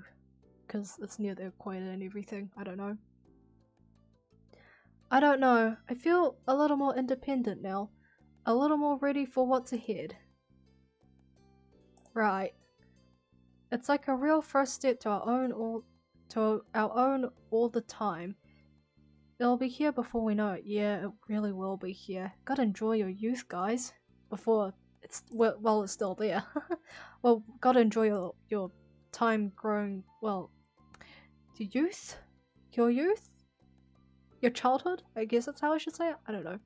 Because it's near the equator and everything. I don't know. I feel a little more independent now. A little more ready for what's ahead. Right. It's like a real first step to our own all the time. It'll be here before we know it. Yeah, it really will be here. Gotta enjoy your youth, guys. Before it's well, it's still there. Well, gotta enjoy your time growing. Well, Your youth? Your youth? Your childhood? I guess that's how I should say it? I don't know.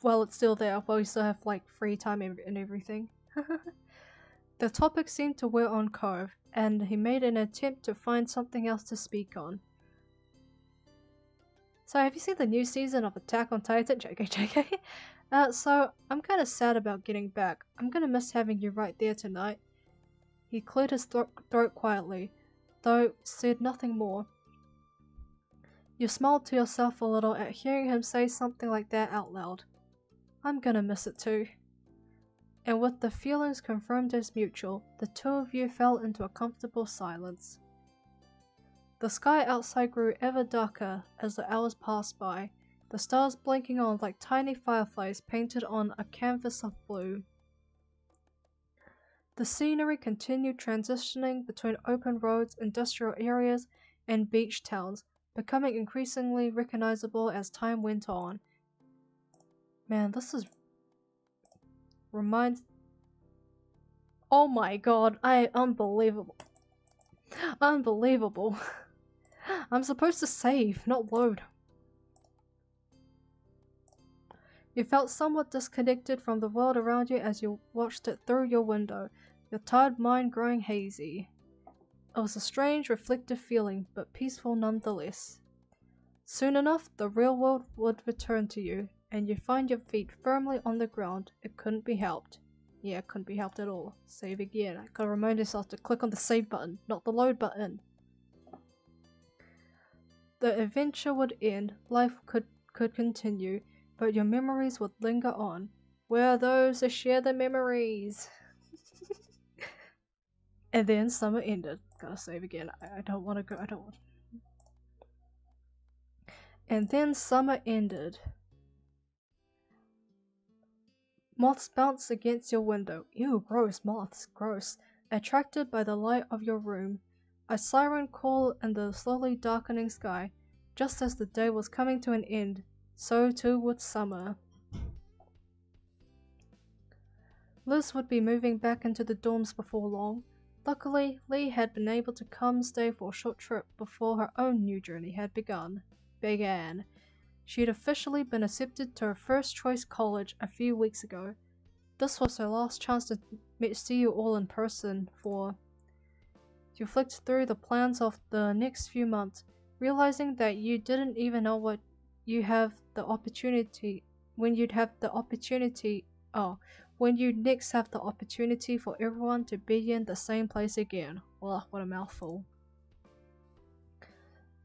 Well, it's still there, while you still have like free time and everything. The topic seemed to wear on Cove, and he made an attempt to find something else to speak on. So have you seen the new season of Attack on Titan? JK. So I'm kinda sad about getting back. I'm gonna miss having you right there tonight. He cleared his throat quietly, though said nothing more. You smiled to yourself a little at hearing him say something like that out loud. I'm gonna miss it too. And with the feelings confirmed as mutual, the two of you fell into a comfortable silence. The sky outside grew ever darker as the hours passed by, the stars blinking on like tiny fireflies painted on a canvas of blue. The scenery continued transitioning between open roads, industrial areas, and beach towns, becoming increasingly recognizable as time went on. Man, this is... reminds... Oh my god, unbelievable. Unbelievable. I'm supposed to save, not load. You felt somewhat disconnected from the world around you as you watched it through your window, your tired mind growing hazy. It was a strange, reflective feeling, but peaceful nonetheless. Soon enough, the real world would return to you, and you find your feet firmly on the ground. It couldn't be helped. Yeah, it couldn't be helped at all. Save again. I gotta remind yourself to click on the save button, not the load button. The adventure would end, life could continue, but your memories would linger on. Where are those to share the memories? And then summer ended. Gotta save again. I don't want to go. I don't want. And then summer ended. Moths bounced against your window. Ew, gross, moths, gross. Attracted by the light of your room. A siren call in the slowly darkening sky. Just as the day was coming to an end, so too would summer. Liz would be moving back into the dorms before long. Luckily, Lee had been able to come stay for a short trip before her own new journey had begun. She had officially been accepted to her first choice college a few weeks ago. This was her last chance to see you all in person for... You flicked through the plans of the next few months, realizing that you didn't even know what you have the opportunity when you'd next have the opportunity for everyone to be in the same place again. Ugh, what a mouthful.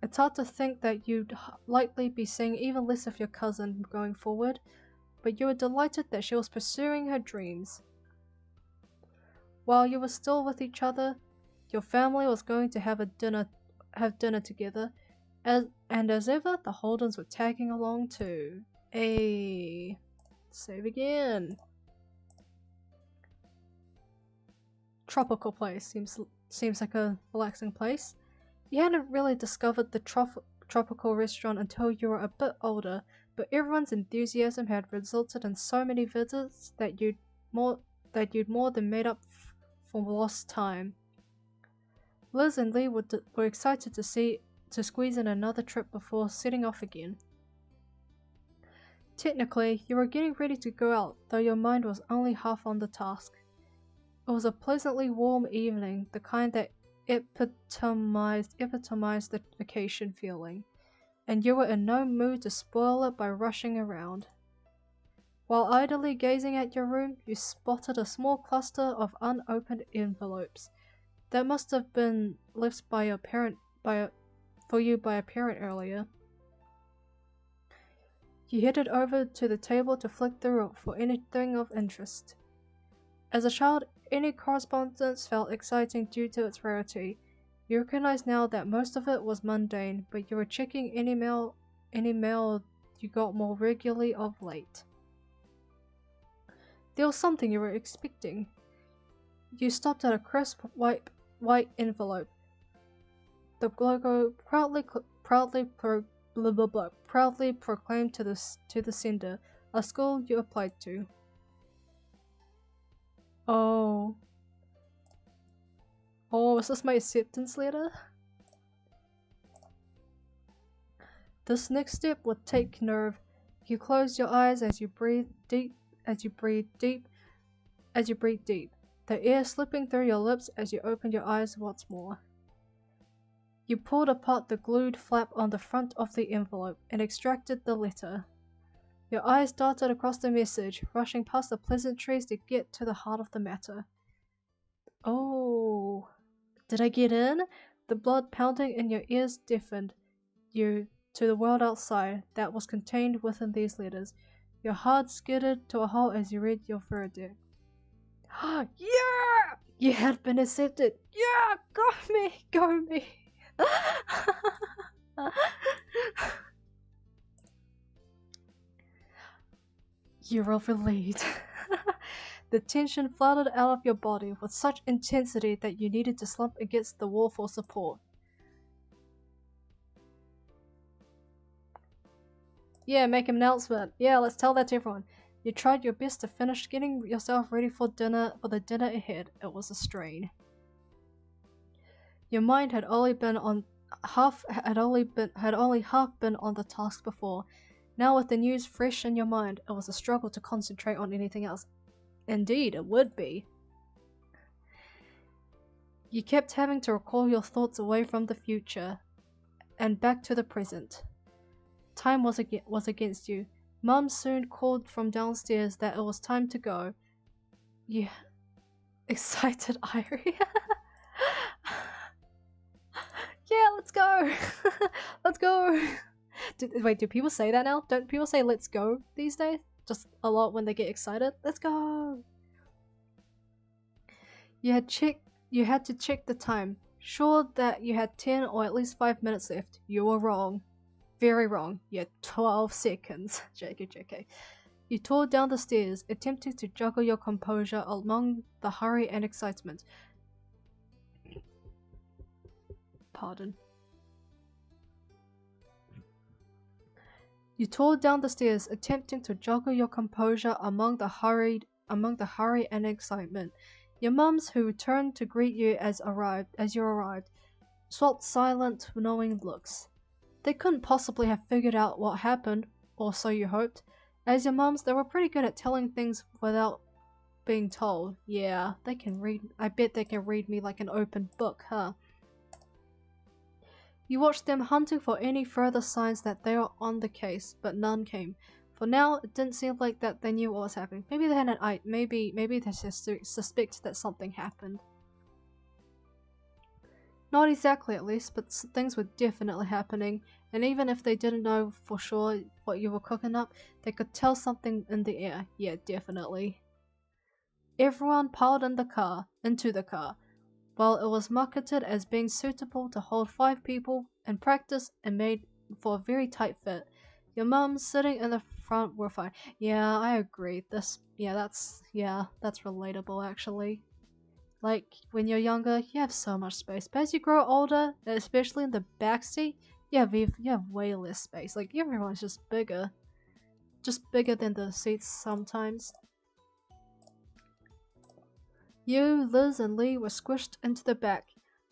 It's hard to think that you'd likely be seeing even less of your cousin going forward, but you were delighted that she was pursuing her dreams. While you were still with each other, your family was going to have dinner together, and as ever, the Holdens were tagging along too. Hey, save again. Tropical place seems like a relaxing place. You hadn't really discovered the tropical restaurant until you were a bit older, but everyone's enthusiasm had resulted in so many visits that you'd more than made up for lost time. Liz and Lee were excited to squeeze in another trip before setting off again. Technically, you were getting ready to go out, though your mind was only half on the task. It was a pleasantly warm evening, the kind that epitomized the vacation feeling, and you were in no mood to spoil it by rushing around. While idly gazing at your room, you spotted a small cluster of unopened envelopes that must have been left by a parent earlier. You headed over to the table to flick through it for anything of interest. As a child, any correspondence felt exciting due to its rarity. You recognize now that most of it was mundane, but you were checking any mail you got more regularly of late. There was something you were expecting. You stopped at a crisp white envelope. The logo proudly proclaimed to the sender, a school you applied to. Oh. Oh, is this my acceptance letter? This next step would take nerve. You close your eyes as you breathe deep, as you breathe deep, as you breathe deep. The air slipping through your lips as you open your eyes once more. You pulled apart the glued flap on the front of the envelope and extracted the letter. Your eyes darted across the message, rushing past the pleasantries to get to the heart of the matter. Oh, did I get in? The blood pounding in your ears deafened you to the world outside that was contained within these letters. Your heart skidded to a halt as you read your verdict. Yeah! You had been accepted. Yeah! Go me! Go me! You were relieved. The tension flooded out of your body with such intensity that you needed to slump against the wall for support. Yeah, make an announcement. Yeah, let's tell that to everyone. You tried your best to finish getting yourself ready for dinner, for the dinner ahead. It was a strain. Your mind had only half been on the task before. Now with the news fresh in your mind, it was a struggle to concentrate on anything else. Indeed, it would be. You kept having to recall your thoughts away from the future and back to the present. Time was against you. Mum soon called from downstairs that it was time to go. You excited Airi. Yeah, let's go. Let's go. Wait, do people say that now? Don't people say let's go these days? Just a lot when they get excited. Let's go. You had to check the time. Sure that you had 10 or at least 5 minutes left. You were wrong. Very wrong. You had 12 seconds. JK. You tore down the stairs, attempting to juggle your composure among the hurry and excitement. Pardon. You tore down the stairs, attempting to juggle your composure among the hurry and excitement. Your mums, who returned to greet you as you arrived, swapped silent, knowing looks. They couldn't possibly have figured out what happened, or so you hoped. As your mums, they were pretty good at telling things without being told. Yeah, they can read. I bet they can read me like an open book, huh? You watched them hunting for any further signs that they were on the case, but none came. For now, it didn't seem like that they knew what was happening. Maybe they had an eye. Maybe they suspect that something happened. Not exactly, at least, but things were definitely happening. And even if they didn't know for sure what you were cooking up, they could tell something in the air. Yeah, definitely. Everyone piled into the car. While it was marketed as being suitable to hold 5 people, in practice it made for a very tight fit. Your mums sitting in the front were fine. Yeah, I agree. That's relatable actually. Like, when you're younger, you have so much space, but as you grow older, especially in the backseat, you have way less space. Like, everyone's just bigger than the seats sometimes. You, Liz, and Lee were squished into the back,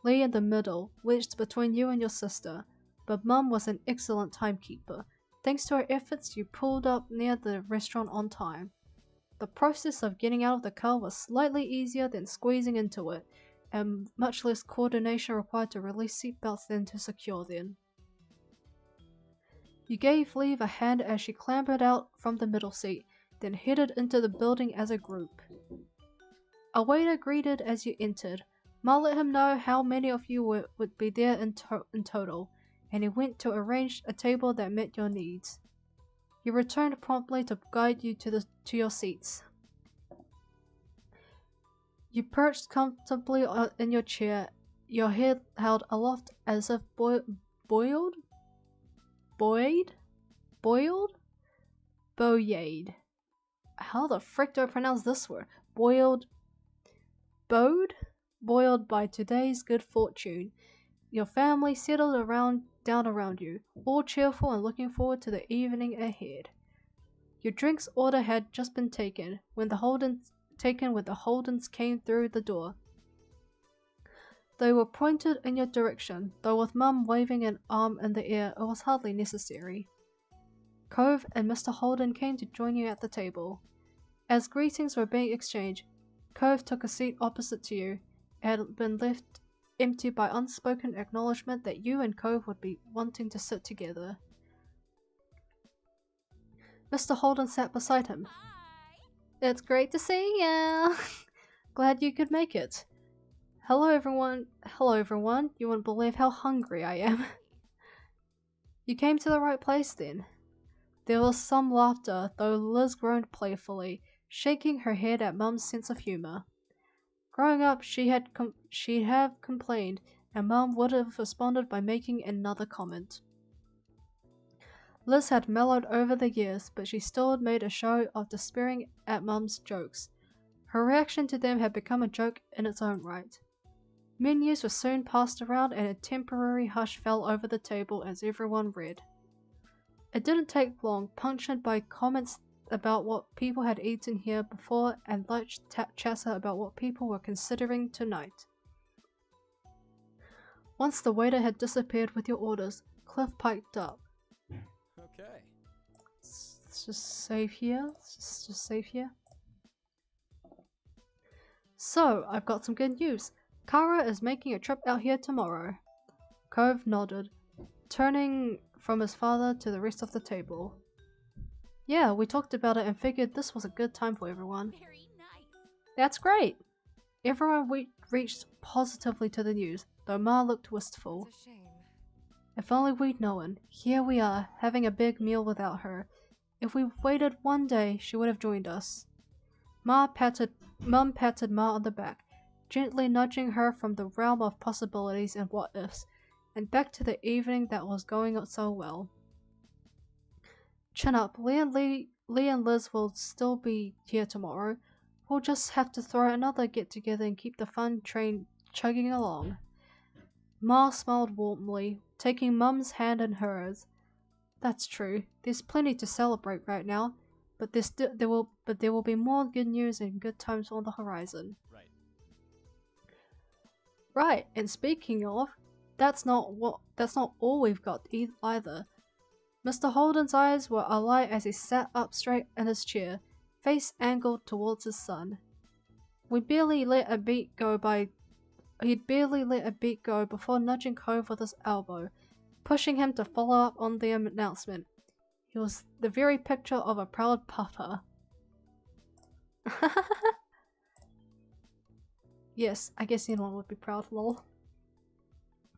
Lee in the middle, wedged between you and your sister. But Mum was an excellent timekeeper. Thanks to her efforts, you pulled up near the restaurant on time. The process of getting out of the car was slightly easier than squeezing into it, and much less coordination required to release seatbelts than to secure them. You gave Liv a hand as she clambered out from the middle seat, then headed into the building as a group. A waiter greeted as you entered. Ma let him know how many of you would be there in total, and he went to arrange a table that met your needs. He returned promptly to guide you to your seats. You perched comfortably in your chair, your head held aloft as if buoyed? How the frick do I pronounce this word? Boiled by today's good fortune. Your family settled down around you, all cheerful and looking forward to the evening ahead. Your drinks order had just been taken when the Holdens came through the door. They were pointed in your direction, though with Mum waving an arm in the air it was hardly necessary. Cove and Mr. Holden came to join you at the table. As greetings were being exchanged, Cove took a seat opposite to you. It had been left empty by unspoken acknowledgement that you and Cove would be wanting to sit together. Mr. Holden sat beside him. It's great to see ya! Glad you could make it. Hello everyone. Hello everyone. You wouldn't believe how hungry I am. You came to the right place then. There was some laughter, though Liz groaned playfully, shaking her head at Mum's sense of humour. Growing up, she'd have complained, and Mum would have responded by making another comment. Liz had mellowed over the years, but she still made a show of despairing at Mum's jokes. Her reaction to them had become a joke in its own right. Menus were soon passed around and a temporary hush fell over the table as everyone read. It didn't take long, punctured by comments about what people had eaten here before and light chatter about what people were considering tonight. Once the waiter had disappeared with your orders, Cliff piped up. Okay. Let's just save here. Let's just save here. So, I've got some good news. Kara is making a trip out here tomorrow. Cove nodded, turning from his father to the rest of the table. Yeah, we talked about it and figured this was a good time for everyone. Very nice. That's great! Everyone reached positively to the news, though Ma looked wistful. It's a shame. If only we'd known. Here we are, having a big meal without her. If we waited one day, she would have joined us. Mum patted Ma on the back, gently nudging her from the realm of possibilities and what-ifs, and back to the evening that was going so well. Chin up, Lee and Liz will still be here tomorrow. We'll just have to throw another get-together and keep the fun train chugging along. Ma smiled warmly, taking Mum's hand in hers. That's true. There's plenty to celebrate right now, but there will be more good news and good times on the horizon. Right, and speaking of, that's not all we've got either. Mr. Holden's eyes were alight as he sat up straight in his chair, face angled towards his son. He'd barely let a beat go before nudging Cove with his elbow, pushing him to follow up on the announcement. He was the very picture of a proud papa. Yes, I guess anyone would be proud, lol.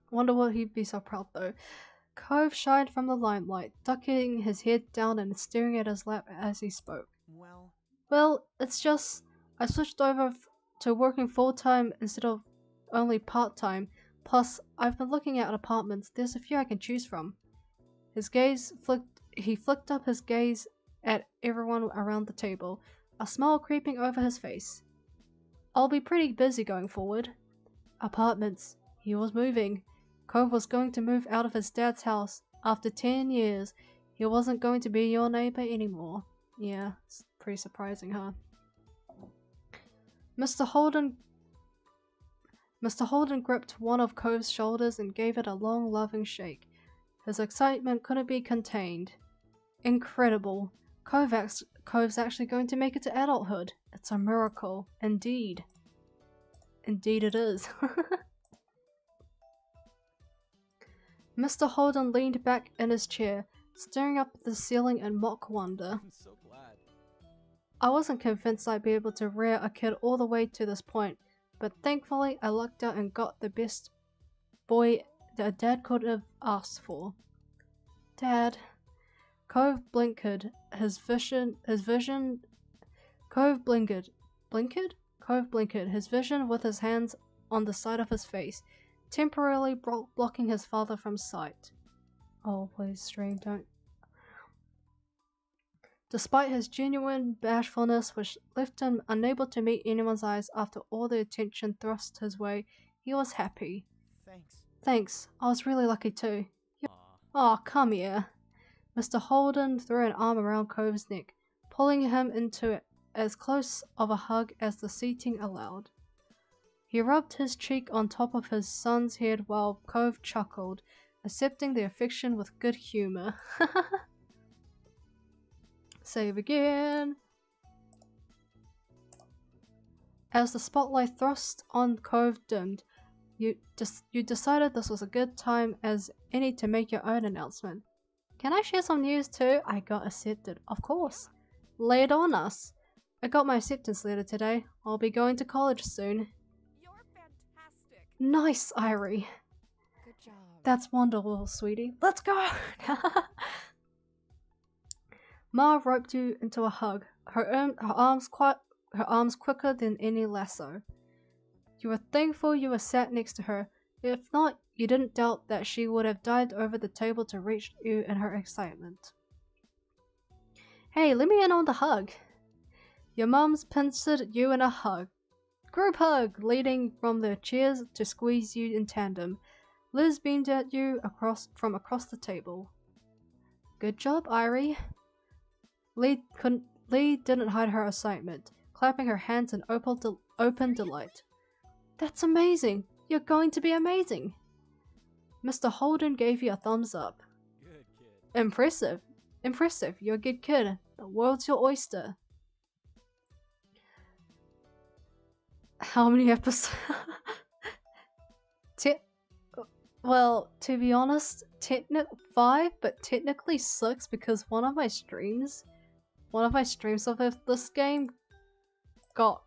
Wonder what he'd be so proud though. Cove shined from the limelight, ducking his head down and staring at his lap as he spoke. Well, it's just, I switched over to working full-time instead of only part-time, plus I've been looking at apartments, there's a few I can choose from. He flicked up his gaze at everyone around the table, a smile creeping over his face. I'll be pretty busy going forward. Apartments. He was moving. Cove was going to move out of his dad's house. After 10 years, he wasn't going to be your neighbor anymore. Yeah, it's pretty surprising, huh? Mr. Holden gripped one of Cove's shoulders and gave it a long, loving shake. His excitement couldn't be contained. Incredible. Cove's actually going to make it to adulthood. It's a miracle. Indeed. Indeed it is. Mr. Holden leaned back in his chair, staring up at the ceiling in mock wonder. I'm so glad. I wasn't convinced I'd be able to rear a kid all the way to this point, but thankfully I lucked out and got the best boy that a dad could have asked for. Dad. Cove blinkered, his vision with his hands on the side of his face, temporarily blocking his father from sight. Oh, please, stream, don't. Despite his genuine bashfulness, which left him unable to meet anyone's eyes after all the attention thrust his way, he was happy. Thanks, I was really lucky too. Aw, come here. Mr. Holden threw an arm around Cove's neck, pulling him into as close of a hug as the seating allowed. He rubbed his cheek on top of his son's head while Cove chuckled, accepting the affection with good humor. Save again. As the spotlight thrust on Cove dimmed, you decided this was a good time as any to make your own announcement. Can I share some news too? I got accepted. Of course. Lay it on us. I got my acceptance letter today. I'll be going to college soon. You're fantastic. Nice, Airi. Good job. That's wonderful, sweetie. Let's go! Ma roped you into a hug, her arms quicker than any lasso. You were thankful you were sat next to her. If not, you didn't doubt that she would have dived over the table to reach you in her excitement. Hey, let me in on the hug. Your mums pincered you in a hug. Group hug, leading from their chairs to squeeze you in tandem. Liz beamed at you from across the table. Good job, Airi. Lee didn't hide her excitement, clapping her hands in open delight. That's amazing! You're going to be amazing! Mr. Holden gave you a thumbs up. Good kid. Impressive. Impressive. You're a good kid. The world's your oyster. How many episodes? Well, to be honest, 5, but technically 6 because one of my streams of this game got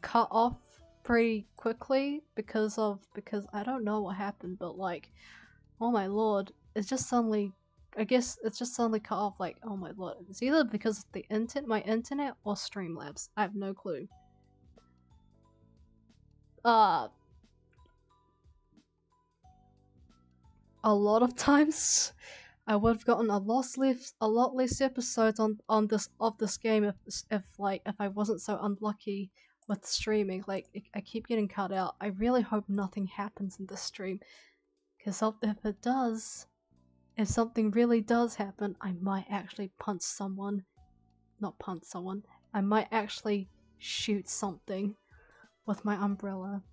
cut off pretty quickly because I don't know what happened, but like, oh my lord, it's just suddenly, I guess it's just suddenly cut off. Like, oh my lord, it's either because of my internet or Streamlabs. I have no clue. A lot of times I would have gotten a lot less episodes on this game if I wasn't so unlucky with streaming. Like, I keep getting cut out. I really hope nothing happens in this stream, because if it does, if something really does happen, I might actually punch someone. Not punch someone. I might actually shoot something with my umbrella.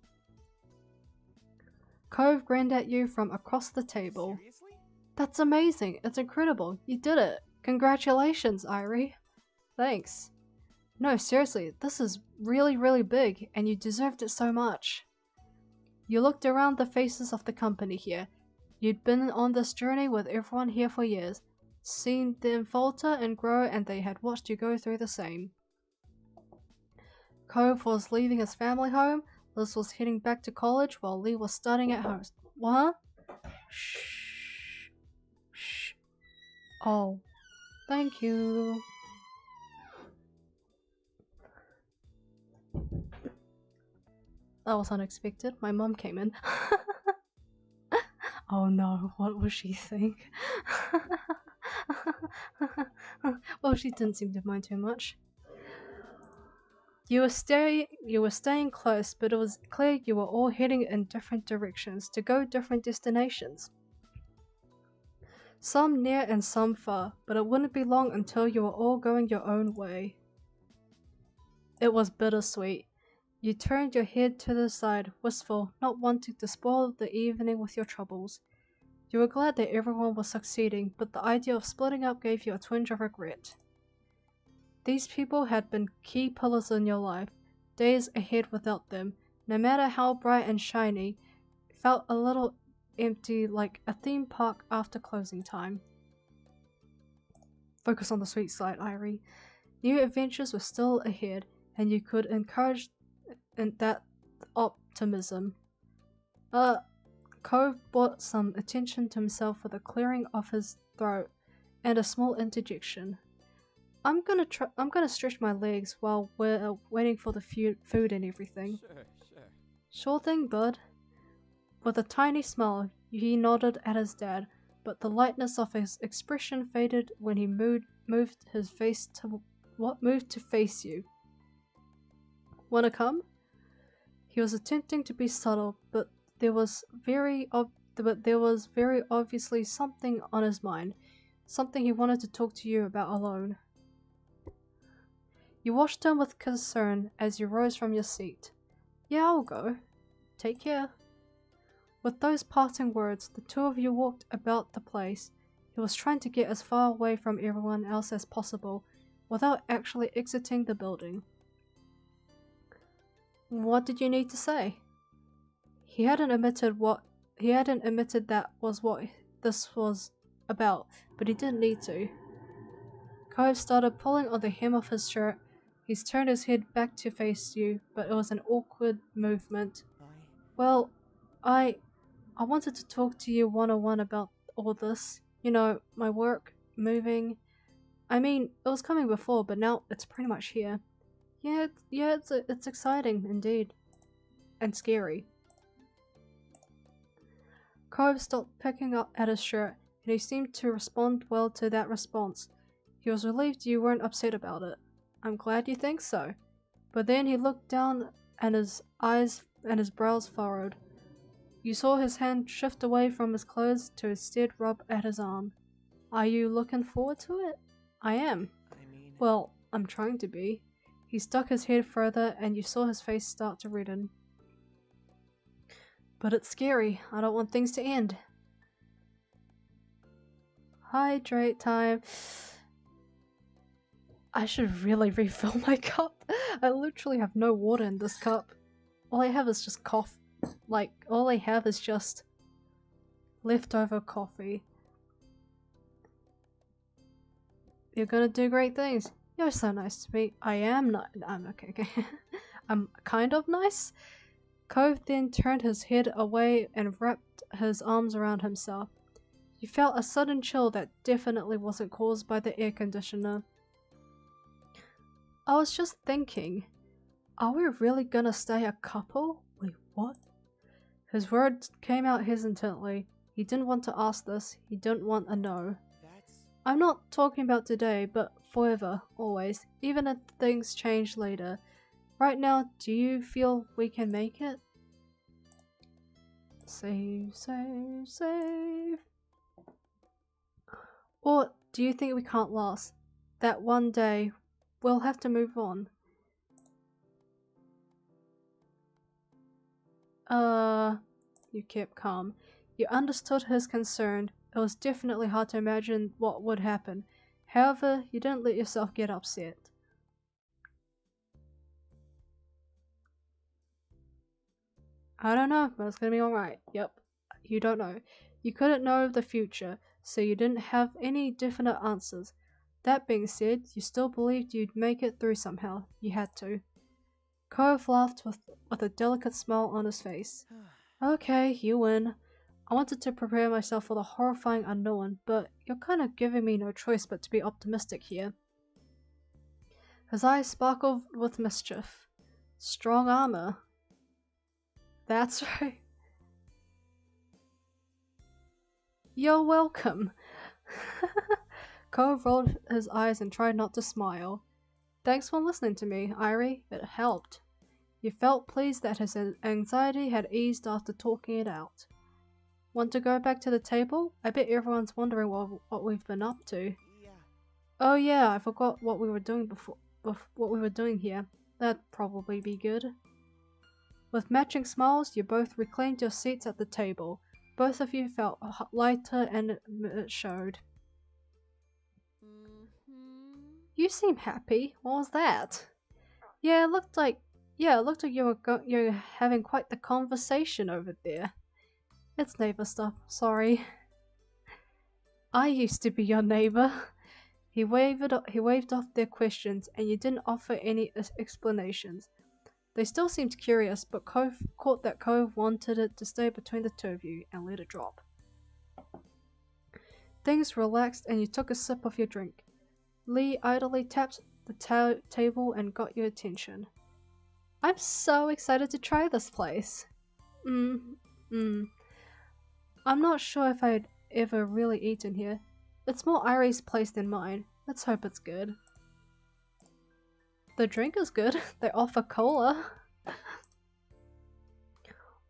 Cove grinned at you from across the table. Seriously? That's amazing. It's incredible. You did it. Congratulations, Airi. Thanks. No, seriously, this is really, really big, and you deserved it so much. You looked around the faces of the company here. You'd been on this journey with everyone here for years, seen them falter and grow, and they had watched you go through the same. Cove was leaving his family home. Liz was heading back to college while Lee was studying at home. What? Shh. Shh. Oh. Thank you. That was unexpected. My mom came in. Oh no, what will she think? Well, she didn't seem to mind too much. You were staying close, but it was clear you were all heading in different directions to go different destinations. Some near and some far, but it wouldn't be long until you were all going your own way. It was bittersweet. You turned your head to the side, wistful, not wanting to spoil the evening with your troubles. You were glad that everyone was succeeding, but the idea of splitting up gave you a twinge of regret. These people had been key pillars in your life. Days ahead without them, no matter how bright and shiny, felt a little empty, like a theme park after closing time. Focus on the sweet side, Airi. New adventures were still ahead, and you could encourage that optimism. Cove brought some attention to himself with a clearing of his throat and a small interjection. I'm gonna stretch my legs while we're waiting for the food and everything. Sure. Sure thing, bud. With a tiny smile, he nodded at his dad, but the lightness of his expression faded when he moved to face you. Wanna come? He was attempting to be subtle, but there was very obviously something on his mind, something he wanted to talk to you about alone. You watched him with concern as you rose from your seat. Yeah, I'll go. Take care. With those parting words, the two of you walked about the place. He was trying to get as far away from everyone else as possible without actually exiting the building. What did you need to say? He hadn't admitted that was what this was about, but he didn't need to. Cove started pulling on the hem of his shirt. He's turned his head back to face you, but it was an awkward movement. Well, I wanted to talk to you one-on-one about all this. You know, my work, moving. I mean, it was coming before, but now it's pretty much here. It's exciting indeed. And scary. Cove stopped picking up at his shirt, and he seemed to respond well to that response. He was relieved you weren't upset about it. I'm glad you think so. But then he looked down and his eyes and his brows furrowed. You saw his hand shift away from his clothes to instead rub at his arm. Are you looking forward to it? I am. Well, I'm trying to be. He stuck his head further and you saw his face start to redden. But it's scary. I don't want things to end. Hydrate time. I should really refill my cup. I literally have no water in this cup. All I have is just coffee. Like, all I have is just leftover coffee. You're gonna do great things. You're so nice to me. I am not. I'm okay. I'm kind of nice. Cove then turned his head away and wrapped his arms around himself. You felt a sudden chill that definitely wasn't caused by the air conditioner. I was just thinking, are we really gonna stay a couple? Wait, what? His words came out hesitantly. He didn't want to ask this. He didn't want a no. I'm not talking about today, but forever, always, even if things change later. Right now, do you feel we can make it? Save, save, save. Or do you think we can't last? That one day, we'll have to move on. You kept calm. You understood his concern. It was definitely hard to imagine what would happen. However, you didn't let yourself get upset. I don't know, but it's gonna be alright. Yep. You don't know. You couldn't know the future, so you didn't have any definite answers. That being said, you still believed you'd make it through somehow. You had to. Cove laughed with a delicate smile on his face. Okay, you win. I wanted to prepare myself for the horrifying unknown, but you're kind of giving me no choice but to be optimistic here. His eyes sparkled with mischief. Strong armor. That's right. You're welcome. Cove rolled his eyes and tried not to smile. Thanks for listening to me, Airi. It helped. You felt pleased that his anxiety had eased after talking it out. Want to go back to the table? I bet everyone's wondering what we've been up to. Oh yeah, I forgot what we were doing before what we were doing here. That'd probably be good. With matching smiles, you both reclaimed your seats at the table. Both of you felt lighter and it showed. You seem happy. What was that? Yeah, it looked like you were having quite the conversation over there. It's neighbor stuff. Sorry. I used to be your neighbor. He waved off their questions, and you didn't offer any explanations. They still seemed curious, but caught that Cove wanted it to stay between the two of you and let it drop. Things relaxed, and you took a sip of your drink. Lee idly tapped the table and got your attention. I'm so excited to try this place. I'm not sure if I'd ever really eaten here. It's more Airi's place than mine. Let's hope it's good. The drink is good. They offer cola.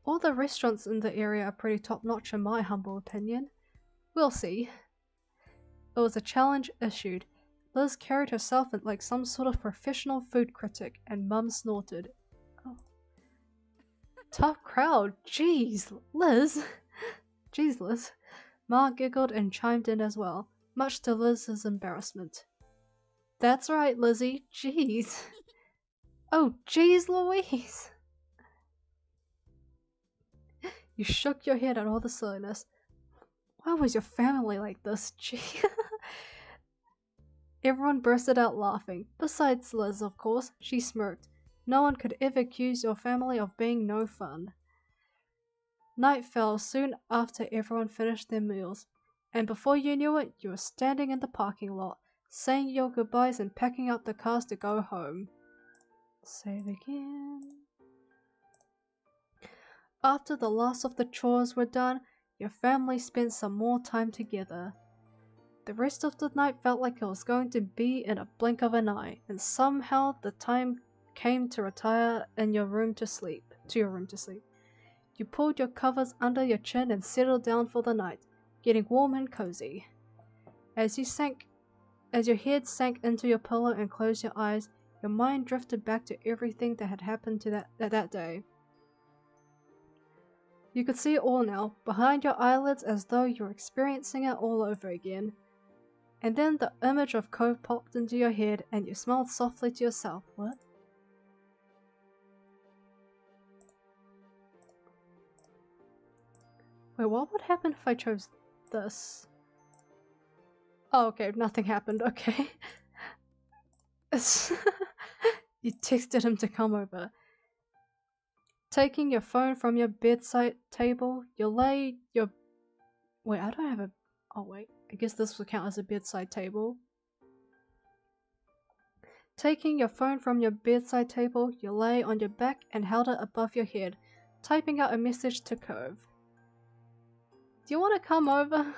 All the restaurants in the area are pretty top-notch in my humble opinion. We'll see. It was a challenge issued. Liz carried herself like some sort of professional food critic, and Mum snorted. Oh. Tough crowd. Jeez, Liz. Jeez, Liz. Ma giggled and chimed in as well, much to Liz's embarrassment. That's right, Lizzie. Jeez. Oh, jeez Louise. You shook your head at all the silliness. Why was your family like this? Gee. Everyone bursted out laughing. Besides Liz, of course, she smirked. No one could ever accuse your family of being no fun. Night fell soon after everyone finished their meals, and before you knew it, you were standing in the parking lot, saying your goodbyes and packing up the cars to go home. Save again. After the last of the chores were done, your family spent some more time together. The rest of the night felt like it was going to be in a blink of an eye, and somehow the time came to retire in your room to sleep. You pulled your covers under your chin and settled down for the night, getting warm and cozy. As your head sank into your pillow and closed your eyes, your mind drifted back to everything that had happened to that day. You could see it all now, behind your eyelids, as though you were experiencing it all over again. And then the image of Cove popped into your head and you smiled softly to yourself. What? Wait, what would happen if I chose this? Oh, okay, nothing happened, okay. You texted him to come over. Taking your phone from your bedside table, you lay your... Wait, I don't have a... Oh wait, I guess this would count as a bedside table. Taking your phone from your bedside table, you lay on your back and held it above your head, typing out a message to Cove. Do you want to come over?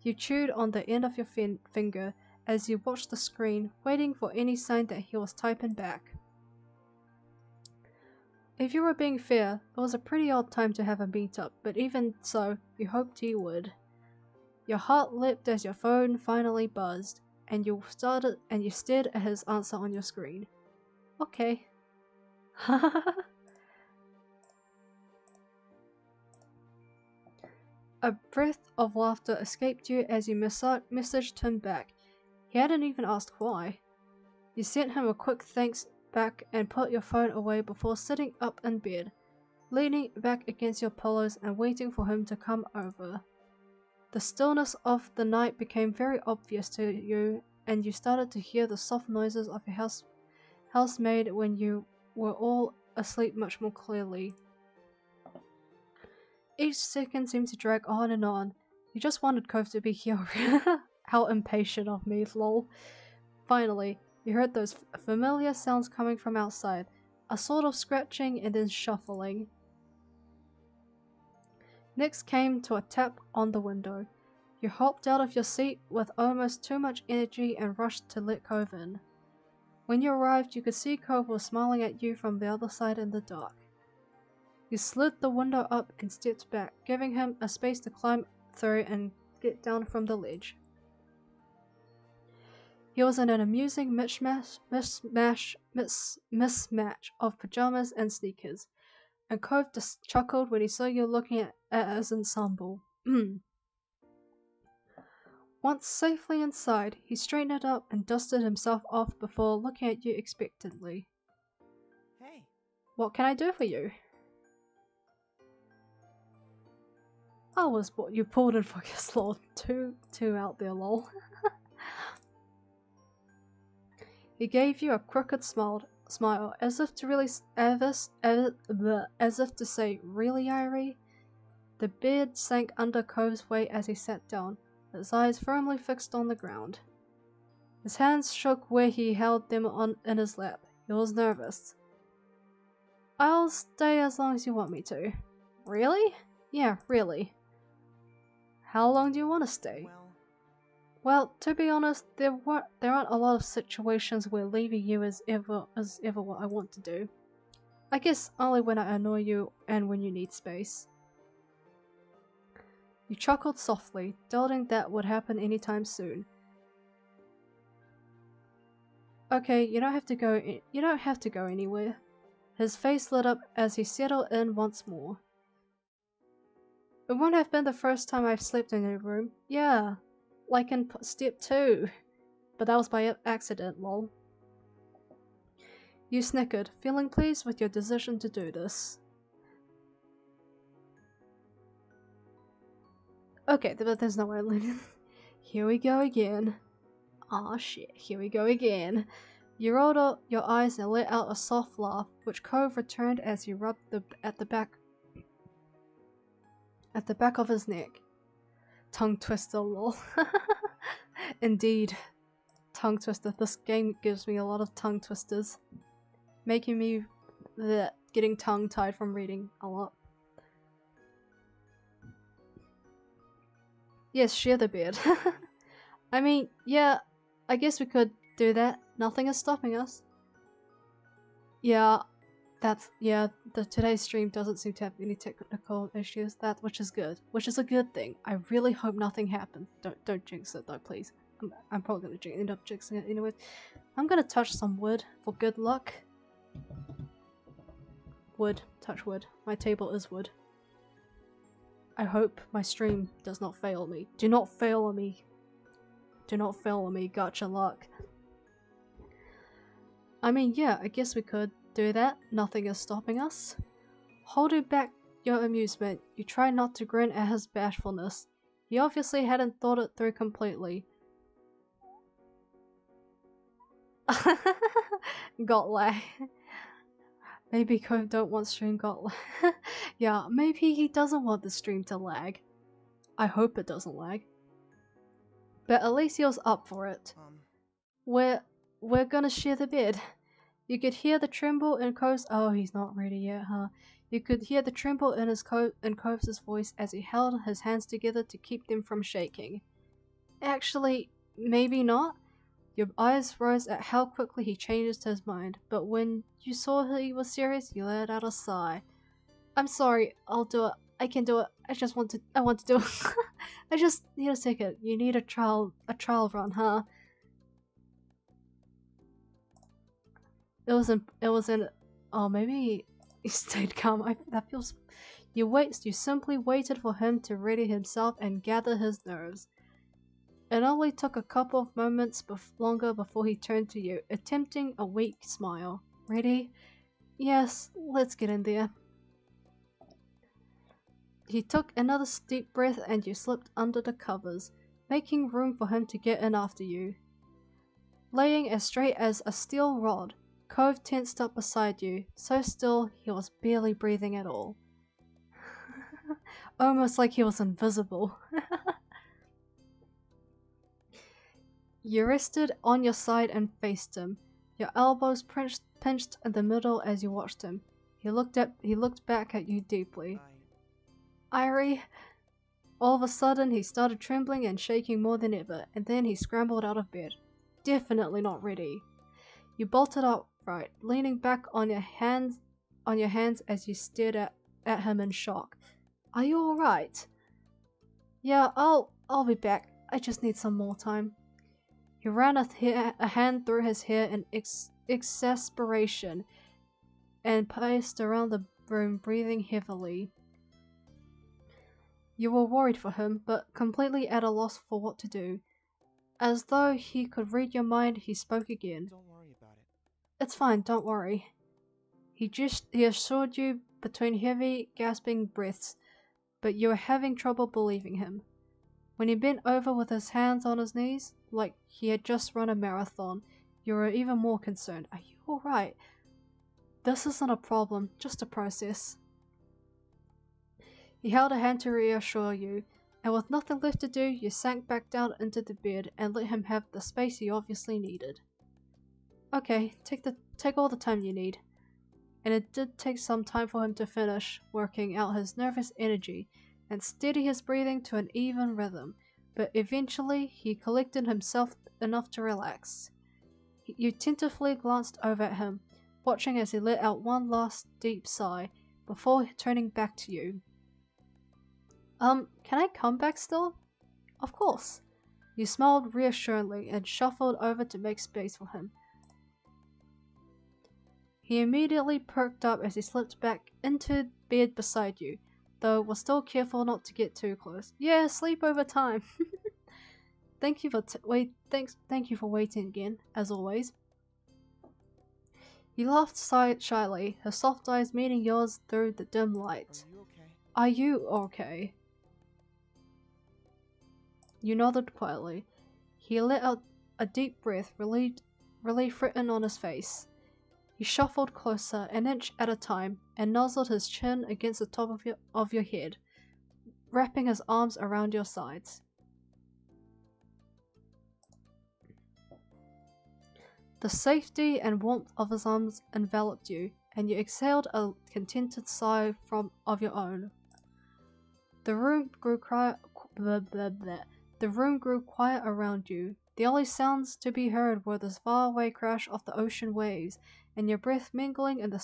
You chewed on the end of your finger as you watched the screen, waiting for any sign that he was typing back. If you were being fair, it was a pretty odd time to have a meet-up, but even so, you hoped he would. Your heart leapt as your phone finally buzzed, and you stared at his answer on your screen. Okay. A breath of laughter escaped you as you messaged him back. He hadn't even asked why. You sent him a quick thanks back and put your phone away before sitting up in bed, leaning back against your pillows and waiting for him to come over. The stillness of the night became very obvious to you, and you started to hear the soft noises of your housemaid when you were all asleep much more clearly. Each second seemed to drag on and on. You just wanted Cove to be here. How impatient of me, lol. Finally, you heard those familiar sounds coming from outside, a sort of scratching and then shuffling. Next came to a tap on the window. You hopped out of your seat with almost too much energy and rushed to let Cove in. When you arrived, you could see Cove was smiling at you from the other side in the dark. You slid the window up and stepped back, giving him a space to climb through and get down from the ledge. He was in an amusing mismatch of pajamas and sneakers, and Cove just chuckled when he saw you looking at his ensemble. Once safely inside, he straightened up and dusted himself off before looking at you expectantly. Hey. What can I do for you? I was what you pulled in for your slot. Too out there, lol. He gave you a crooked smile, as if to say, "Really, Airi?" The bed sank under Cove's weight as he sat down, his eyes firmly fixed on the ground. His hands shook where he held them in his lap. He was nervous. "I'll stay as long as you want me to." "Really?" "Yeah, really." "How long do you want to stay?" Well, to be honest, there aren't a lot of situations where leaving you is ever what I want to do. I guess only when I annoy you and when you need space. You chuckled softly, doubting that would happen anytime soon. Okay, you don't have to go anywhere. His face lit up as he settled in once more. It won't have been the first time I've slept in your room. Yeah, like in step 2. But that was by accident, lol. You snickered, feeling pleased with your decision to do this. Okay, but there's no way leaving. Here we go again. Aw shit, here we go again. You rolled up your eyes and let out a soft laugh, which Cove returned as he rubbed at the back of his neck. Tongue twister, lol. Indeed. Tongue twister. This game gives me a lot of tongue twisters. Making me getting tongue tied from reading a lot. Yes, share the bed. I mean, yeah, I guess we could do that. Nothing is stopping us. Yeah, today's stream doesn't seem to have any technical issues, which is good. Which is a good thing. I really hope nothing happens. Don't jinx it though, please. I'm probably gonna end up jinxing it anyway. I'm gonna touch some wood for good luck. Wood. Touch wood. My table is wood. I hope my stream does not fail me. Do not fail on me. Do not fail on me. Gotcha luck. I mean, yeah, I guess we could do that. Nothing is stopping us. Holding back your amusement, you try not to grin at his bashfulness. He obviously hadn't thought it through completely. Got lag. Maybe Cove don't want stream got lag. Yeah, maybe he doesn't want the stream to lag. I hope it doesn't lag. But at least he was up for it. We're gonna share the bed. You could hear the tremble in Cove's— oh, he's not ready yet, huh? You could hear the tremble in Cove's voice as he held his hands together to keep them from shaking. Actually, maybe not. Your eyes rose at how quickly he changed his mind, but when you saw he was serious, you let out a sigh. I'm sorry, I'll do it. I can do it. I want to do it. I just need a second. You need a trial run, huh? It was in, oh, maybe he stayed calm. That feels, you simply waited for him to ready himself and gather his nerves. It only took a couple of moments longer before he turned to you, attempting a weak smile. Ready? Yes, let's get in there. He took another deep breath and you slipped under the covers, making room for him to get in after you. Laying as straight as a steel rod, Cove tensed up beside you, so still he was barely breathing at all. Almost like he was invisible. You rested on your side and faced him, your elbows pinched in the middle as you watched him. He looked back at you deeply. Airi. All of a sudden he started trembling and shaking more than ever, and then he scrambled out of bed. Definitely not ready. You bolted upright, leaning back on your hands as you stared at him in shock. Are you alright? Yeah, I'll be back. I just need some more time. He ran a hand through his hair in exasperation and paced around the room, breathing heavily. You were worried for him, but completely at a loss for what to do. As though he could read your mind, he spoke again. Don't worry about it. It's fine, don't worry. He assured you between heavy, gasping breaths, but you were having trouble believing him. When he bent over with his hands on his knees, like he had just run a marathon, you were even more concerned. Are you alright? This isn't a problem, just a process. He held a hand to reassure you, and with nothing left to do, you sank back down into the bed and let him have the space he obviously needed. Okay, take all the time you need. And it did take some time for him to finish working out his nervous energy and steady his breathing to an even rhythm, but eventually he collected himself enough to relax. You tentatively glanced over at him, watching as he let out one last deep sigh before turning back to you. Can I come back still? Of course. You smiled reassuringly and shuffled over to make space for him. He immediately perked up as he slipped back into bed beside you, though was still careful not to get too close. Yeah, sleep over time. Thank you for thank you for waiting again, as always. He laughed shyly, his soft eyes meeting yours through the dim light. Are you okay? Are you okay? You nodded quietly. He let out a deep breath, relief written on his face. He shuffled closer, an inch at a time, and nuzzled his chin against the top of your head, wrapping his arms around your sides. The safety and warmth of his arms enveloped you, and you exhaled a contented sigh of your own. The room grew quiet around you. The only sounds to be heard were the faraway crash of the ocean waves, and your breath mingling in the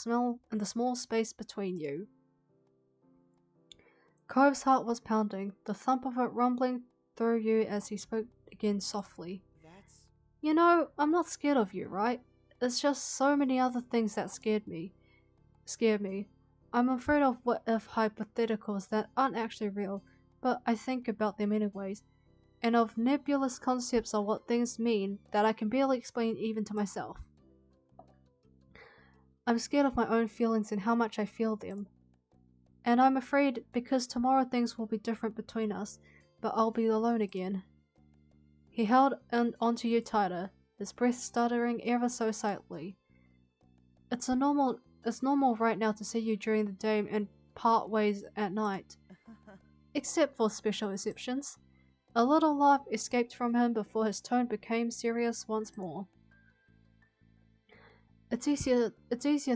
small space between you. Cove's heart was pounding, the thump of it rumbling through you as he spoke again softly. You know, I'm not scared of you, right? It's just so many other things that scared me. I'm afraid of what-if hypotheticals that aren't actually real, but I think about them anyways, and of nebulous concepts of what things mean that I can barely explain even to myself. I'm scared of my own feelings and how much I feel them. And I'm afraid because tomorrow things will be different between us, but I'll be alone again. He held onto you tighter, his breath stuttering ever so slightly. It's normal right now to see you during the day and part ways at night. Except for special exceptions. A little laugh escaped from him before his tone became serious once more. It's easier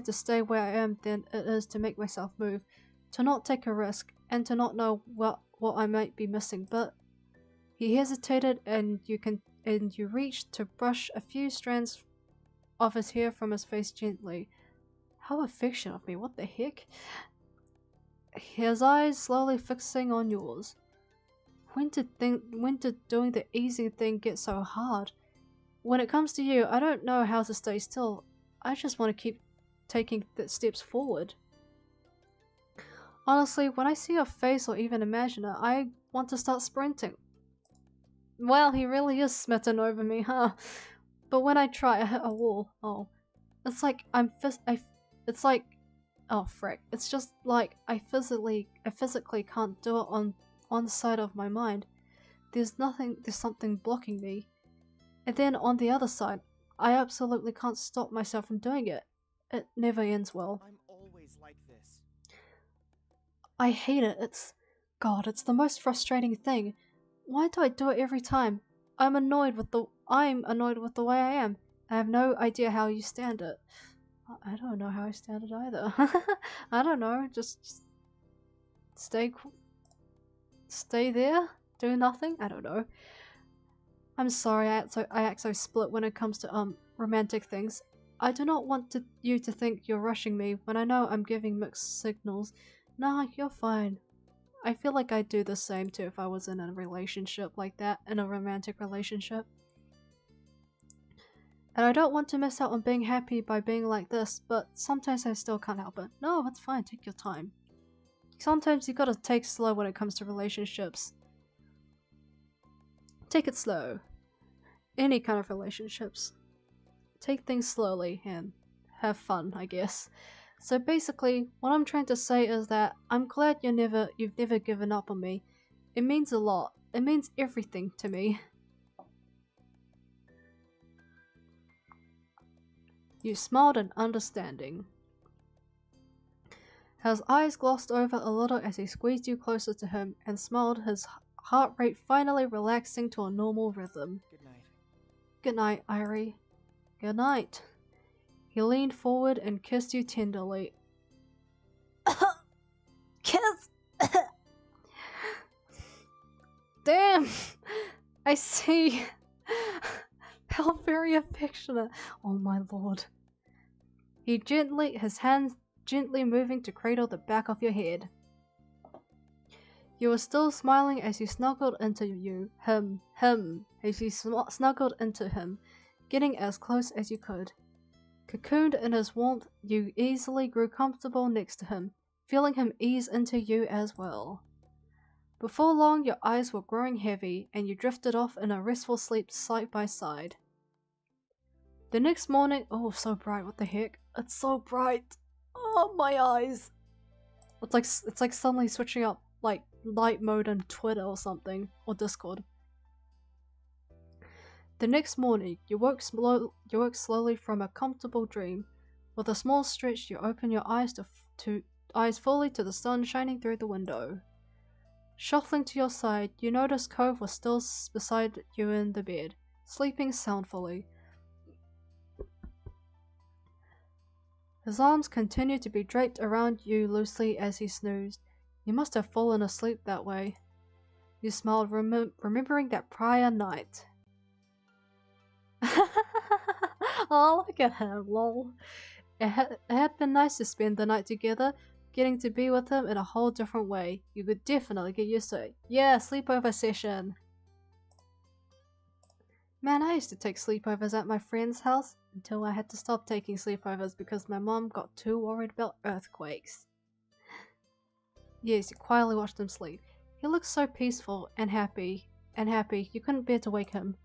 to stay where I am than it is to make myself move, to not take a risk, and to not know what I might be missing, but... He hesitated, and you reached to brush a few strands of his hair from his face gently. How affectionate of me, what the heck? His eyes slowly fixing on yours. When did doing the easy thing get so hard? When it comes to you, I don't know how to stay still. I just want to keep taking the steps forward. Honestly, when I see your face or even imagine it, I want to start sprinting. Well, he really is smitten over me, huh? But when I try, I hit a wall. Oh. It's like it's like... Oh, frick. It's just like I physically can't do it on the side of my mind. There's something blocking me. And then on the other side, I absolutely can't stop myself from doing it. It never ends well. I'm always like this. I hate it. It's the most frustrating thing. Why do I do it every time? I'm annoyed with the way I am. I have no idea how you stand it. I don't know how I stand it either. I don't know. Just stay there, do nothing. I don't know. I'm sorry. I act so split when it comes to romantic things. I do not want you to think you're rushing me when I know I'm giving mixed signals. Nah, you're fine. I feel like I'd do the same too if I was in a relationship like that, in a romantic relationship. And I don't want to miss out on being happy by being like this, but sometimes I still can't help it. No, it's fine, take your time. Sometimes you gotta take slow when it comes to relationships. Take it slow. Any kind of relationships. Take things slowly and have fun, I guess. So basically, what I'm trying to say is that I'm glad you've never given up on me. It means a lot. It means everything to me. You smiled in understanding. His eyes glossed over a little as he squeezed you closer to him and smiled, his heart rate finally relaxing to a normal rhythm. Good night. Good night, Airi. Good night. He leaned forward and kissed you tenderly. Kiss! Damn! I see. How very affectionate. Oh my lord. His hands gently moving to cradle the back of your head. You were still smiling as you snuggled into him, as you snuggled into him, getting as close as you could. Cocooned in his warmth, you easily grew comfortable next to him, feeling him ease into you as well. Before long, your eyes were growing heavy, and you drifted off in a restful sleep side by side. The next morning, oh, so bright, what the heck? It's so bright! Oh, my eyes! It's like suddenly switching up, like, light mode on Twitter or something, or Discord. The next morning, you woke slowly from a comfortable dream. With a small stretch, you open your eyes eyes fully to the sun shining through the window. Shuffling to your side, you notice Cove was still beside you in the bed, sleeping soundfully. His arms continued to be draped around you loosely as he snoozed. You must have fallen asleep that way. You smiled, remembering that prior night. Oh, look at him, lol. It had been nice to spend the night together, getting to be with him in a whole different way. You could definitely get used to it. Yeah, sleepover session. Man, I used to take sleepovers at my friend's house until I had to stop taking sleepovers because my mom got too worried about earthquakes. Yes, you quietly watched him sleep. He looked so peaceful and happy you couldn't bear to wake him.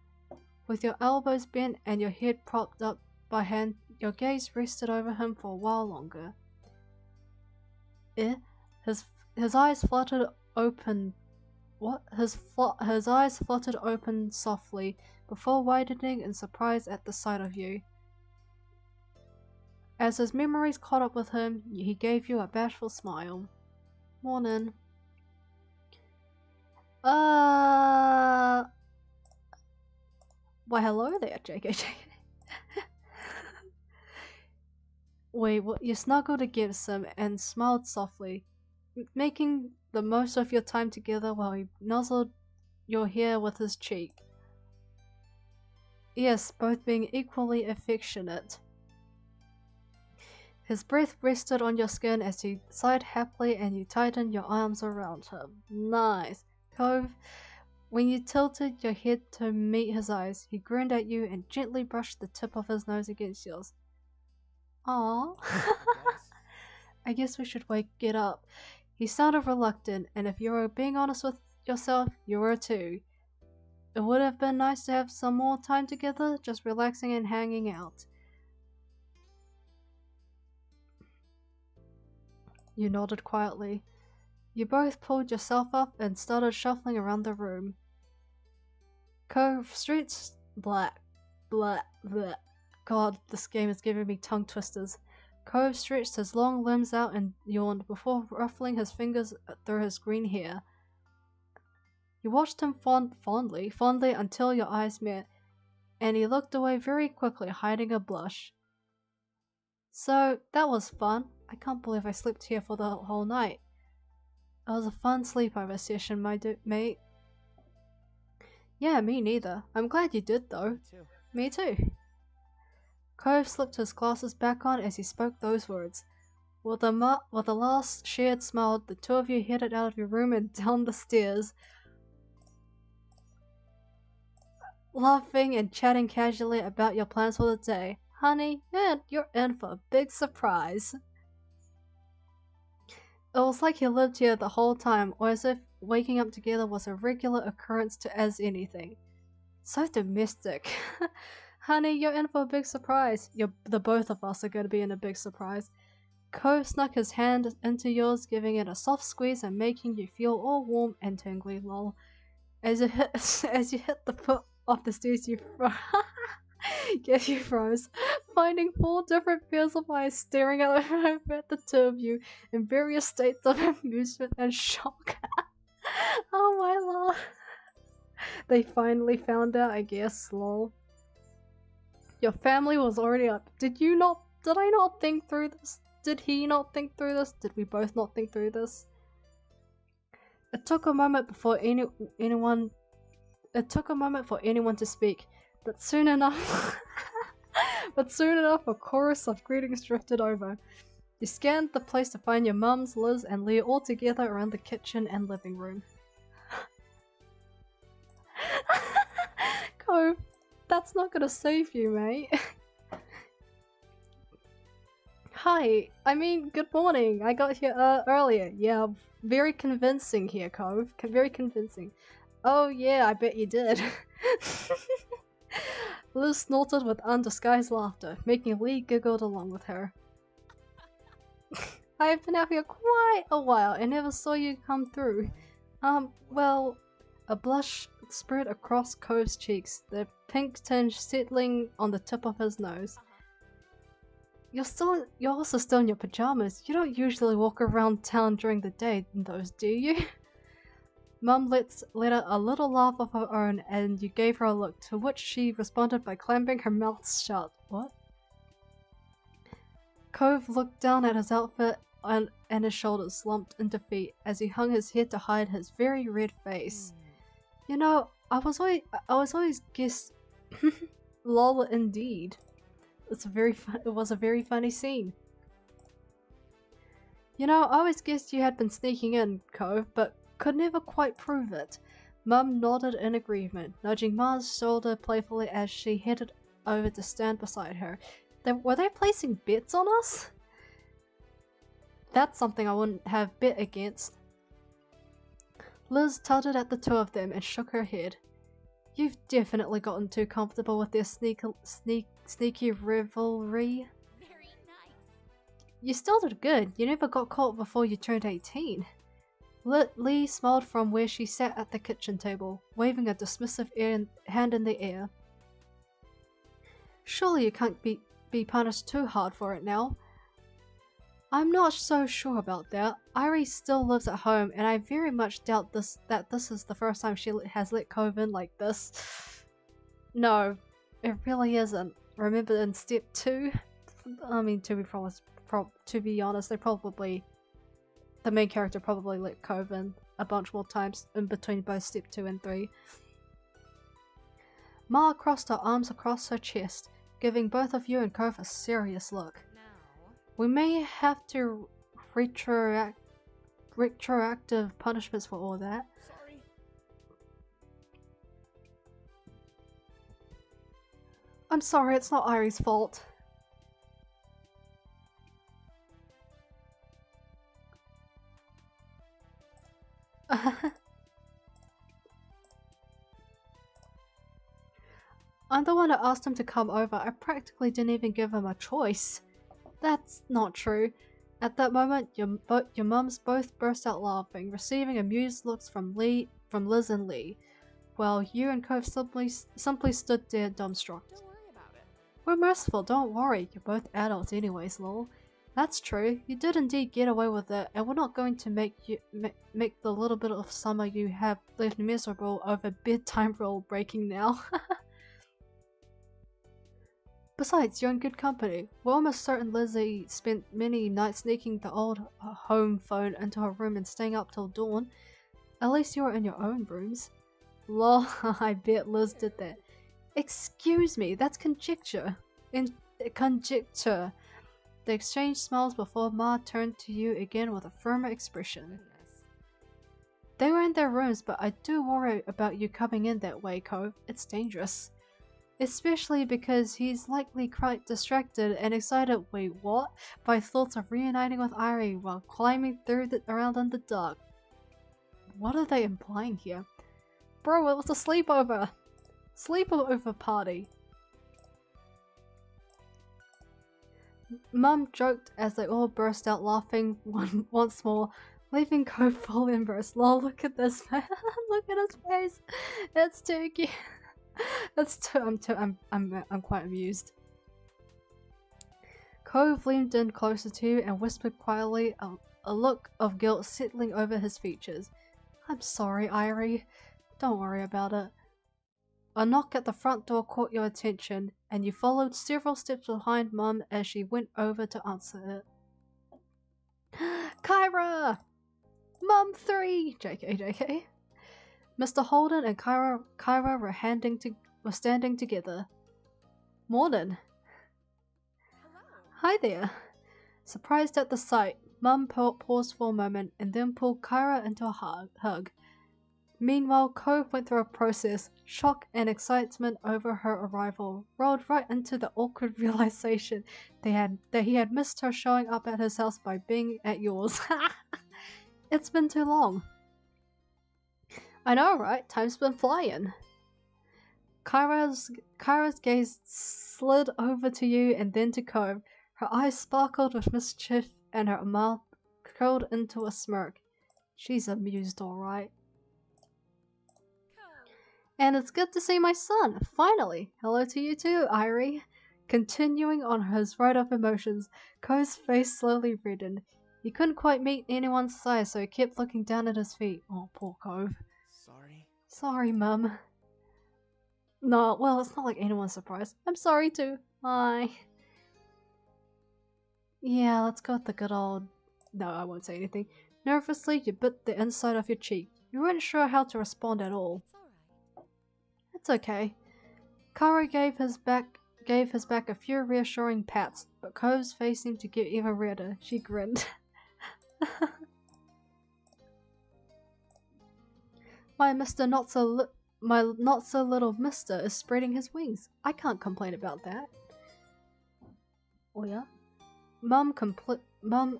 With your elbows bent and your head propped up by hand, your gaze rested over him for a while longer. His eyes fluttered open. What? His eyes fluttered open softly before widening in surprise at the sight of you. As his memories caught up with him, he gave you a bashful smile. Morning. Why hello there, JK. Wait, what? You snuggled against him and smiled softly, making the most of your time together while he nuzzled your hair with his cheek. Yes, both being equally affectionate. His breath rested on your skin as he sighed happily and you tightened your arms around him. Nice. Cove, when you tilted your head to meet his eyes, he grinned at you and gently brushed the tip of his nose against yours. Aww. I guess we should get up. He sounded reluctant, and if you were being honest with yourself, you were too. It would have been nice to have some more time together, just relaxing and hanging out. You nodded quietly. You both pulled yourself up and started shuffling around the room. Cove stretched. Blah. God, this game is giving me tongue twisters. Cove stretched his long limbs out and yawned before ruffling his fingers through his green hair. You watched him fondly until your eyes met, and he looked away very quickly, hiding a blush. So, that was fun. I can't believe I slept here for the whole night. It was a fun sleepover session, mate. Yeah, me neither. I'm glad you did, though. Me too. Cove slipped his glasses back on as he spoke those words. With a last shared smile, the two of you headed out of your room and down the stairs, laughing and chatting casually about your plans for the day. Honey, man, you're in for a big surprise. It was like you lived here the whole time, or as if waking up together was a regular occurrence as anything. So domestic. Honey, you're in for a big surprise. The both of us are going to be in a big surprise. Cove snuck his hand into yours, giving it a soft squeeze and making you feel all warm and tingly, lol. As you hit the foot of the stairs, you froze, finding 4 different pairs of eyes staring at the two of you in various states of amusement and shock. Oh my lord. They finally found out, I guess, lol. Your family was already up. Did I not think through this? Did he not think through this? Did we both not think through this? It took a moment for anyone to speak, but soon enough a chorus of greetings drifted over. You scanned the place to find your mums, Liz, and Leah all together around the kitchen and living room. Cove, that's not gonna save you, mate. Hi, I mean, good morning. I got here earlier. Yeah, very convincing here, Cove. Very convincing. Oh yeah, I bet you did. Liz snorted with undisguised laughter, making Lee giggle along with her. I have been out here quite a while and never saw you come through. Well, a blush spread across Cove's cheeks, the pink tinge settling on the tip of his nose. You're also still in your pajamas. You don't usually walk around town during the day in those, do you? Mum let out a little laugh of her own and you gave her a look, to which she responded by clamping her mouth shut. What? Cove looked down at his outfit and his shoulders slumped in defeat as he hung his head to hide his very red face. You know, I was always guessed lol indeed. It was a very funny scene. You know, I always guessed you had been sneaking in, Cove, but could never quite prove it. Mum nodded in agreement, nudging Ma's shoulder playfully as she headed over to stand beside her. Were they placing bets on us? That's something I wouldn't have bet against. Liz tutted at the two of them and shook her head. You've definitely gotten too comfortable with their sneaky rivalry. Very nice. You still did good. You never got caught before you turned 18. Lee smiled from where she sat at the kitchen table, waving a dismissive hand in the air. Surely you can't be punished too hard for it now. I'm not so sure about that. Airi still lives at home, and I very much doubt that this is the first time she has let Cove in like this. No, it really isn't. Remember in step 2? I mean, to be honest, the main character probably let Cove in a bunch more times in between both step 2 and 3. Ma crossed her arms across her chest, giving both of you and Cove a serious look. We may have to retroactive punishments for all that. Sorry. I'm sorry, it's not Airi's fault. I'm the one who asked him to come over. I practically didn't even give him a choice. That's not true. At that moment, your mums both burst out laughing, receiving amused looks from Liz and Lee, while you and Cove simply stood there dumbstruck. Don't worry about it. We're merciful, don't worry. You're both adults anyways, lol. That's true. You did indeed get away with it, and we're not going to make the little bit of summer you have lived miserable over bedtime rule breaking now. Besides, you're in good company. We're almost certain Lizzie spent many nights sneaking the old home phone into her room and staying up till dawn. At least you were in your own rooms. Lol, I bet Liz did that. Excuse me, that's conjecture. Conjecture. They exchanged smiles before Ma turned to you again with a firmer expression. Goodness. They were in their rooms, but I do worry about you coming in that way, Cove. It's dangerous. Especially because he's likely quite distracted and excited, wait what? By thoughts of reuniting with Airi while climbing around in the dark. What are they implying here? Bro, it was a sleepover! Sleepover party! Mum joked as they all burst out laughing once more, leaving Cove full embrace. Lol, look at this man. Look at his face. It's too cute. I'm quite amused. Cove leaned in closer to you and whispered quietly, a look of guilt settling over his features. I'm sorry, Airi. Don't worry about it. A knock at the front door caught your attention, and you followed several steps behind Mum as she went over to answer it. Kyra! Mum 3! JK. Mr. Holden and Kyra were standing together. Morning. Hello. Hi there. Surprised at the sight, Mum paused for a moment and then pulled Kyra into a hug. Meanwhile, Cove went through a process. Shock and excitement over her arrival rolled right into the awkward realization that he had missed her showing up at his house by being at yours. It's been too long. I know, right? Time's been flying. Kyra's gaze slid over to you and then to Cove. Her eyes sparkled with mischief and her mouth curled into a smirk. She's amused, alright. And it's good to see my son, finally! Hello to you too, Airi. Continuing on his ride of emotions, Cove's face slowly reddened. He couldn't quite meet anyone's size, so he kept looking down at his feet. Oh, poor Cove. Sorry. Sorry, Mum. No, well, it's not like anyone's surprised. I'm sorry too. Hi. Yeah, let's go with the good old... No, I won't say anything. Nervously, you bit the inside of your cheek. You weren't sure how to respond at all. It's okay. Kara gave his back a few reassuring pats, but Cove's face seemed to get even redder. She grinned. My not so little mister is spreading his wings. I can't complain about that. Oh yeah? Mum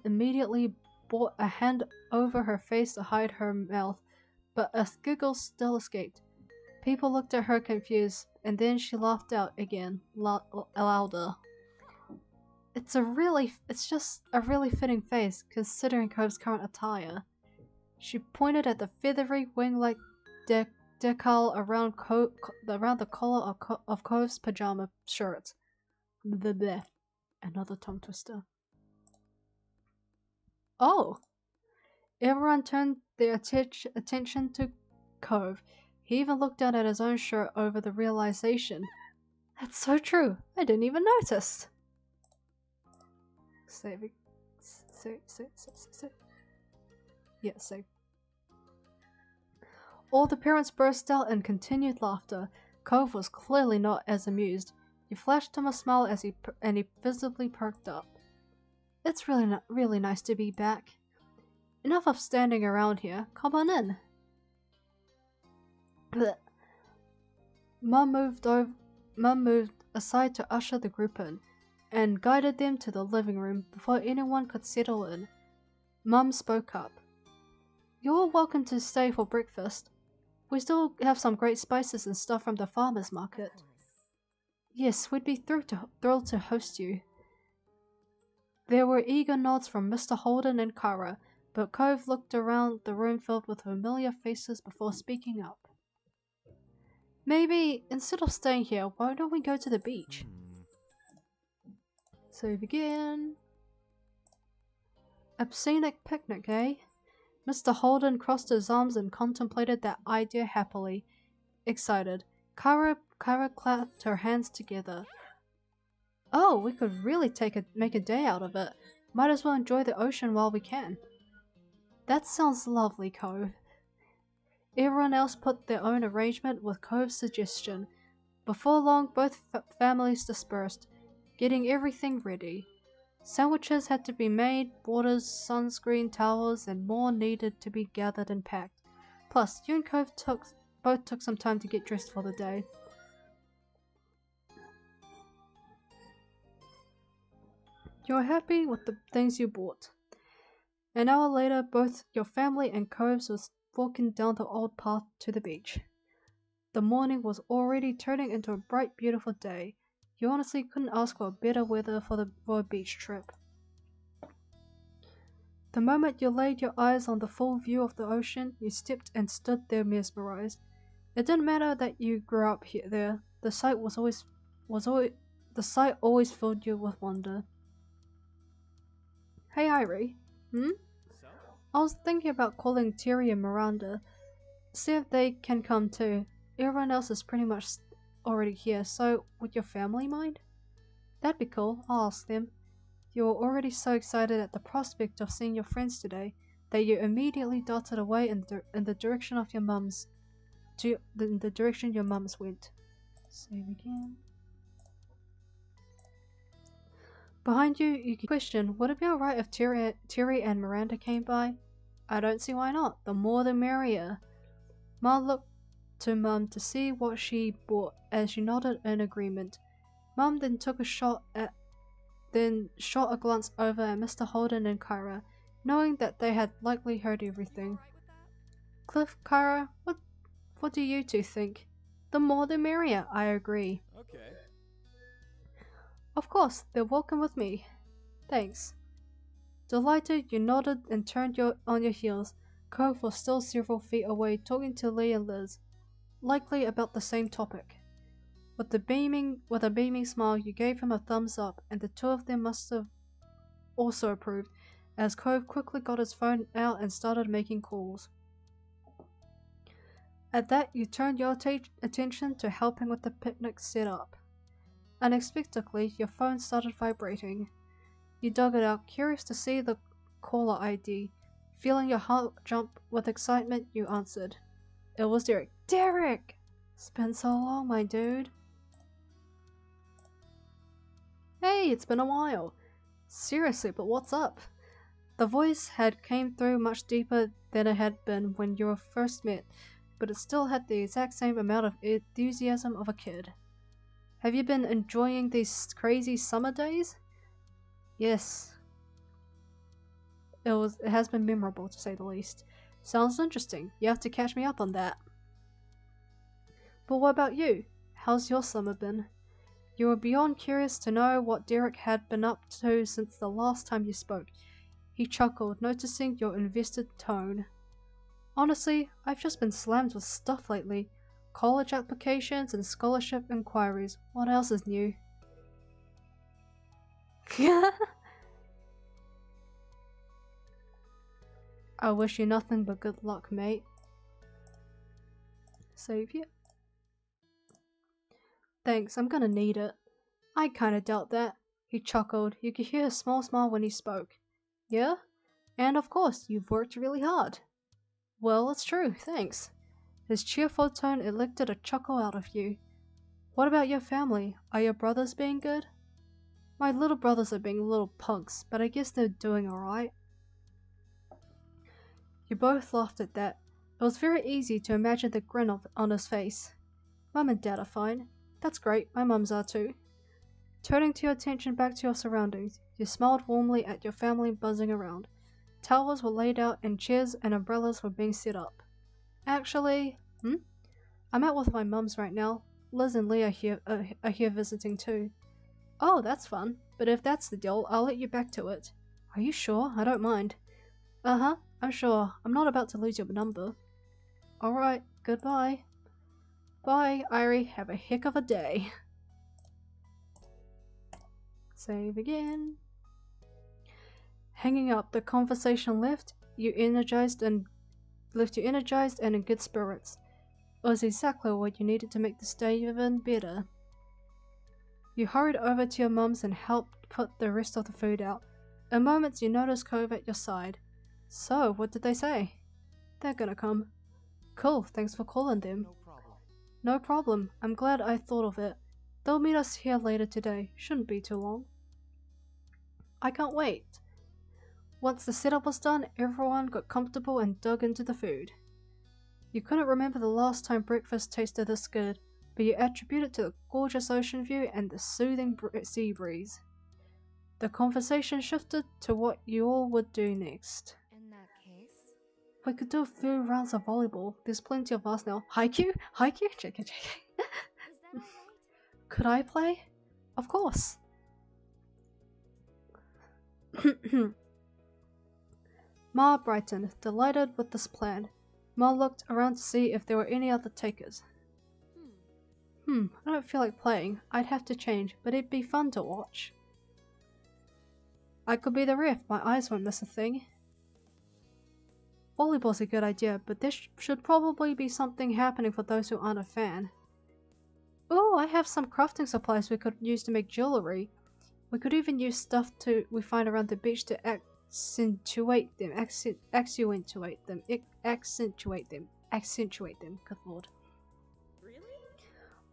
immediately brought a hand over her face to hide her mouth, but a giggle still escaped. People looked at her confused, and then she laughed out again, louder. It's just a really fitting face, considering Cove's current attire. She pointed at the feathery wing-like decal around the collar of Cove's pajama shirt. Bleh. Another tongue twister. Oh! Everyone turned their attention to Cove. He even looked down at his own shirt over the realization. That's so true. I didn't even notice. Save. Yeah, save. All the parents burst out in continued laughter. Cove was clearly not as amused. He flashed him a smile as he visibly perked up. It's really nice to be back. Enough of standing around here. Come on in. Mum moved aside to usher the group in, and guided them to the living room before anyone could settle in. Mum spoke up. You're welcome to stay for breakfast. We still have some great spices and stuff from the farmer's market. Yes, we'd be thrilled to host you. There were eager nods from Mr. Holden and Kara, but Cove looked around the room filled with familiar faces before speaking up. Maybe, instead of staying here, why don't we go to the beach? So we begin. A scenic picnic, eh? Mr. Holden crossed his arms and contemplated that idea happily. Excited, Kara clapped her hands together. Oh, we could really make a day out of it. Might as well enjoy the ocean while we can. That sounds lovely, Cove. Everyone else put their own arrangement with Cove's suggestion. Before long, both families dispersed, getting everything ready. Sandwiches had to be made, waters, sunscreen, towels, and more needed to be gathered and packed. Plus, you and Cove both took some time to get dressed for the day. You're happy with the things you bought. An hour later, both your family and Cove's was walking down the old path to the beach. The morning was already turning into a bright, beautiful day. You honestly couldn't ask for better weather for a beach trip. The moment you laid your eyes on the full view of the ocean, you stepped and stood there mesmerized. It didn't matter that you grew up there. The sight always filled you with wonder. Hey, Airi. So? I was thinking about calling Terry and Miranda. See if they can come too. Everyone else is pretty much already here, so would your family mind? That'd be cool. I'll ask them. You were already so excited at the prospect of seeing your friends today that you immediately darted away in the direction of your mum's. In the direction your mums went. Save again. Behind you, you can question, would it be alright if Terry and Miranda came by? I don't see why not. The more the merrier. Ma looked to Mum to see what she bought as she nodded in agreement. Mum then shot a glance over at Mr. Holden and Kyra, knowing that they had likely heard everything. Cliff, Kyra, what do you two think? The more the merrier, I agree. Okay. Of course, they're welcome with me. Thanks. Delighted, you nodded and turned on your heels. Cove was still several feet away talking to Lee and Liz, likely about the same topic. With a beaming smile, you gave him a thumbs up, and the two of them must have also approved, as Cove quickly got his phone out and started making calls. At that, you turned your attention to helping with the picnic setup. Unexpectedly, your phone started vibrating. You dug it out, curious to see the caller ID. Feeling your heart jump with excitement, you answered. It was Derek. Derek! It's been so long, my dude. Hey, it's been a while. Seriously, but what's up? The voice had came through much deeper than it had been when you were first met, but it still had the exact same amount of enthusiasm of a kid. Have you been enjoying these crazy summer days? Yes. It has been memorable, to say the least. Sounds interesting. You have to catch me up on that. But what about you? How's your summer been? You were beyond curious to know what Derek had been up to since the last time you spoke. He chuckled, noticing your invested tone. Honestly, I've just been slammed with stuff lately. College applications and scholarship inquiries. What else is new? I wish you nothing but good luck, mate. Save you. Thanks, I'm gonna need it. I kinda doubt that. He chuckled. You could hear a small smile when he spoke. Yeah? And of course, you've worked really hard. Well, it's true, thanks. His cheerful tone elicited a chuckle out of you. What about your family? Are your brothers being good? My little brothers are being little punks, but I guess they're doing alright. You both laughed at that. It was very easy to imagine the grin on his face. Mum and Dad are fine. That's great, my mums are too. Turning your attention back to your surroundings, you smiled warmly at your family buzzing around. Towels were laid out and chairs and umbrellas were being set up. Actually, I'm out with my mums right now. Liz and Lee are here visiting too. Oh, that's fun. But if that's the deal, I'll let you back to it. Are you sure? I don't mind. Uh-huh, I'm sure. I'm not about to lose your number. Alright, goodbye. Bye, Airi. Have a heck of a day. Save again. Hanging up, the conversation left you energized and in good spirits. It was exactly what you needed to make this day even better. You hurried over to your mum's and helped put the rest of the food out. In moments you noticed Cove at your side. So, what did they say? They're gonna come. Cool, thanks for calling them. No problem. No problem, I'm glad I thought of it. They'll meet us here later today, shouldn't be too long. I can't wait. Once the setup was done, everyone got comfortable and dug into the food. You couldn't remember the last time breakfast tasted this good, but you attribute it to the gorgeous ocean view and the soothing sea breeze. The conversation shifted to what you all would do next. In that case, We could do a few rounds of volleyball. There's plenty of us now. Haikyuu? Haikyuu? JK. is that alright? Could I play? Of course. Ma brightened, delighted with this plan. Ma looked around to see if there were any other takers. I don't feel like playing. I'd have to change, but it'd be fun to watch. I could be the ref. My eyes won't miss a thing. Volleyball's a good idea, but there should probably be something happening for those who aren't a fan. Oh, I have some crafting supplies we could use to make jewelry. We could even use stuff we find around the beach to accentuate them. Good lord. Really?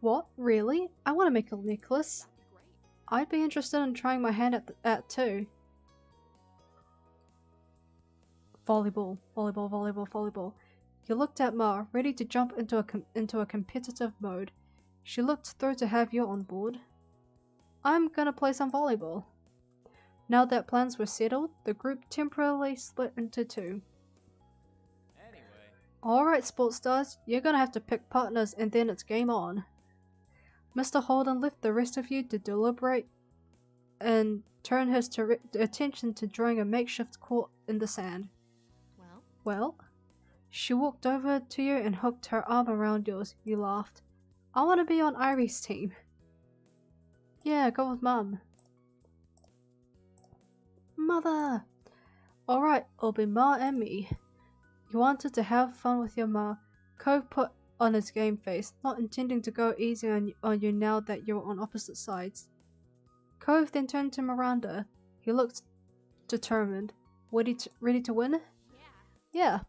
What? Really? I want to make a necklace. That'd be great. I'd be interested in trying my hand at too. Volleyball. You looked at Ma, ready to jump into a competitive mode. She looked through to have you on board. I'm gonna play some volleyball. Now that plans were settled, the group temporarily split into two. Anyway. Alright, sports stars, you're gonna have to pick partners and then it's game on. Mr. Holden left the rest of you to deliberate and turn his attention to drawing a makeshift court in the sand. Well? She walked over to you and hooked her arm around yours. You laughed. I want to be on Airi's team. Yeah, go with Mum. Mother! Alright, it'll be Ma and me. You wanted to have fun with your Ma. Cove put on his game face, not intending to go easy on you now that you're on opposite sides. Cove then turned to Miranda. He looked determined. Ready to win? Yeah.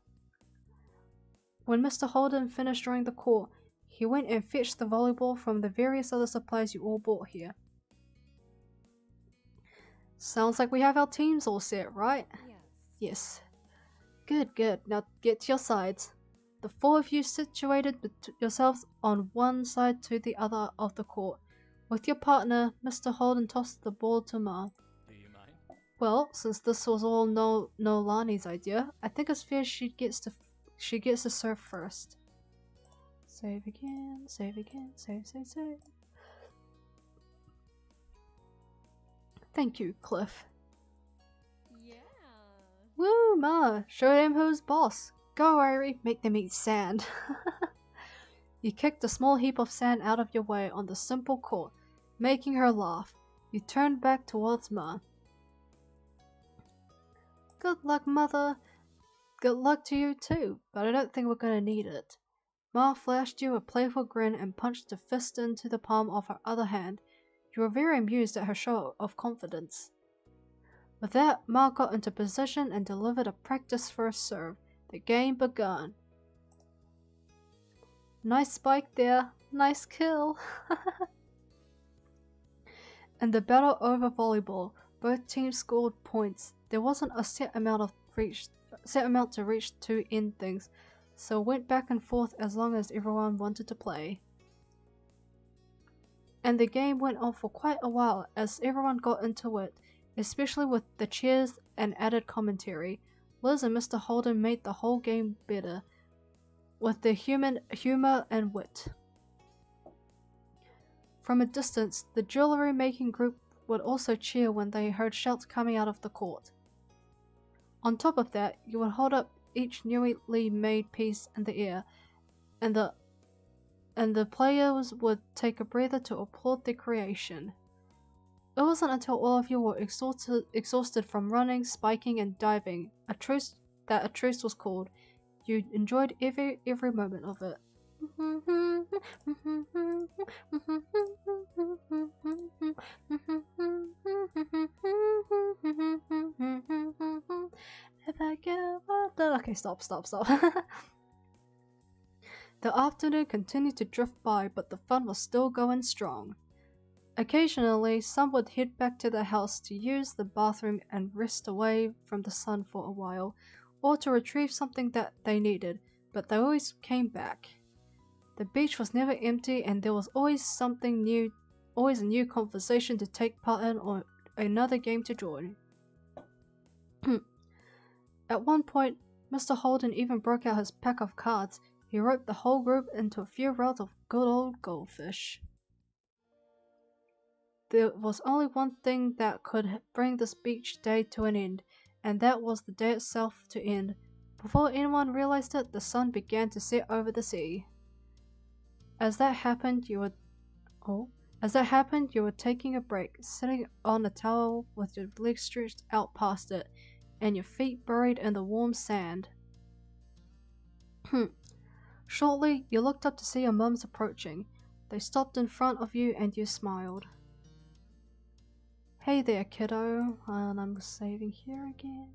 When Mr. Holden finished drawing the court, he went and fetched the volleyball from the various other supplies you all bought here. Sounds like we have our teams all set, right? Yes. Good, good. Now get to your sides. The four of you situated yourselves on one side to the other of the court. With your partner, Mr. Holden tossed the ball to Ma. Do you mind? Well, since this was all Nolani's idea, I think it's fair she gets to serve first. Save again, save, save. Thank you, Cliff. Yeah. Woo, Ma! Show them who's boss. Go, Airi, make them eat sand. You kicked a small heap of sand out of your way on the simple court, making her laugh. You turned back towards Ma. Good luck, Mother. Good luck to you too, but I don't think we're gonna need it. Ma flashed you a playful grin and punched a fist into the palm of her other hand. You were very amused at her show of confidence. With that, Ma got into position and delivered a practice first serve. The game begun. Nice spike there. Nice kill. In the battle over volleyball, both teams scored points. There wasn't a set amount to reach to end things, so it went back and forth as long as everyone wanted to play. And the game went on for quite a while as everyone got into it, especially with the cheers and added commentary. Liz and Mr. Holden made the whole game better, with their humor and wit. From a distance, the jewelry making group would also cheer when they heard shouts coming out of the court. On top of that, you would hold up each newly made piece in the air, and the players would take a breather to applaud their creation. It wasn't until all of you were exhausted from running, spiking, and diving, that a truce was called. You enjoyed every moment of it. Okay, stop. The afternoon continued to drift by, but the fun was still going strong. Occasionally, some would head back to the house to use the bathroom and rest away from the sun for a while, or to retrieve something that they needed, but they always came back. The beach was never empty, and there was always something new, always a new conversation to take part in or another game to join. At one point, Mr. Holden even broke out his pack of cards. He roped the whole group into a few rounds of good old goldfish. There was only one thing that could bring this beach day to an end, and that was the day itself to end. Before anyone realized it, the sun began to set over the sea. As that happened, you were taking a break, sitting on a towel with your legs stretched out past it, and your feet buried in the warm sand. Shortly, you looked up to see your mums approaching. They stopped in front of you and you smiled. Hey there, kiddo. And I'm saving here again.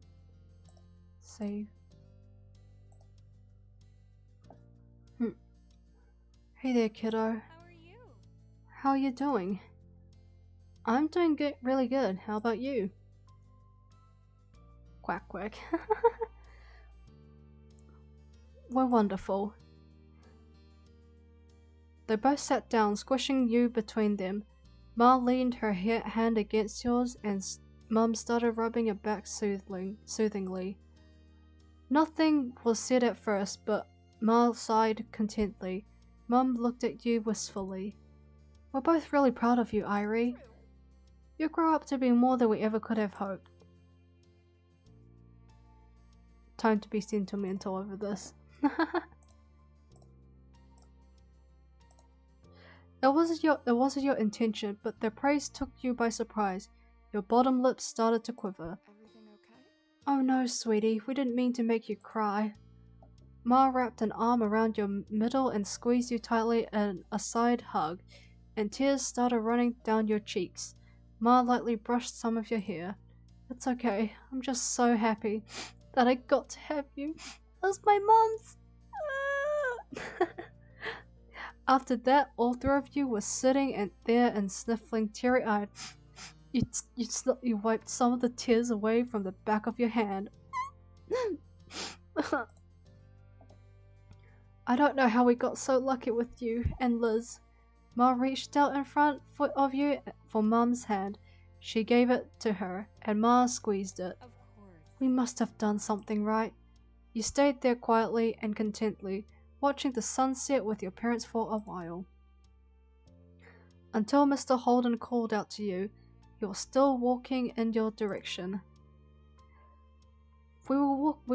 Save. Hey there, kiddo. How are you? How are you doing? I'm doing good, really good. How about you? Quack quack. We're wonderful. They both sat down, squishing you between them. Ma leaned her hand against yours, and Mum started rubbing your back soothingly. Nothing was said at first, but Ma sighed contently. Mum looked at you wistfully. We're both really proud of you, Airi. You grow up to be more than we ever could have hoped. Time to be sentimental over this. It wasn't your intention, but their praise took you by surprise. Your bottom lip started to quiver. Everything okay? Oh no, sweetie, we didn't mean to make you cry. Ma wrapped an arm around your middle and squeezed you tightly in a side hug, and tears started running down your cheeks. Ma lightly brushed some of your hair. It's okay, I'm just so happy that I got to have you as my mom's. After that, all three of you were sitting there and sniffling teary-eyed. You wiped some of the tears away from the back of your hand. I don't know how we got so lucky with you and Liz. Ma reached out in front of you for Mum's hand. She gave it to her, and Ma squeezed it. Of course. We must have done something right. You stayed there quietly and contently, watching the sunset with your parents for a while. Until Mr. Holden called out to you, you were still walking in your direction. We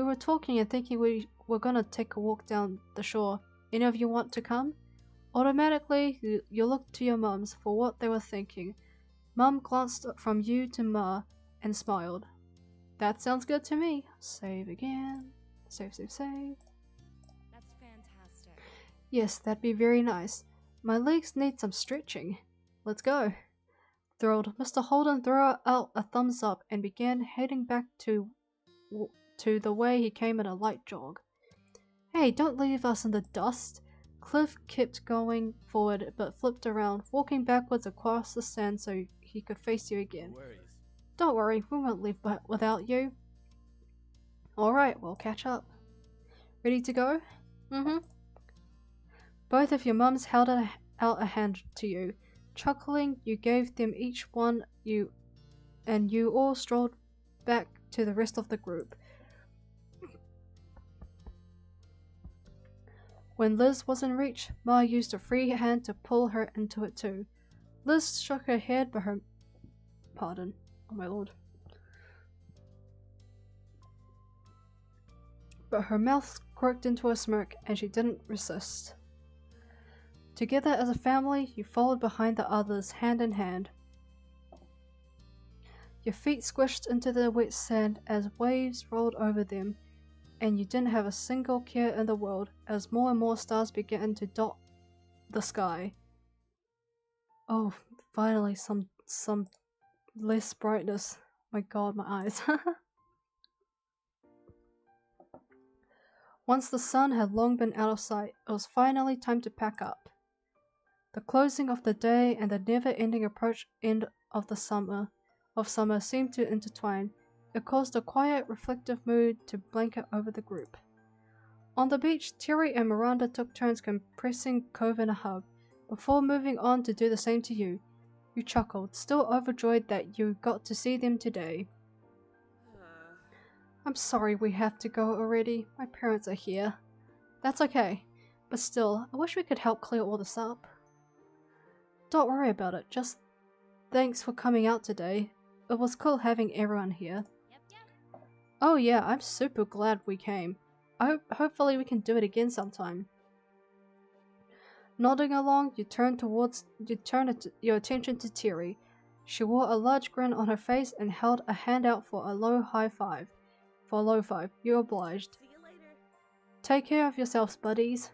were talking and thinking we were gonna take a walk down the shore. Any of you want to come? Automatically, you looked to your mums for what they were thinking. Mum glanced from you to Ma and smiled. That sounds good to me. Save again. Save. That's fantastic. Yes, that'd be very nice. My legs need some stretching. Let's go. Thrilled, Mr. Holden threw out a thumbs up and began heading back to the way he came in a light jog. Hey, don't leave us in the dust. Cliff kept going forward but flipped around, walking backwards across the sand so he could face you again. No worries. Don't worry, we won't leave without you. Alright, we'll catch up. Ready to go? Both of your mums held out a hand to you. Chuckling, you gave them each one and you all strolled back to the rest of the group. When Liz was in reach, Ma used a free hand to pull her into it too. Liz shook her head, but pardon, oh my lord. But her mouth quirked into a smirk, and she didn't resist. Together as a family, you followed behind the others, hand in hand. Your feet squished into the wet sand as waves rolled over them, and you didn't have a single care in the world as more and more stars began to dot the sky. Oh, finally some less brightness. My god, my eyes. Once the sun had long been out of sight, it was finally time to pack up. The closing of the day and the never-ending end of summer seemed to intertwine. It caused a quiet, reflective mood to blanket over the group. On the beach, Terry and Miranda took turns compressing Cove in a hug, before moving on to do the same to you. You chuckled, still overjoyed that you got to see them today. I'm sorry we have to go already. My parents are here. That's okay, but still, I wish we could help clear all this up. Don't worry about it, just thanks for coming out today. It was cool having everyone here. Yep. Oh yeah, I'm super glad we came. Hopefully we can do it again sometime. Nodding along, you turned your attention to Terry. She wore a large grin on her face and held a hand out for a low five. You obliged. See you later. Take care of yourselves, buddies.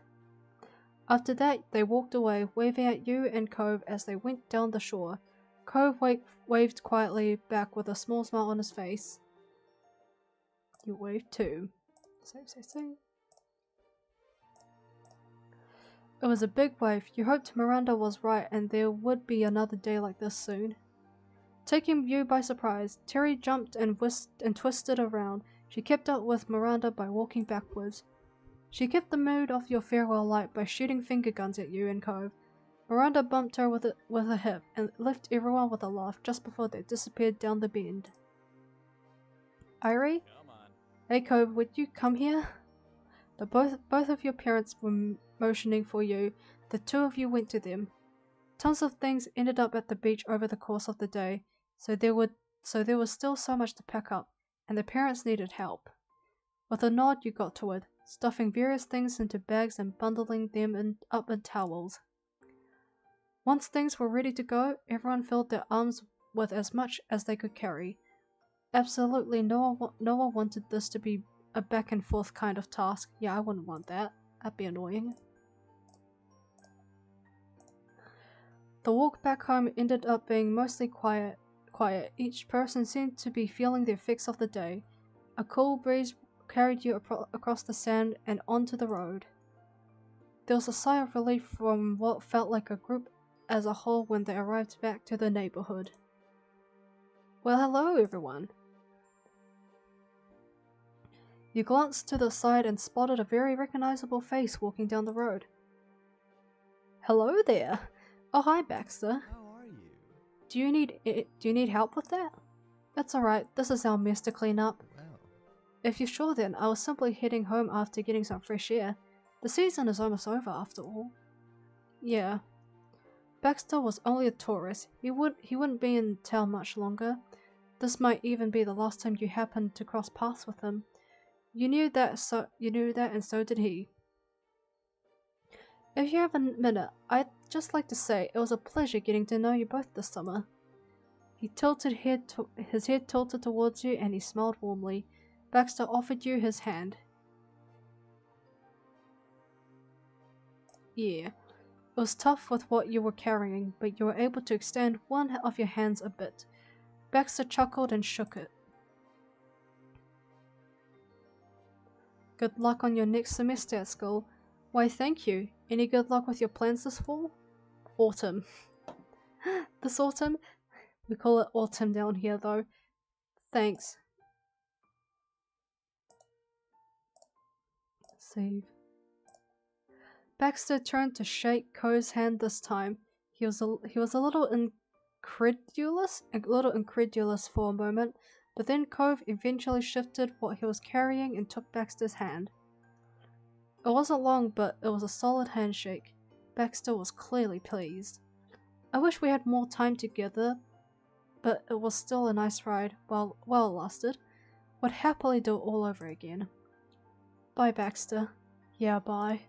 After that, they walked away, waving at you and Cove as they went down the shore. Cove waved quietly back with a small smile on his face. You waved too. Save. It was a big wave. You hoped Miranda was right and there would be another day like this soon. Taking you by surprise, Terry jumped and twisted around. She kept up with Miranda by walking backwards. She kept the mood of your farewell light by shooting finger guns at you in Cove. Miranda bumped her with a hip and left everyone with a laugh just before they disappeared down the bend. Airi? Come on. Hey Cove, would you come here? Both of your parents were motioning for you. The two of you went to them. Tons of things ended up at the beach over the course of the day, so there was still so much to pack up, and the parents needed help. With a nod you got to it, stuffing various things into bags and bundling them up in towels. Once things were ready to go, everyone filled their arms with as much as they could carry. Absolutely no one wanted this to be a back and forth kind of task. Yeah, I wouldn't want that. That'd be annoying. The walk back home ended up being mostly quiet. Each person seemed to be feeling the effects of the day. A cool breeze carried you across the sand and onto the road. There was a sigh of relief from what felt like a group as a whole when they arrived back to the neighborhood. Well, hello everyone. You glanced to the side and spotted a very recognizable face walking down the road. Hello there. Oh, hi Baxter. How are you? Do you need help with that? That's alright, this is our mess to clean up. Well, If you're sure then, I was simply heading home after getting some fresh air. The season is almost over after all. Yeah. Baxter was only a tourist. He wouldn't be in town much longer. This might even be the last time you happened to cross paths with him. You knew that and so did he. If you have a minute, I'd just like to say it was a pleasure getting to know you both this summer. His head tilted towards you and he smiled warmly. Baxter offered you his hand. Yeah, it was tough with what you were carrying, but you were able to extend one of your hands a bit. Baxter chuckled and shook it. Good luck on your next semester at school. Why, thank you. Any good luck with your plans this fall? Autumn. This autumn? We call it autumn down here though. Thanks. Save. Baxter turned to shake Cove's hand this time. He was a little incredulous for a moment, but then Cove eventually shifted what he was carrying and took Baxter's hand. It wasn't long, but it was a solid handshake. Baxter was clearly pleased. I wish we had more time together, but it was still a nice ride while it lasted. Would happily do it all over again. Bye, Baxter. Yeah, bye.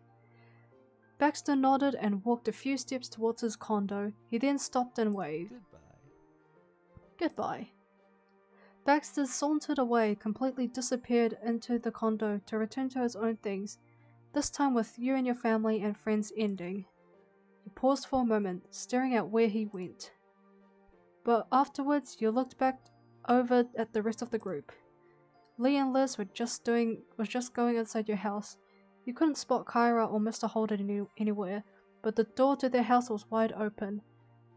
Baxter nodded and walked a few steps towards his condo. He then stopped and waved. Goodbye. Baxter sauntered away, completely disappeared into the condo to return to his own things, this time with you and your family and friends ending. You paused for a moment, staring at where he went. But afterwards, you looked back over at the rest of the group. Lee and Liz were just going inside your house. You couldn't spot Kyra or Mr. Holden anywhere, but the door to their house was wide open.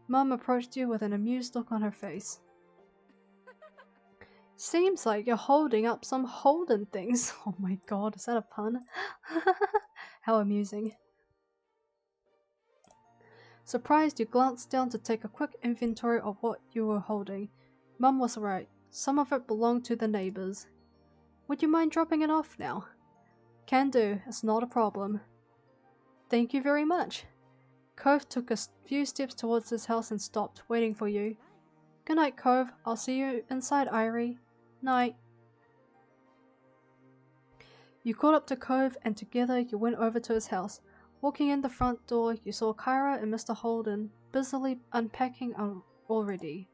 Mum approached you with an amused look on her face. Seems like you're holding up some Holden things. Oh my god, is that a pun? How amusing. Surprised, you glanced down to take a quick inventory of what you were holding. Mum was right. Some of it belonged to the neighbors. Would you mind dropping it off now? Can do, it's not a problem. Thank you very much. Cove took a few steps towards his house and stopped, waiting for you. Good night, Cove. I'll see you inside, Airi. Night. You caught up to Cove and together you went over to his house. Walking in the front door, you saw Kyra and Mr. Holden busily unpacking already.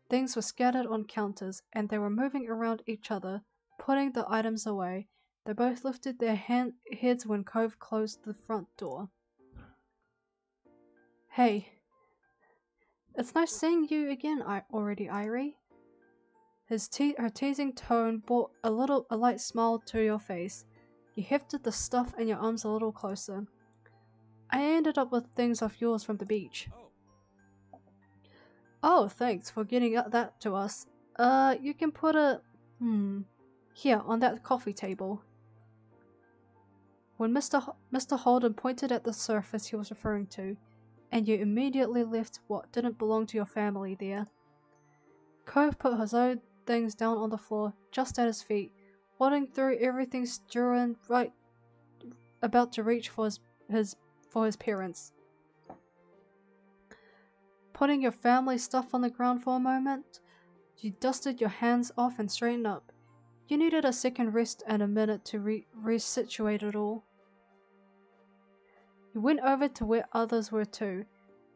Things were scattered on counters and they were moving around each other, putting the items away. They both lifted their heads when Cove closed the front door. Hey. It's nice seeing you again already, Airi. Her teasing tone brought a light smile to your face. You hefted the stuff in your arms a little closer. I ended up with things of yours from the beach. Oh, thanks for getting that to us. You can put here, on that coffee table. when Mr. Holden pointed at the surface he was referring to, and you immediately left what didn't belong to your family there. Cove put his own things down on the floor, just at his feet, wadding through everything strewn right about to reach for his parents. Putting your family stuff on the ground for a moment, you dusted your hands off and straightened up. You needed a second rest and a minute to resituate it all. You went over to where others were too.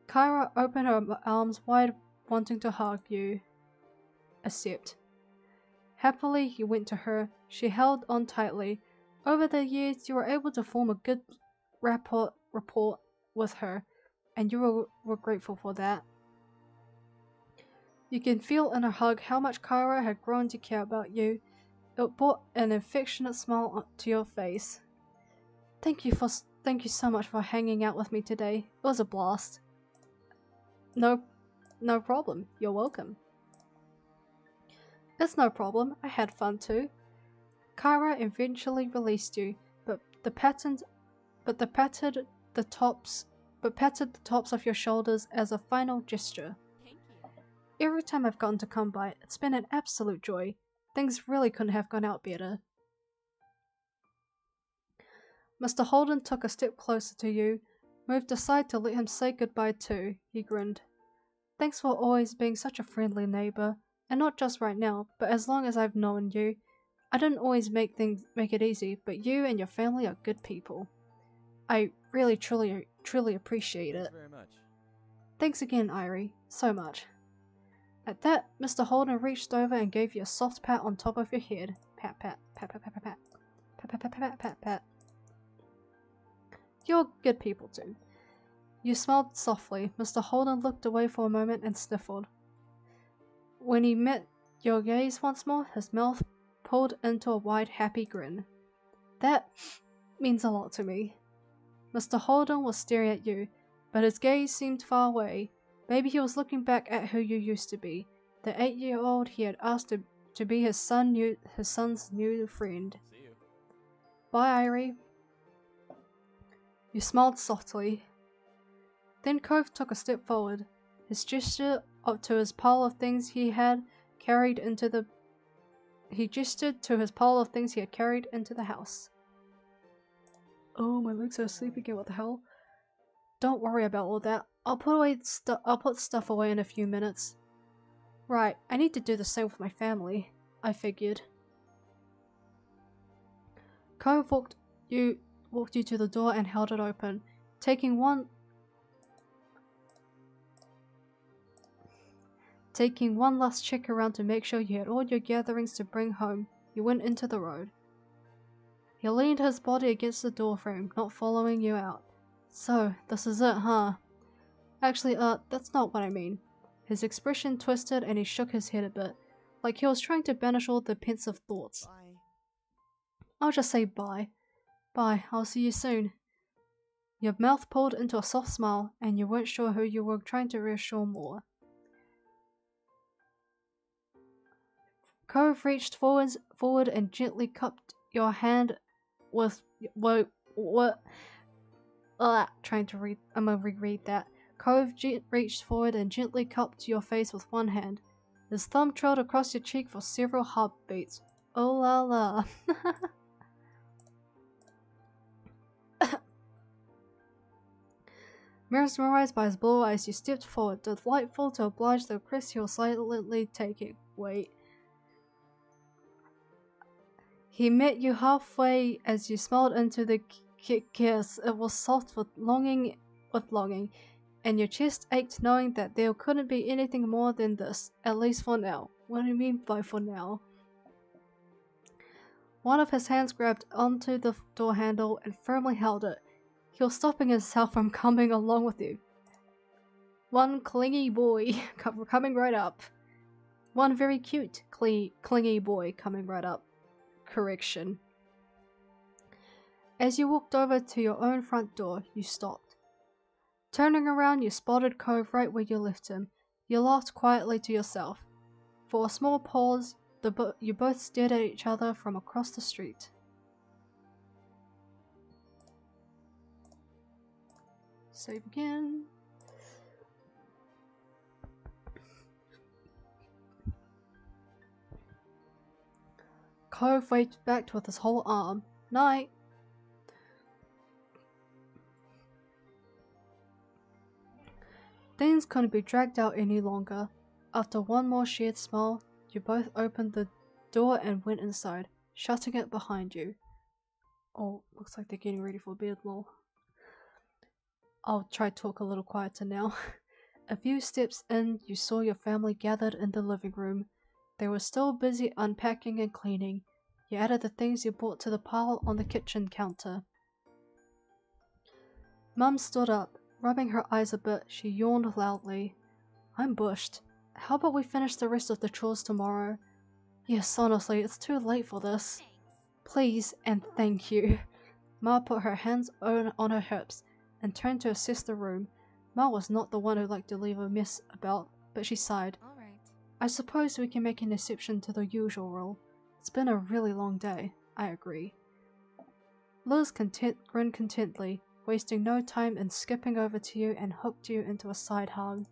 Kyra opened her arms wide, wanting to hug you. Accept. Happily, you went to her. She held on tightly. Over the years, you were able to form a good rapport with her, and you were grateful for that. You can feel in her hug how much Kyra had grown to care about you. It brought an affectionate smile to your face. Thank you so much for hanging out with me today. It was a blast. No problem. You're welcome. It's no problem. I had fun too. Kyra eventually released you, but patted the tops of your shoulders as a final gesture. Thank you. Every time I've gotten to come by, it's been an absolute joy. Things really couldn't have gone out better. Mr. Holden took a step closer to you, moved aside to let him say goodbye too. He grinned. Thanks for always being such a friendly neighbor, and not just right now, but as long as I've known you. I didn't always make it easy, but you and your family are good people. I really truly appreciate it. Thanks very much. Thanks again, Airi. So much. At that, Mr. Holden reached over and gave you a soft pat on top of your head. Pat, pat, pat, pat, pat, pat, pat. Pat, pat, pat, pat, pat, pat. You're good people too. You smiled softly. Mr. Holden looked away for a moment and sniffled. When he met your gaze once more, his mouth pulled into a wide, happy grin. That means a lot to me. Mr. Holden was staring at you, but his gaze seemed far away. Maybe he was looking back at who you used to be, the 8-year-old he had asked to be his son's new friend. See you. Bye, Airi. You smiled softly. Then Cove took a step forward. His gesture up to his pile of things he had carried into the house. Oh, my legs are asleep again. What the hell? Don't worry about all that. I'll put stuff away in a few minutes. Right, I need to do the same with my family, I figured. Cove walked you to the door and held it open, taking one last check around to make sure you had all your gatherings to bring home. You went into the road. He leaned his body against the doorframe, not following you out. So, this is it, huh? Actually, that's not what I mean. His expression twisted and he shook his head a bit, like he was trying to banish all the pensive thoughts. Bye. I'll just say bye. Bye, I'll see you soon. Your mouth pulled into a soft smile, and you weren't sure who you were trying to reassure more. Cove reached forward and gently cupped your hand with trying to read. I'm gonna reread that. Cove reached forward and gently cupped your face with one hand. His thumb trailed across your cheek for several heartbeats. Oh la la. Mesmerized by his blue eyes, you stepped forward, delightful to oblige the kiss he was silently taking. Wait. He met you halfway as you smiled into the kiss. It was soft with longing, and your chest ached knowing that there couldn't be anything more than this, at least for now. What do you mean by for now? One of his hands grabbed onto the door handle and firmly held it. He was stopping himself from coming along with you. One clingy boy coming right up. One very cute, clingy boy coming right up. Correction. As you walked over to your own front door, you stopped. Turning around, you spotted Cove right where you left him. You laughed quietly to yourself. For a small pause, you both stared at each other from across the street. Save again. Cove waved back with his whole arm. Night. Things couldn't be dragged out any longer. After one more shared smile, you both opened the door and went inside, shutting it behind you. Oh, looks like they're getting ready for bed, lol. I'll try to talk a little quieter now. A few steps in, you saw your family gathered in the living room. They were still busy unpacking and cleaning. You added the things you brought to the pile on the kitchen counter. Mum stood up. Rubbing her eyes a bit, she yawned loudly. I'm bushed. How about we finish the rest of the chores tomorrow? Yes, honestly, it's too late for this. Please and thank you. Ma put her hands on her hips and turned to assess the room. Ma was not the one who liked to leave a mess about, but she sighed. All right. I suppose we can make an exception to the usual rule. It's been a really long day. I agree. Liz grinned contently, wasting no time in skipping over to you and hooked you into a side hug.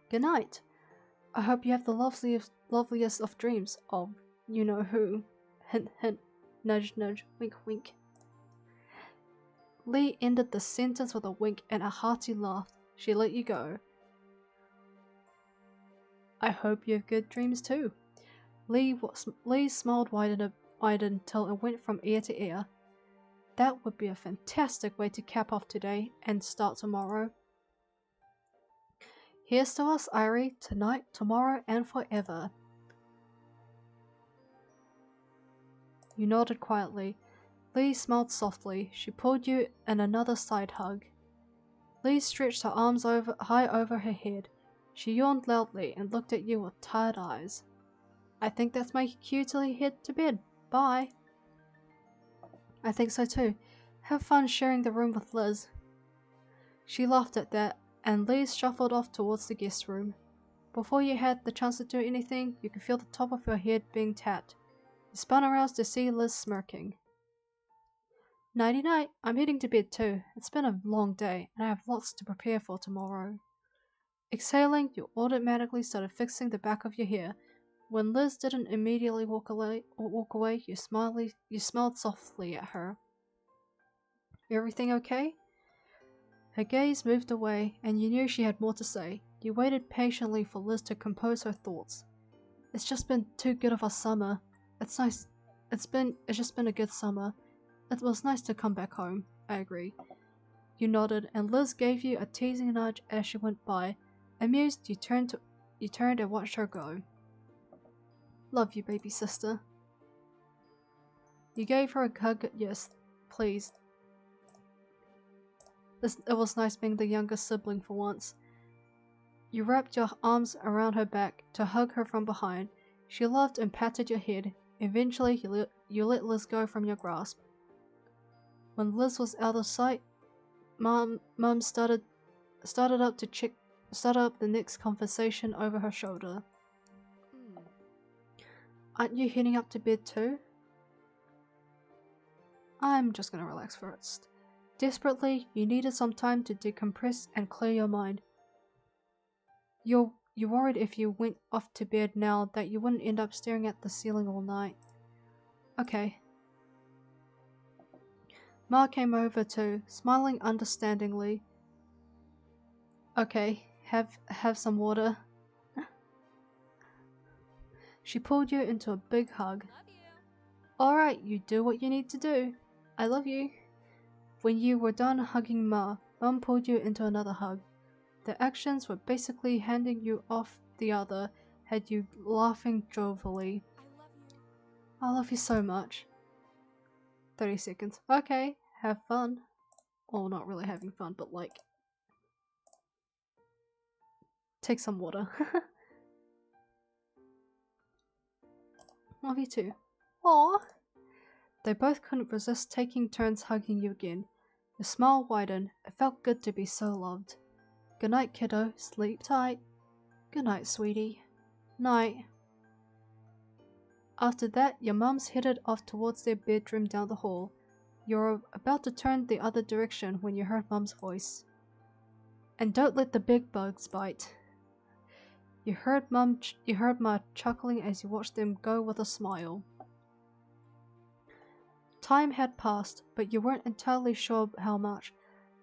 Good night. I hope you have the loveliest of dreams of you know who. Hint hint, nudge nudge, wink wink. Lee ended the sentence with a wink and a hearty laugh. She let you go. I hope you have good dreams too. Lee smiled wide till it went from ear to ear. That would be a fantastic way to cap off today and start tomorrow. Here's to us, Airi, tonight, tomorrow, and forever. You nodded quietly. Lee smiled softly. She pulled you in another side hug. Lee stretched her arms high over her head. She yawned loudly and looked at you with tired eyes. I think that's my cue to head to bed. Bye. I think so too. Have fun sharing the room with Liz. She laughed at that, and Lee shuffled off towards the guest room. Before you had the chance to do anything, you could feel the top of your head being tapped. You spun around to see Liz smirking. Nighty night, I'm heading to bed too. It's been a long day, and I have lots to prepare for tomorrow. Exhaling, you automatically started fixing the back of your hair. When Liz didn't immediately walk away, you smiled softly at her. Everything okay? Her gaze moved away, and you knew she had more to say. You waited patiently for Liz to compose her thoughts. It's just been too good of a summer. It's nice. It's just been a good summer. It was nice to come back home. I agree. You nodded, and Liz gave you a teasing nudge as she went by. Amused, you turned and watched her go. Love you, baby sister. You gave her a hug. Yes, please. It was nice being the younger sibling for once. You wrapped your arms around her back to hug her from behind. She laughed and patted your head. Eventually, you let Liz go from your grasp. When Liz was out of sight, Mum started up the next conversation over her shoulder. Aren't you heading up to bed too? I'm just gonna relax first. Desperately, you needed some time to decompress and clear your mind. You worried if you went off to bed now that you wouldn't end up staring at the ceiling all night. Okay. Ma came over too, smiling understandingly. Okay, have some water. She pulled you into a big hug. Love you. Alright, you do what you need to do. I love you. When you were done hugging Ma, Mum pulled you into another hug. The actions were basically handing you off the other, had you laughing jovially. I love you. I love you so much. 30 seconds. Okay, have fun. Well, not really having fun, but like... take some water. Love you too. Aww. They both couldn't resist taking turns hugging you again. Your smile widened. It felt good to be so loved. Good night, kiddo. Sleep tight. Good night, sweetie. Night. After that, your mums headed off towards their bedroom down the hall. You're about to turn the other direction when you heard Mum's voice. And don't let the big bugs bite. You heard Ma chuckling as you watched them go with a smile. Time had passed, but you weren't entirely sure how much.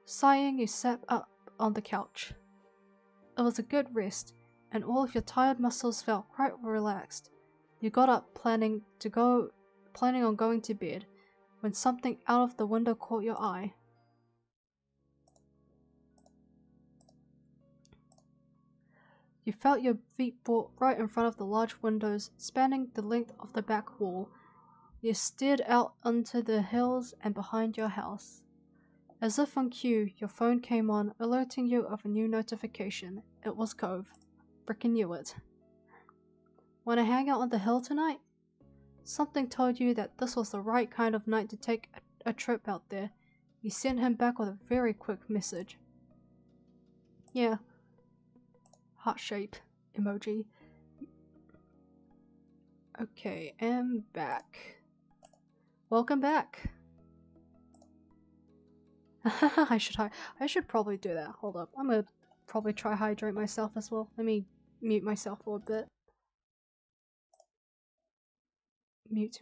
Sighing, you sat up on the couch. It was a good rest, and all of your tired muscles felt quite relaxed. You got up planning on going to bed, when something out of the window caught your eye. You felt your feet brought right in front of the large windows spanning the length of the back wall. You stared out onto the hills and behind your house. As if on cue, your phone came on, alerting you of a new notification. It was Cove. Frickin' knew it. Wanna hang out on the hill tonight? Something told you that this was the right kind of night to take a trip out there. You sent him back with a very quick message. Yeah. Heart shape emoji. Okay, am back. Welcome back. I should probably do that. Hold up. I'm gonna probably try hydrate myself as well. Let me mute myself for a bit. Mute.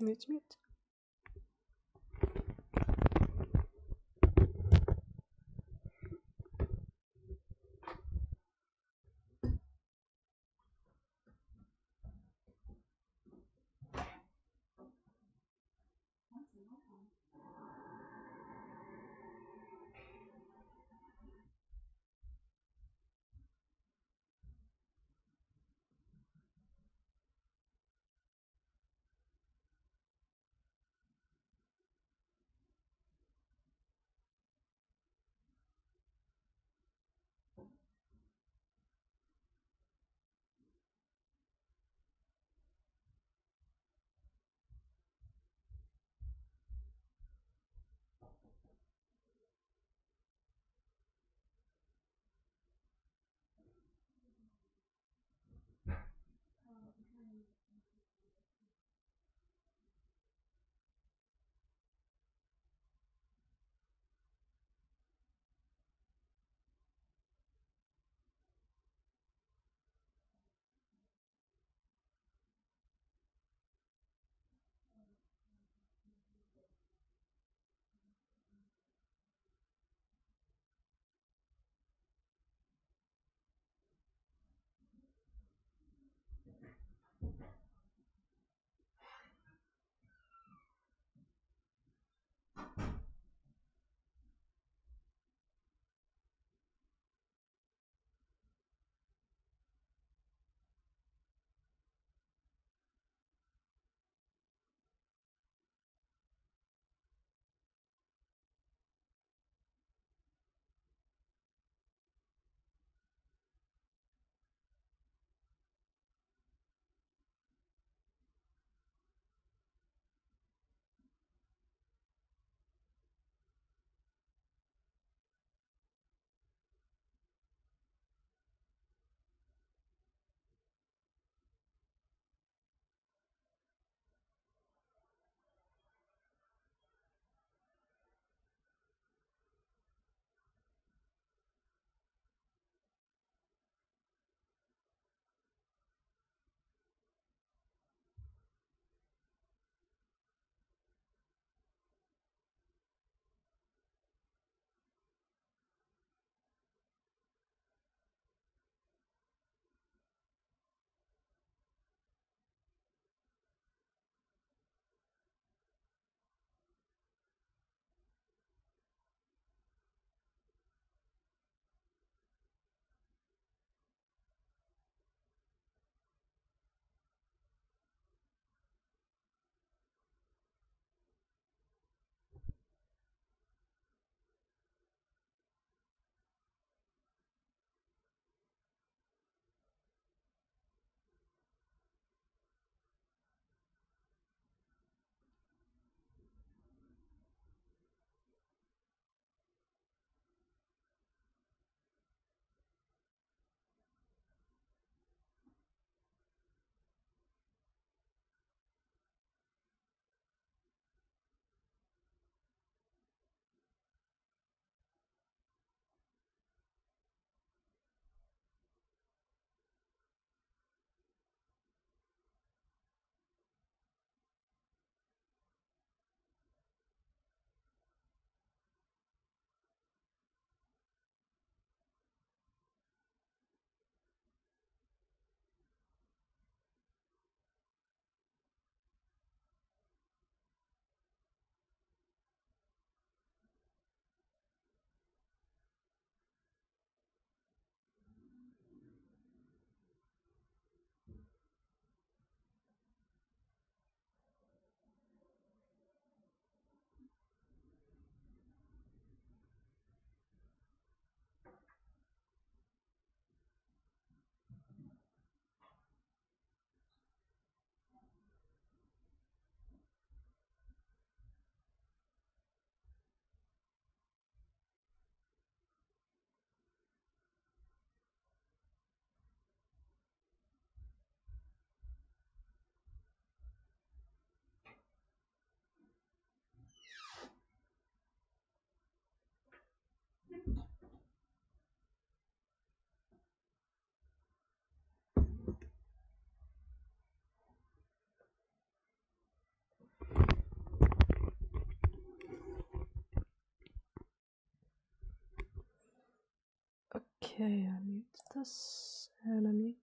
Okay, I mute this and I mute.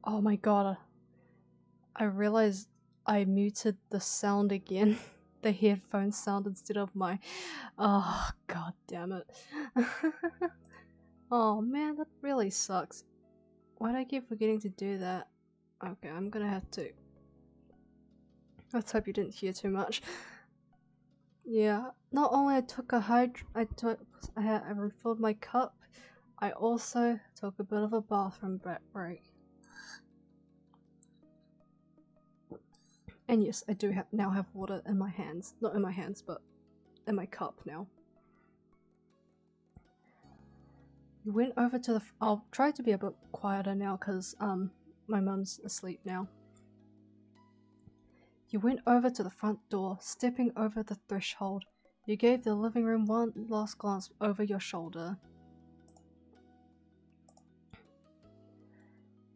Oh my god, I realized I muted the sound again. The headphone sound instead of my. Oh, god damn it. Oh man, that really sucks. Why do I keep forgetting to do that? Okay, I'm gonna have to. Let's hope you didn't hear too much. Yeah, not only I took a I refilled my cup, I also took a bit of a bathroom break. And yes, I do now have water in my hands. Not in my hands, but in my cup now. You went over to the. I'll try to be a bit quieter now because my mum's asleep now. You went over to the front door, stepping over the threshold. You gave the living room one last glance over your shoulder.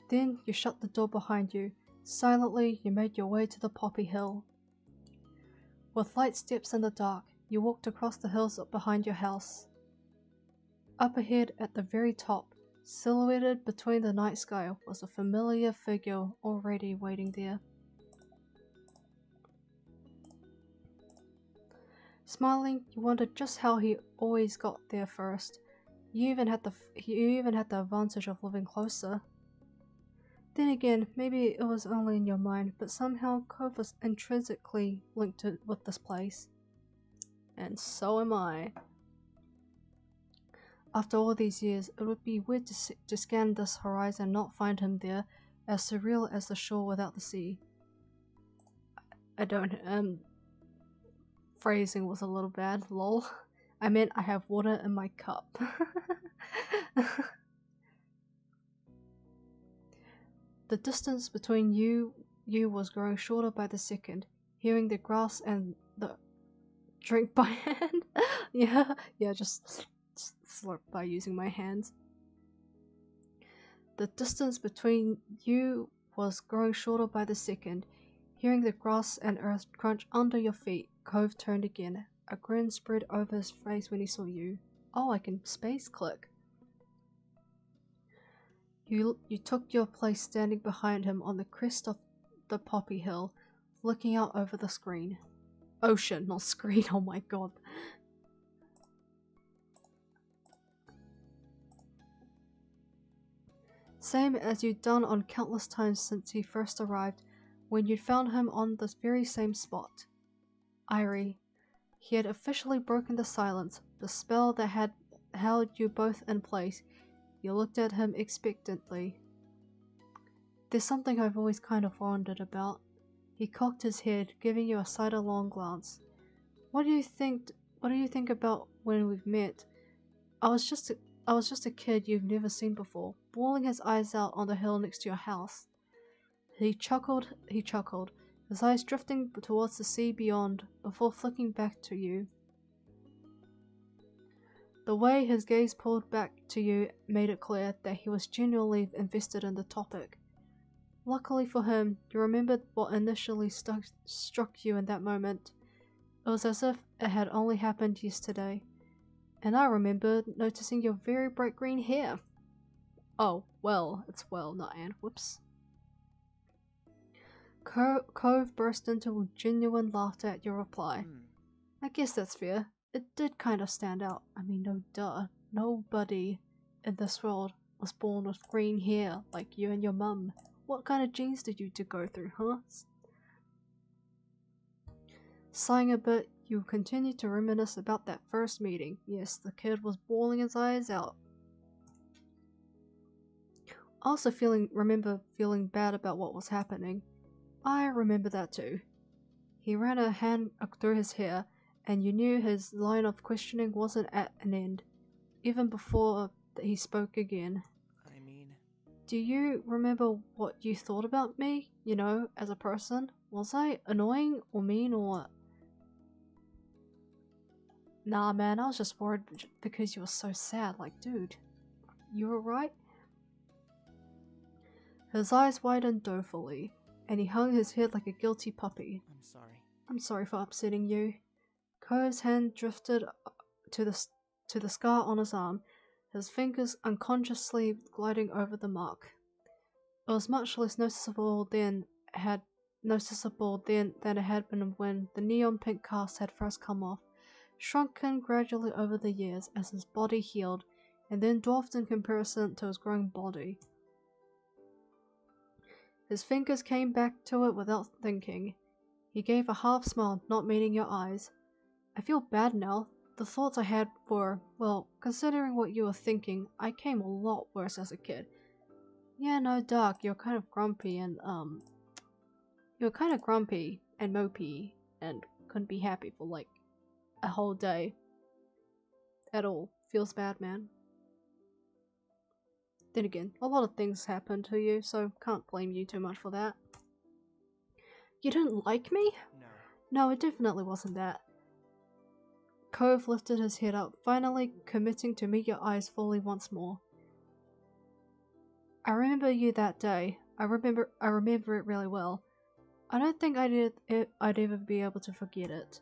Then you shut the door behind you. Silently, you made your way to the poppy hill. With light steps in the dark, you walked across the hills behind your house. Up ahead at the very top, silhouetted between the night sky, was a familiar figure already waiting there. Smiling, you wondered just how he always got there first. You even had the advantage of living closer. Then again, maybe it was only in your mind, but somehow Cove was intrinsically linked with this place. And so am I. After all these years, it would be weird to scan this horizon and not find him there, as surreal as the shore without the sea. I don't, phrasing was a little bad, lol. I meant I have water in my cup. The distance between you was growing shorter by the second. Hearing the grass and the drink by hand. yeah, just slurp by using my hands. The distance between you was growing shorter by the second. Hearing the grass and earth crunch under your feet, Cove turned again. A grin spread over his face when he saw you. Oh, I can space click. You took your place standing behind him on the crest of the poppy hill, looking out over the screen. Ocean, not screen, oh my god. Same as you'd done on countless times since he first arrived, when you'd found him on this very same spot. Airi. He had officially broken the silence, the spell that had held you both in place. You looked at him expectantly. There's something I've always kind of wondered about. He cocked his head, giving you a sidelong glance. What do you think about when we've met? I was just a kid you've never seen before, bawling his eyes out on the hill next to your house. He chuckled, his eyes drifting towards the sea beyond, before flicking back to you. The way his gaze pulled back to you made it clear that he was genuinely invested in the topic. Luckily for him, you remembered what initially struck you in that moment. It was as if it had only happened yesterday. And I remembered noticing your very bright green hair. Oh, well, it's well, not Anne. Whoops. Cove burst into genuine laughter at your reply. I guess that's fair. It did kind of stand out. I mean, no duh. Nobody in this world was born with green hair like you and your mum. What kind of genes did you two go through, huh? Sighing a bit, you continued to reminisce about that first meeting. Yes, the kid was bawling his eyes out. Also remember feeling bad about what was happening. I remember that too. He ran a hand through his hair, and you knew his line of questioning wasn't at an end, even before he spoke again. I mean... Do you remember what you thought about me, as a person? Was I annoying or mean or what? Nah man, I was just worried because you were so sad, like dude, you alright? His eyes widened dolefully, and he hung his head like a guilty puppy. I'm sorry. I'm sorry for upsetting you. Cove's hand drifted to the scar on his arm, his fingers unconsciously gliding over the mark. It was much less noticeable than it had been when the neon pink cast had first come off, shrunken gradually over the years as his body healed, and then dwarfed in comparison to his growing body. His fingers came back to it without thinking. He gave a half smile, not meeting your eyes. I feel bad now. The thoughts I had were, well, considering what you were thinking, I came a lot worse as a kid. Yeah, no, Doc, you're kind of grumpy and mopey and couldn't be happy for like a whole day. At all. Feels bad, man. Then again, a lot of things happened to you, so can't blame you too much for that. You didn't like me? No, it definitely wasn't that. Cove lifted his head up, finally committing to meet your eyes fully once more. I remember you that day. I remember it really well. I don't think I'd ever be able to forget it.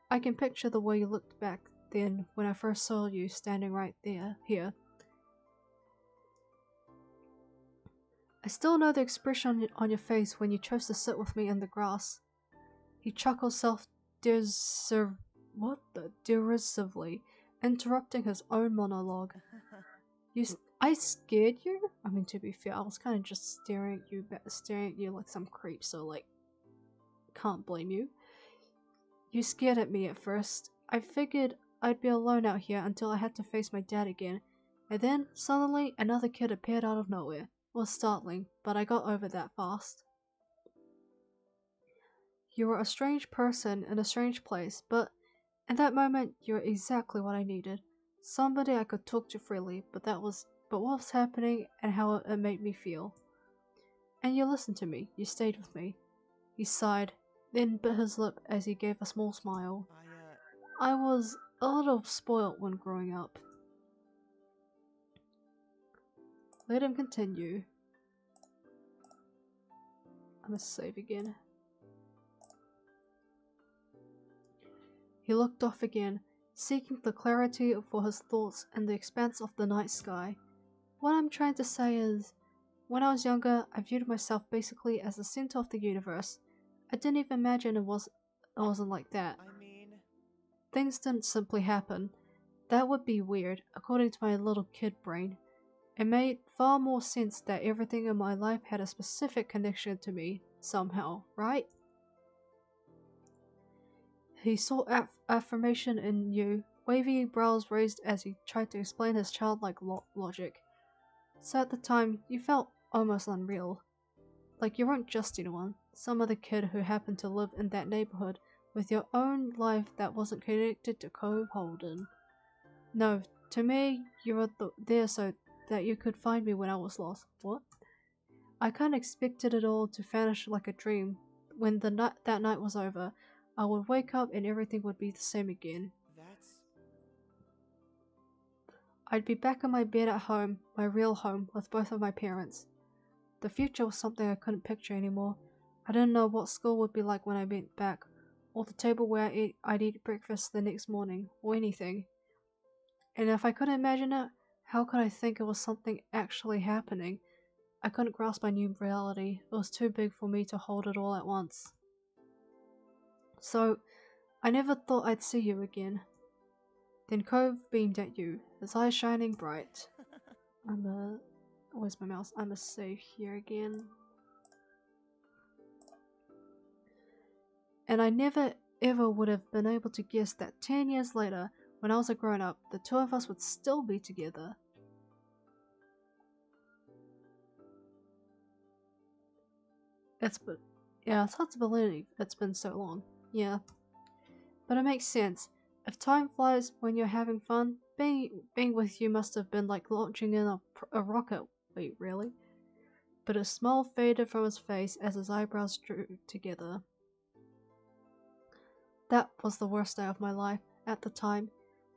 I can picture the way you looked back then when I first saw you standing right here. I still know the expression on your face when you chose to sit with me in the grass. He chuckled derisively, interrupting his own monologue. I scared you? I mean, to be fair, I was kind of just staring at you like some creep, so like, can't blame you. You scared at me at first. I figured I'd be alone out here until I had to face my dad again, and then, suddenly, another kid appeared out of nowhere. It was startling, but I got over that fast. You were a strange person in a strange place, but in that moment, you were exactly what I needed. Somebody I could talk to freely, but what was happening and how it made me feel. And you listened to me. You stayed with me. He sighed, then bit his lip as he gave a small smile. I was a little spoilt when growing up. Let him continue. I must save again. He looked off again, seeking the clarity for his thoughts in the expanse of the night sky. What I'm trying to say is, when I was younger, I viewed myself basically as the center of the universe. I didn't even imagine it wasn't like that. Things didn't simply happen. That would be weird, according to my little kid brain. It made far more sense that everything in my life had a specific connection to me, somehow, right? He saw affirmation in you, wavy brows raised as he tried to explain his childlike logic. So at the time, you felt almost unreal. Like you weren't just anyone, some other kid who happened to live in that neighborhood with your own life that wasn't connected to Cove Holden. No, to me, you were there so that you could find me when I was lost. What? I kinda expected it all to vanish like a dream. When that night was over, I would wake up and everything would be the same again. I'd be back in my bed at home, my real home, with both of my parents. The future was something I couldn't picture anymore. I didn't know what school would be like when I went back, or the table where I'd eat breakfast the next morning, or anything. And if I couldn't imagine it, how could I think it was something actually happening? I couldn't grasp my new reality. It was too big for me to hold it all at once. So, I never thought I'd see you again. Then Cove beamed at you, his eyes shining bright. Where's my mouse? I'm gonna save here again. And I never ever would have been able to guess that 10 years later, when I was a grown up, the two of us would still be together. It's hard to believe it's been so long. Yeah. But it makes sense. If time flies when you're having fun, being with you must have been like launching in a rocket. Wait, really? But a smile faded from his face as his eyebrows drew together. That was the worst day of my life, at the time.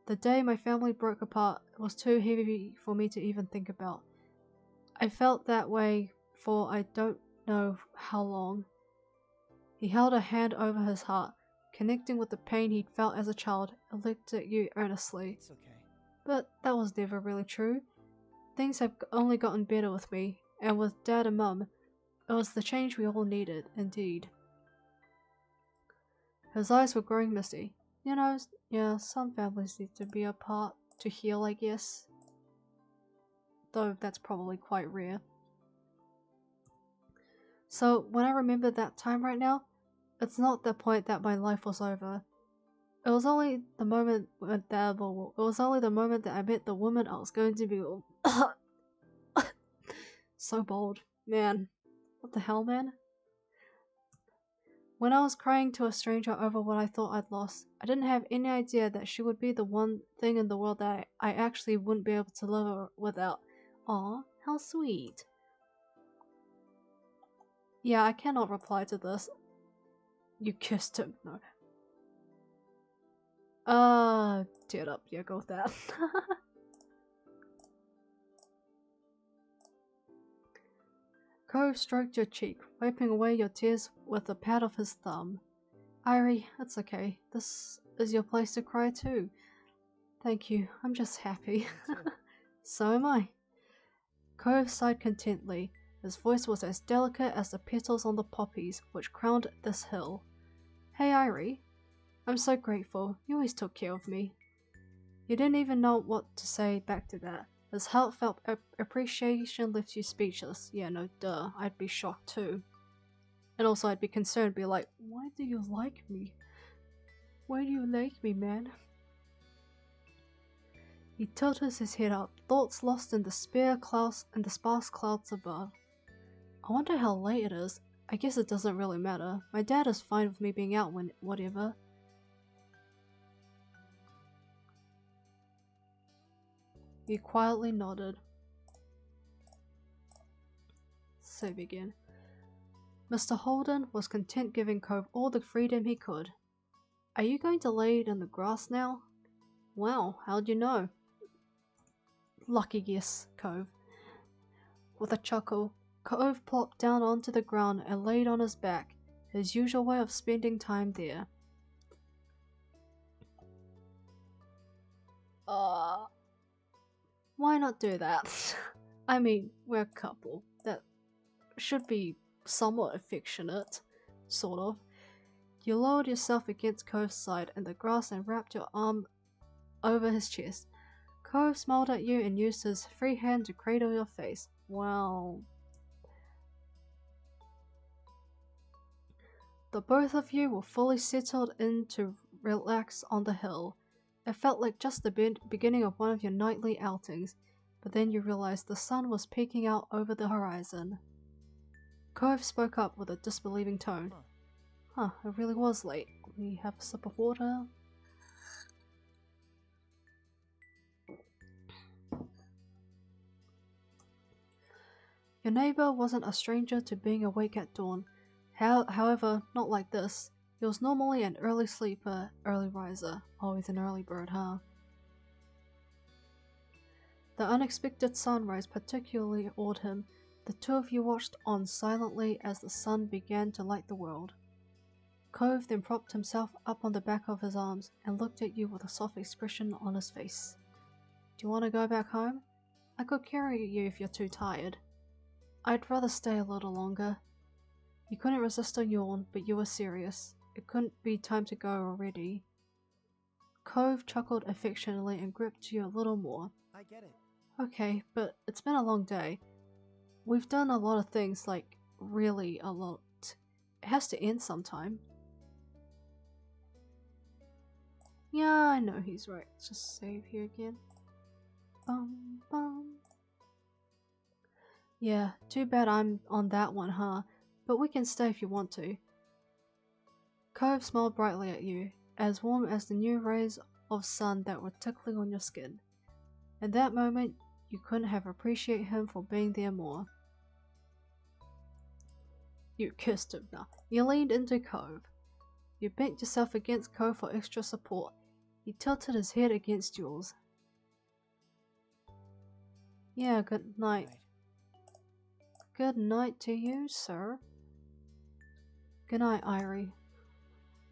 The day my family broke apart was too heavy for me to even think about. I felt that way for I don't know how long. He held a hand over his heart, connecting with the pain he'd felt as a child, and looked at you earnestly. It's okay. But that was never really true. Things have only gotten better with me, and with Dad and Mum. It was the change we all needed, indeed. His eyes were growing misty. You know, yeah, some families need to be apart to heal, I guess. Though that's probably quite rare. So, when I remember that time right now, it's not the point that my life was over. It was only the moment that I met the woman I was going to be with. So bold. Man. What the hell, man? When I was crying to a stranger over what I thought I'd lost, I didn't have any idea that she would be the one thing in the world that I actually wouldn't be able to live without. Aw, how sweet. Yeah, I cannot reply to this. You kissed him. No. Teared up. Yeah, go with that. Cove stroked your cheek, wiping away your tears with a pat of his thumb. Airi, it's okay. This is your place to cry too. Thank you. I'm just happy. So am I. Cove sighed contentedly. His voice was as delicate as the petals on the poppies which crowned this hill. Hey Airi. I'm so grateful. You always took care of me. You didn't even know what to say back to that. His heartfelt appreciation left you speechless. Yeah, no, duh. I'd be shocked too. And also I'd be concerned, be like, why do you like me? Why do you like me, man? He tilted his head up, thoughts lost in the sparse clouds above. I wonder how late it is. I guess it doesn't really matter. My dad is fine with me being out when whatever. He quietly nodded. Save again. Mr. Holden was content giving Cove all the freedom he could. Are you going to lay it in the grass now? Wow, how'd you know? Lucky guess, Cove. With a chuckle, Cove plopped down onto the ground and laid on his back, his usual way of spending time there. Why not do that? I mean, we're a couple. That should be somewhat affectionate, sort of. You lowered yourself against Cove's side in the grass and wrapped your arm over his chest. Cove smiled at you and used his free hand to cradle your face. Wow. The both of you were fully settled in to relax on the hill. It felt like just the beginning of one of your nightly outings, but then you realized the sun was peeking out over the horizon. Cove spoke up with a disbelieving tone. Huh, it really was late. Let me have a sip of water. Your neighbor wasn't a stranger to being awake at dawn. However, not like this. He was normally an early sleeper, early riser. Always an early bird, huh? The unexpected sunrise particularly awed him. The two of you watched on silently as the sun began to light the world. Cove then propped himself up on the back of his arms and looked at you with a soft expression on his face. Do you want to go back home? I could carry you if you're too tired. I'd rather stay a little longer. You couldn't resist a yawn, but you were serious. It couldn't be time to go already. Cove chuckled affectionately and gripped you a little more. I get it. Okay, but it's been a long day. We've done a lot of things, like, really a lot. It has to end sometime. Yeah, I know he's right. Let's just save here again. Bum bum. Yeah, too bad I'm on that one, huh? But we can stay if you want to. Cove smiled brightly at you, as warm as the new rays of sun that were tickling on your skin. In that moment, you couldn't have appreciated him for being there more. You kissed him now. You leaned into Cove. You bent yourself against Cove for extra support. He tilted his head against yours. Yeah, good night. Good night to you, sir. Good night, Airi.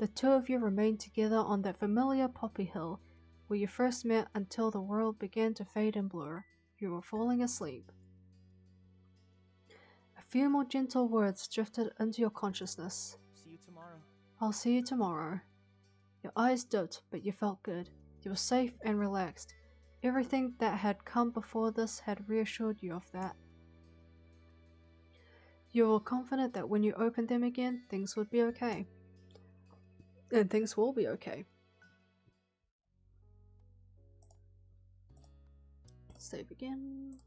The two of you remained together on that familiar poppy hill where you first met until the world began to fade and blur. You were falling asleep. A few more gentle words drifted into your consciousness. See you tomorrow. I'll see you tomorrow. Your eyes dipped, but you felt good. You were safe and relaxed. Everything that had come before this had reassured you of that. You were confident that when you opened them again, things would be okay. And things will be okay. Save again.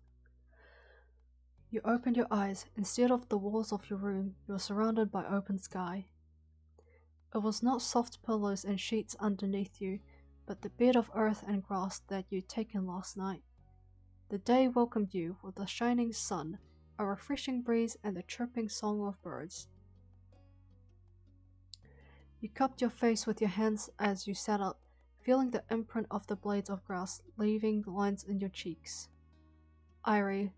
You opened your eyes. Instead of the walls of your room, you were surrounded by open sky. It was not soft pillows and sheets underneath you, but the bed of earth and grass that you'd taken last night. The day welcomed you with a shining sun, a refreshing breeze, and the chirping song of birds. You cupped your face with your hands as you sat up, feeling the imprint of the blades of grass leaving lines in your cheeks. Airi.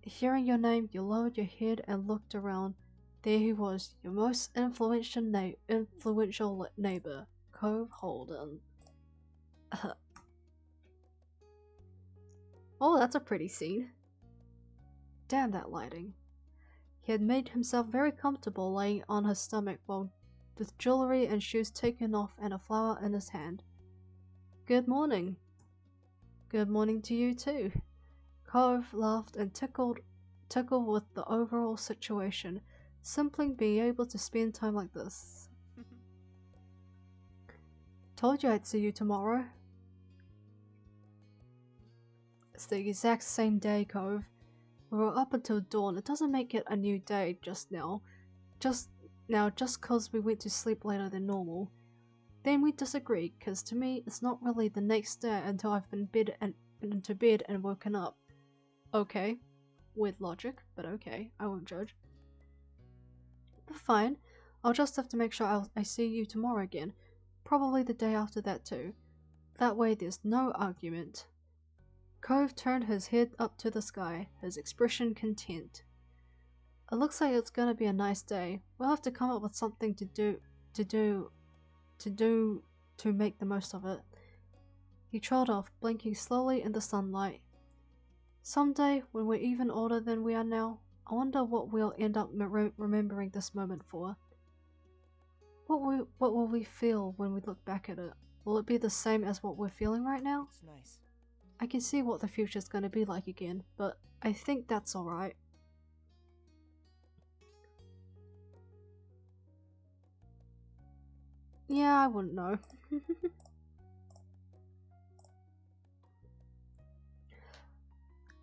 Hearing your name, you lowered your head and looked around. There he was, your most influential neighbor, Cove Holden. Oh, that's a pretty scene. Damn that lighting. He had made himself very comfortable laying on his stomach with jewelry and shoes taken off and a flower in his hand. Good morning. Good morning to you too. Cove laughed and tickled with the overall situation, simply being able to spend time like this. Told you I'd see you tomorrow. It's the exact same day, Cove. We were up until dawn. It doesn't make it a new day just now. Just cause we went to sleep later than normal. Then we disagreed, cause to me it's not really the next day until I've been into bed and woken up. Okay. Weird logic, but okay. I won't judge. But fine. I'll just have to make sure I see you tomorrow again. Probably the day after that too. That way there's no argument. Cove turned his head up to the sky, his expression content. It looks like it's gonna be a nice day. We'll have to come up with something to make the most of it. He trod off, blinking slowly in the sunlight. Someday, when we're even older than we are now, I wonder what we'll end up remembering this moment for. What will we feel when we look back at it? Will it be the same as what we're feeling right now? It's nice. I can see what the future's gonna be like again, but I think that's alright. Yeah, I wouldn't know.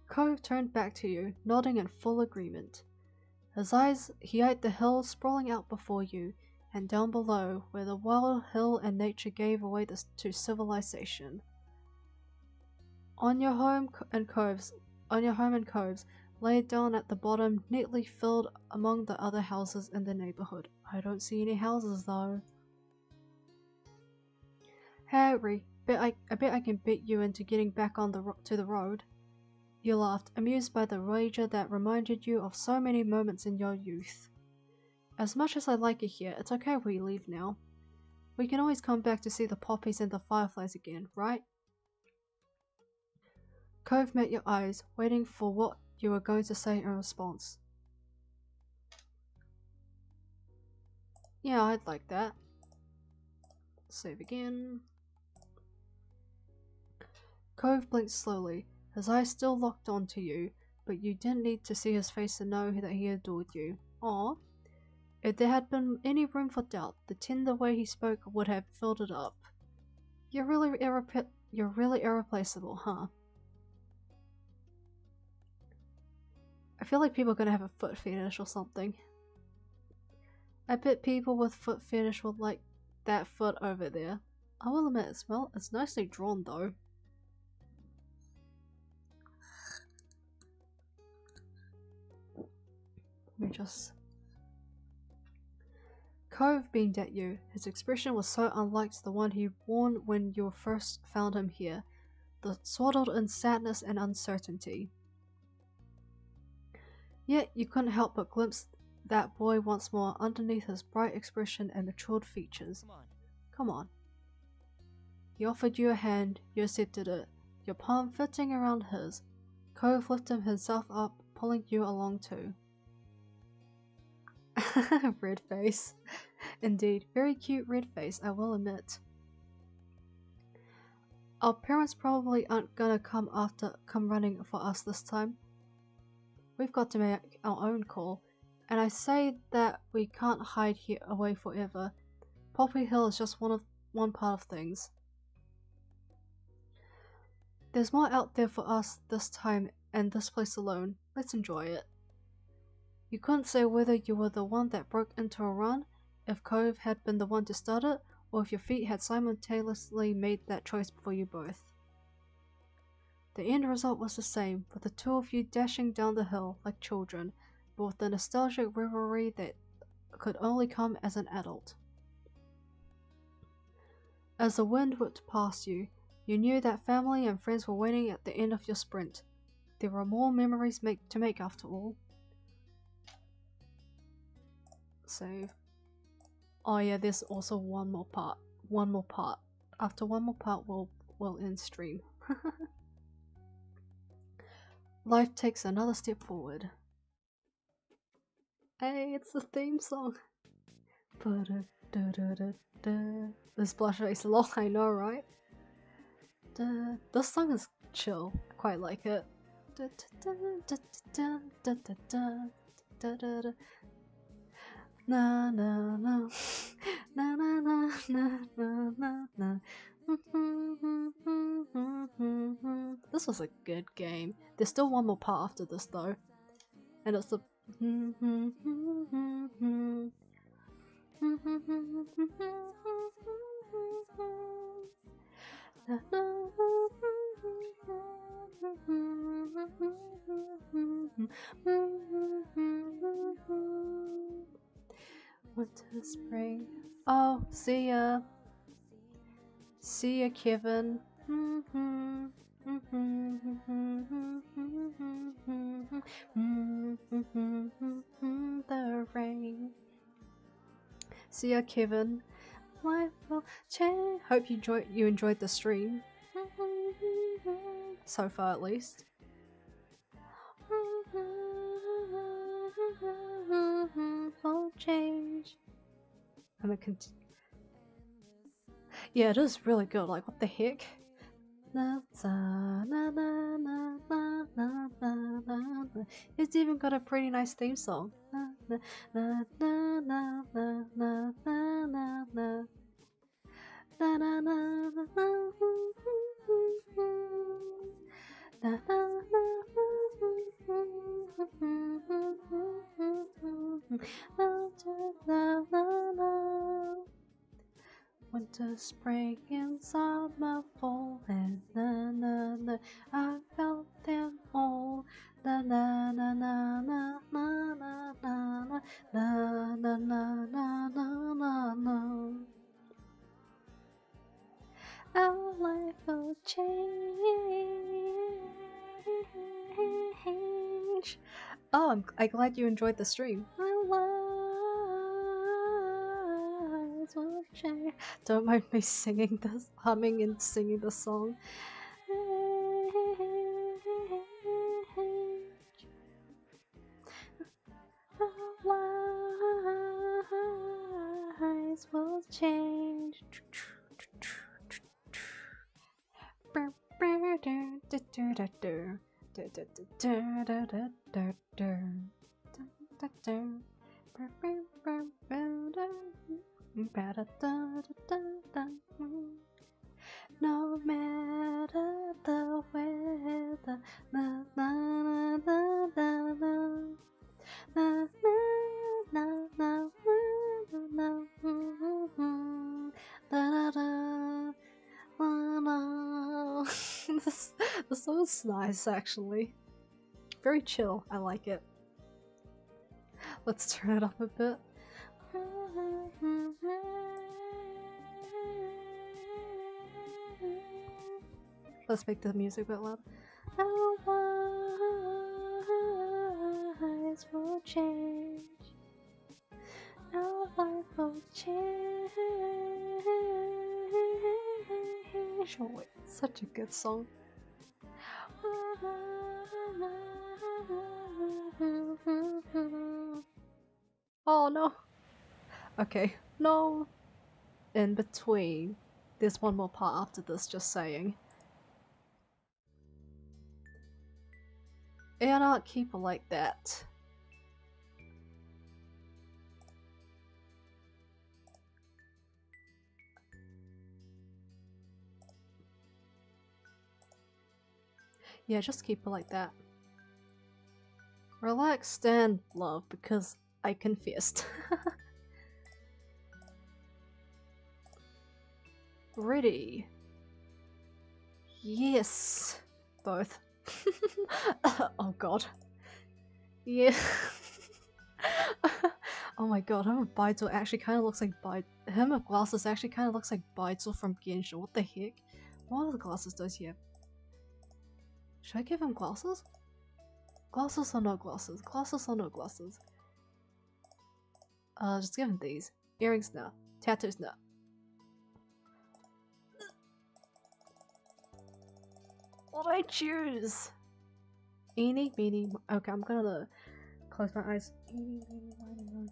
Cove turned back to you, nodding in full agreement. He eyed the hill sprawling out before you, and down below, where the wild hill and nature gave way to civilization. On your home and coves, laid down at the bottom, neatly filled among the other houses in the neighborhood. I don't see any houses though. Harry, I bet I can beat you into getting back on to the road. You laughed, amused by the wager that reminded you of so many moments in your youth. As much as I like it here, it's okay if we leave now. We can always come back to see the poppies and the fireflies again, right? Cove met your eyes, waiting for what you were going to say in response. Yeah, I'd like that. Save again. Cove blinked slowly, his eyes still locked onto you, but you didn't need to see his face to know that he adored you. Aw. If there had been any room for doubt, the tender way he spoke would have filled it up. You're really irreplaceable, huh? I feel like people are gonna have a foot fetish or something. I bet people with foot fetish would like that foot over there. I will admit, it's nicely drawn though. Let me just... Cove beamed at you. His expression was so unlike the one he worn when you first found him here, swaddled in sadness and uncertainty. Yet you couldn't help but glimpse that boy once more underneath his bright expression and matured features. Come on. Come on. He offered you a hand, you accepted it, your palm fitting around his. Cove lifted himself up, pulling you along too. Red face. Indeed, very cute red face, I will admit. Our parents probably aren't gonna come running for us this time. We've got to make our own call, and I say that we can't hide here away forever. Poppy Hill is just one part of things. There's more out there for us this time and this place alone. Let's enjoy it. You couldn't say whether you were the one that broke into a run, if Cove had been the one to start it, or if your feet had simultaneously made that choice for you both. The end result was the same, with the two of you dashing down the hill like children, but with the nostalgic revelry that could only come as an adult. As the wind whipped past you, you knew that family and friends were waiting at the end of your sprint. There were more memories to make after all. Save. Oh yeah, there's also one more part. After one more part, we'll end stream. Life takes another step forward. Hey, it's the theme song. This blush face long, I know, right? This song is chill. I quite like it. Na na na na na na na na na. This was a good game. There's still one more part after this though, and it's the winter, spring. Oh, see ya. See ya, Kevin. The rain. See ya, Kevin. Life will change. Hope you enjoyed the stream. So far, at least. Will change. I'm gonna continue. Yeah, it is really good. Like, what the heck? It's even got a pretty nice theme song. Winter, spring, and summer, fall, and na na na. I felt them all. Na na na na na na na na na na na na na na. Our life will change. Oh, I'm glad you enjoyed the stream. Our lives will change. Don't mind me singing this, humming and singing the song. Our lives will change. No matter the weather, na na na na na na na na na na na. The song's nice, actually. Very chill. I like it. Let's turn it up a bit. Let's make the music a bit loud. Our lives will change. Wait, such a good song. Oh no. Okay, no. In between. There's one more part after this, just saying. You're not keep it like that. Yeah, just keep it like that. Relax, stand, love, because I confessed. Ready? Yes. Both. Oh god. Yeah. Oh my god, him with Baidu actually kind of looks like him with glasses actually kind of looks like Baidu from Genshin. What the heck? What other glasses does he have? Should I give him glasses? Glasses or no glasses? Glasses or no glasses? Just give him these. Earrings, no. Tattoos, no. What do I choose? Eeny, meeny, okay, I'm gonna close my eyes. Eeny, meeny, miny, moe.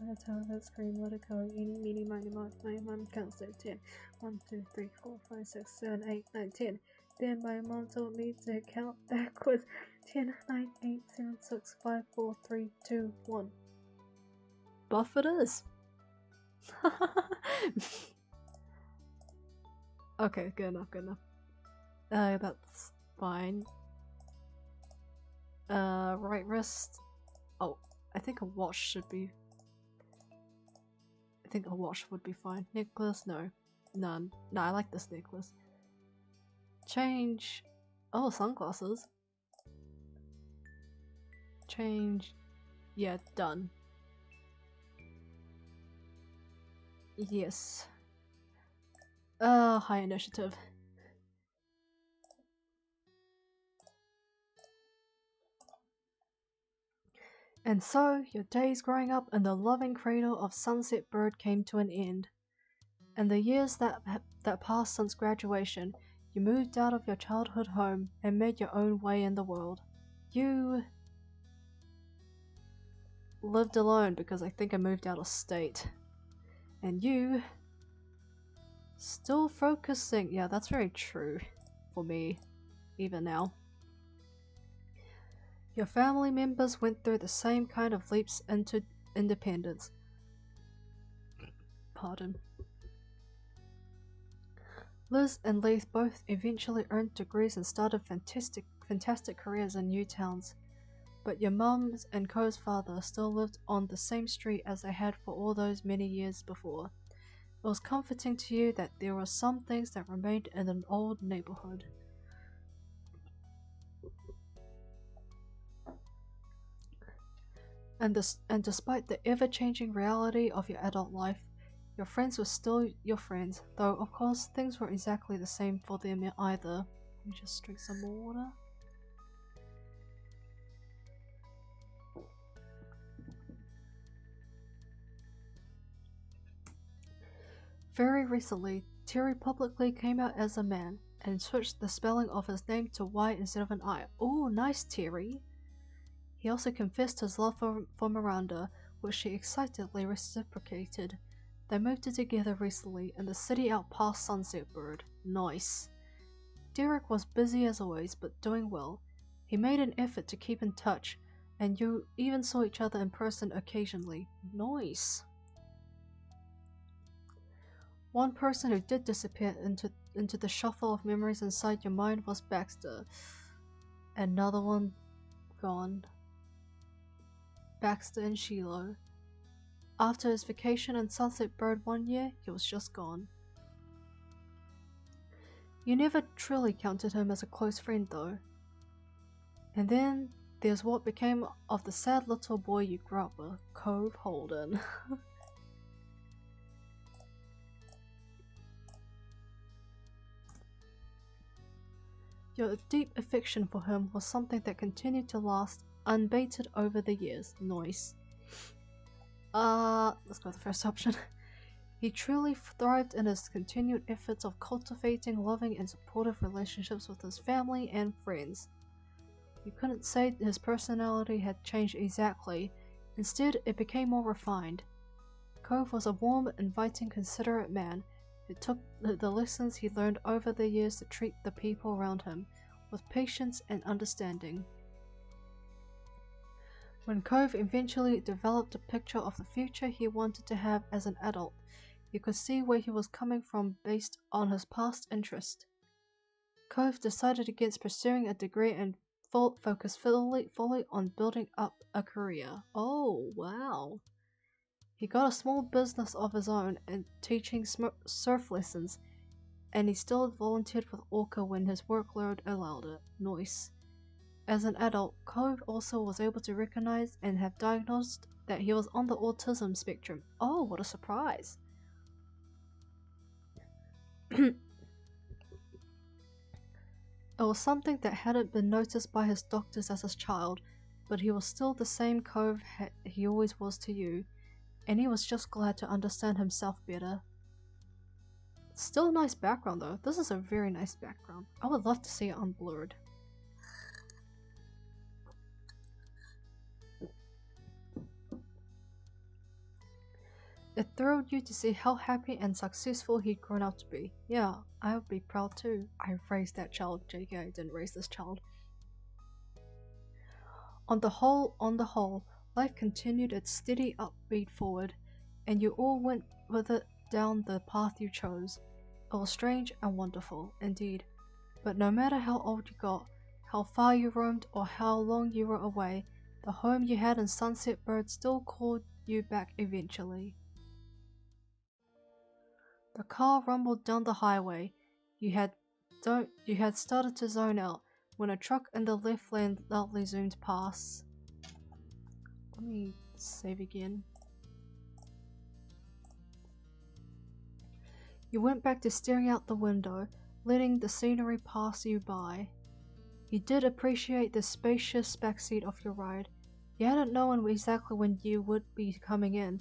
Let it tell, let it scream, let it go. Eeny, meeny, miny, moe. My mom counts to 10. 1, 2, 3, 4, 5, 6, 7, 8, 9, 10. Then my mom told me to count backwards. 10, 9, 8, 7, 6, 5, 4, 3, 2, 1. Buff it is. Okay, good enough, good enough. That's fine. Right wrist. Oh, I think a watch should be. I think a watch would be fine. Necklace? No. None. No, I like this necklace. Change. Oh, sunglasses. Change. Yeah, done. Yes. High initiative. And so, your days growing up in the loving cradle of Sunset Bird came to an end. And the years that passed since graduation, you moved out of your childhood home and made your own way in the world. You lived alone because I think I moved out of state. And you still focusing. Yeah, that's very true for me, even now. Your family members went through the same kind of leaps into independence. Pardon. Liz and Leith both eventually earned degrees and started fantastic careers in new towns. But your mum's and Ko's father still lived on the same street as they had for all those many years before. It was comforting to you that there were some things that remained in an old neighborhood. And despite the ever-changing reality of your adult life, your friends were still your friends, though of course things weren't exactly the same for them either. Let me just drink some more water. Very recently, Terry publicly came out as a man and switched the spelling of his name to Y instead of an I. Ooh, nice, Terry! He also confessed his love for Miranda, which she excitedly reciprocated. They moved in together recently in the city out past Sunset Bird. Nice. Derek was busy as always, but doing well. He made an effort to keep in touch, and you even saw each other in person occasionally. Nice. One person who did disappear into the shuffle of memories inside your mind was Baxter. Another one gone. Baxter and Shiloh. After his vacation in Sunset Bird one year, he was just gone. You never truly counted him as a close friend though. And then there's what became of the sad little boy you grew up with, Cove Holden. Your deep affection for him was something that continued to last unabated over the years. Nice. Let's go with the first option. He truly thrived in his continued efforts of cultivating loving and supportive relationships with his family and friends. You couldn't say his personality had changed exactly, instead it became more refined. Cove was a warm, inviting, considerate man who took the lessons he learned over the years to treat the people around him with patience and understanding. When Cove eventually developed a picture of the future he wanted to have as an adult, you could see where he was coming from based on his past interest. Cove decided against pursuing a degree and focused fully on building up a career. Oh, wow. He got a small business of his own and teaching surf lessons, and he still volunteered with Orca when his workload allowed it. Nice. As an adult, Cove also was able to recognize and have diagnosed that he was on the autism spectrum. Oh, what a surprise! It was something that hadn't been noticed by his doctors as a child, but he was still the same Cove he always was to you, and he was just glad to understand himself better. Still a nice background though. This is a very nice background. I would love to see it unblurred. It thrilled you to see how happy and successful he'd grown up to be. Yeah, I would be proud too. I raised that child. JK, I didn't raise this child. On the whole, life continued its steady upbeat forward, and you all went with it down the path you chose. It was strange and wonderful, indeed. But no matter how old you got, how far you roamed, or how long you were away, the home you had in Sunset Bird still called you back eventually. The car rumbled down the highway. You had started to zone out when a truck in the left lane loudly zoomed past. Let me save again. You went back to staring out the window, letting the scenery pass you by. You did appreciate the spacious backseat of your ride. You hadn't known exactly when you would be coming in,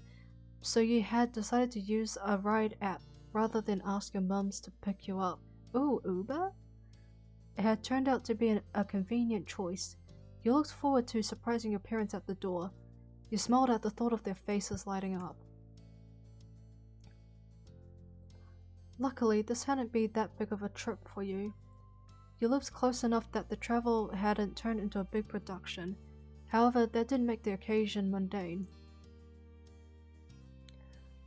so you had decided to use a ride app rather than ask your mums to pick you up. Ooh, Uber? It had turned out to be a convenient choice. You looked forward to surprising your parents at the door. You smiled at the thought of their faces lighting up. Luckily, this hadn't been that big of a trip for you. You lived close enough that the travel hadn't turned into a big production. However, that didn't make the occasion mundane.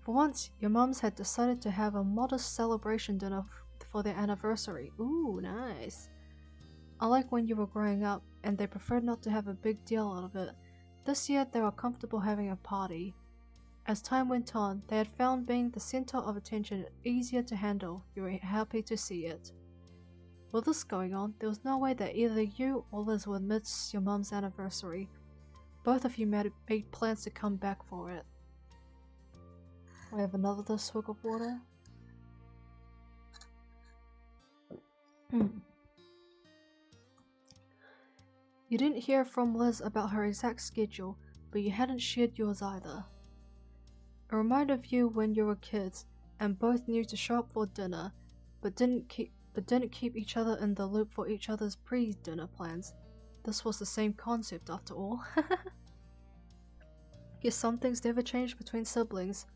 For once, your mums had decided to have a modest celebration dinner for their anniversary. Ooh, nice. Unlike when you were growing up, and they preferred not to have a big deal out of it, this year they were comfortable having a party. As time went on, they had found being the center of attention easier to handle. You were happy to see it. With this going on, there was no way that either you or Liz would miss your mum's anniversary. Both of you made plans to come back for it. I have another swig of water. You didn't hear from Liz about her exact schedule, but you hadn't shared yours either. It reminded of you when you were kids, and both knew to show up for dinner, but didn't keep each other in the loop for each other's pre-dinner plans. This was the same concept after all. Guess some things never changed between siblings.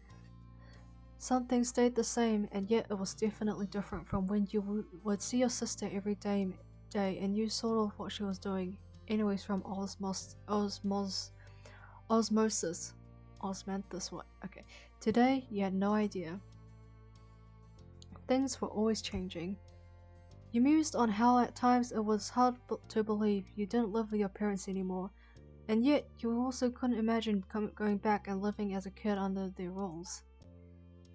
Some things stayed the same, and yet it was definitely different from when you would see your sister every day and you sort of what she was doing, anyways, from osmosis. Osmanthus, what? Okay. Today, you had no idea. Things were always changing. You mused on how at times it was hard to believe you didn't live with your parents anymore, and yet you also couldn't imagine going back and living as a kid under their rules.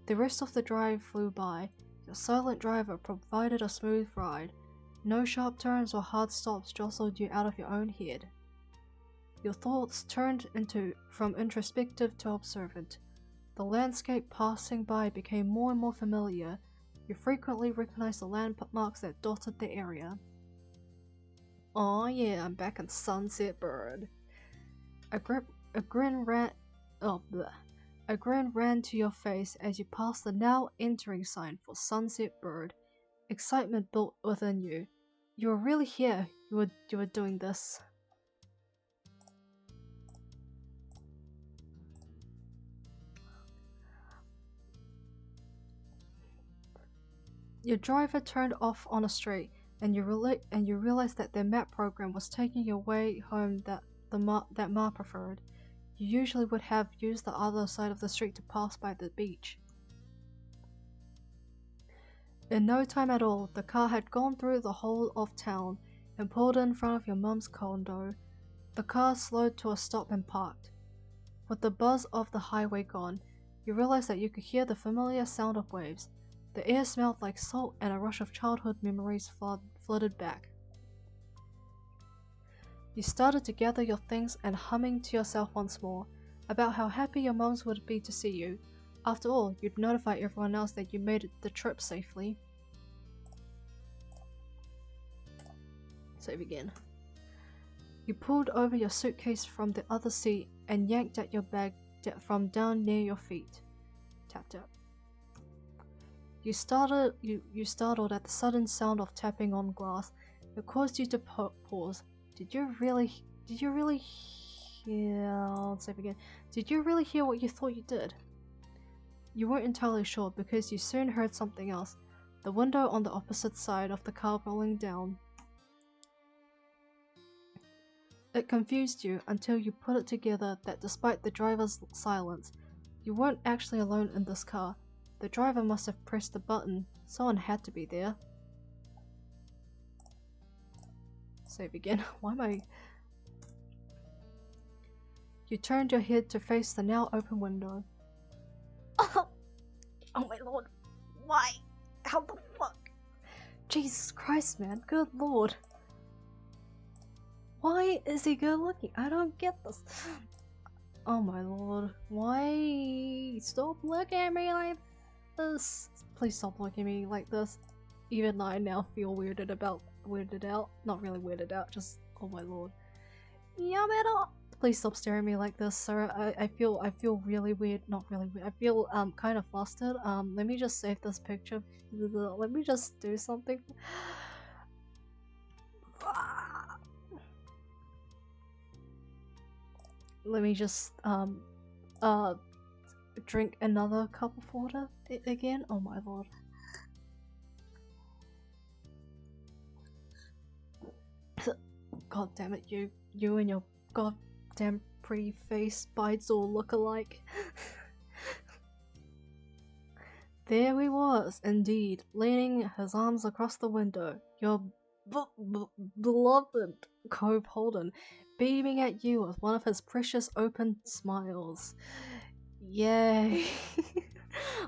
The rest of the drive flew by. Your silent driver provided a smooth ride. No sharp turns or hard stops jostled you out of your own head. Your thoughts turned from introspective to observant. The landscape passing by became more and more familiar. You frequently recognized the landmarks that dotted the area. Aw yeah, I'm back in Sunset Bird. A grin A grin ran to your face as you passed the now entering sign for Sunset Bird. Excitement built within you. You were really here. You were doing this. Your driver turned off on a street, and you realized that their map program was taking your way home that Ma preferred. You usually would have used the other side of the street to pass by the beach. In no time at all, the car had gone through the whole of town and pulled in front of your mum's condo. The car slowed to a stop and parked. With the buzz of the highway gone, you realized that you could hear the familiar sound of waves. The air smelled like salt and a rush of childhood memories flooded back. You started to gather your things and humming to yourself once more about how happy your mums would be to see you. After all, you'd notify everyone else that you made the trip safely. Save again. You pulled over your suitcase from the other seat and yanked at your bag from down near your feet. Tap tap. You startled at the sudden sound of tapping on glass. It caused you to pause. Did you really hear? Let's save again. Did you really hear what you thought you did? You weren't entirely sure because you soon heard something else. The window on the opposite side of the car rolling down. It confused you until you put it together that despite the driver's silence, you weren't actually alone in this car. The driver must have pressed the button. Someone had to be there. Save again. Why am I... You turned your head to face the now open window. Oh my lord. Why? How the fuck? Jesus Christ, man. Good lord. Why is he good looking? I don't get this. Oh my lord. Why? Stop looking at me like this. Please stop looking at me like this. Even I now feel weirded out. Not really weirded out, just oh my lord. Yamada! Please stop staring at me like this, sir. I feel really weird. Not really weird. I feel kind of flustered. Let me just save this picture. Let me just do something. Let me just drink another cup of water again. Oh my lord. God damn it, you and your goddamn pretty face bites all look alike. There he was, indeed, leaning his arms across the window, your beloved Cove Holden, beaming at you with one of his precious open smiles. Yay.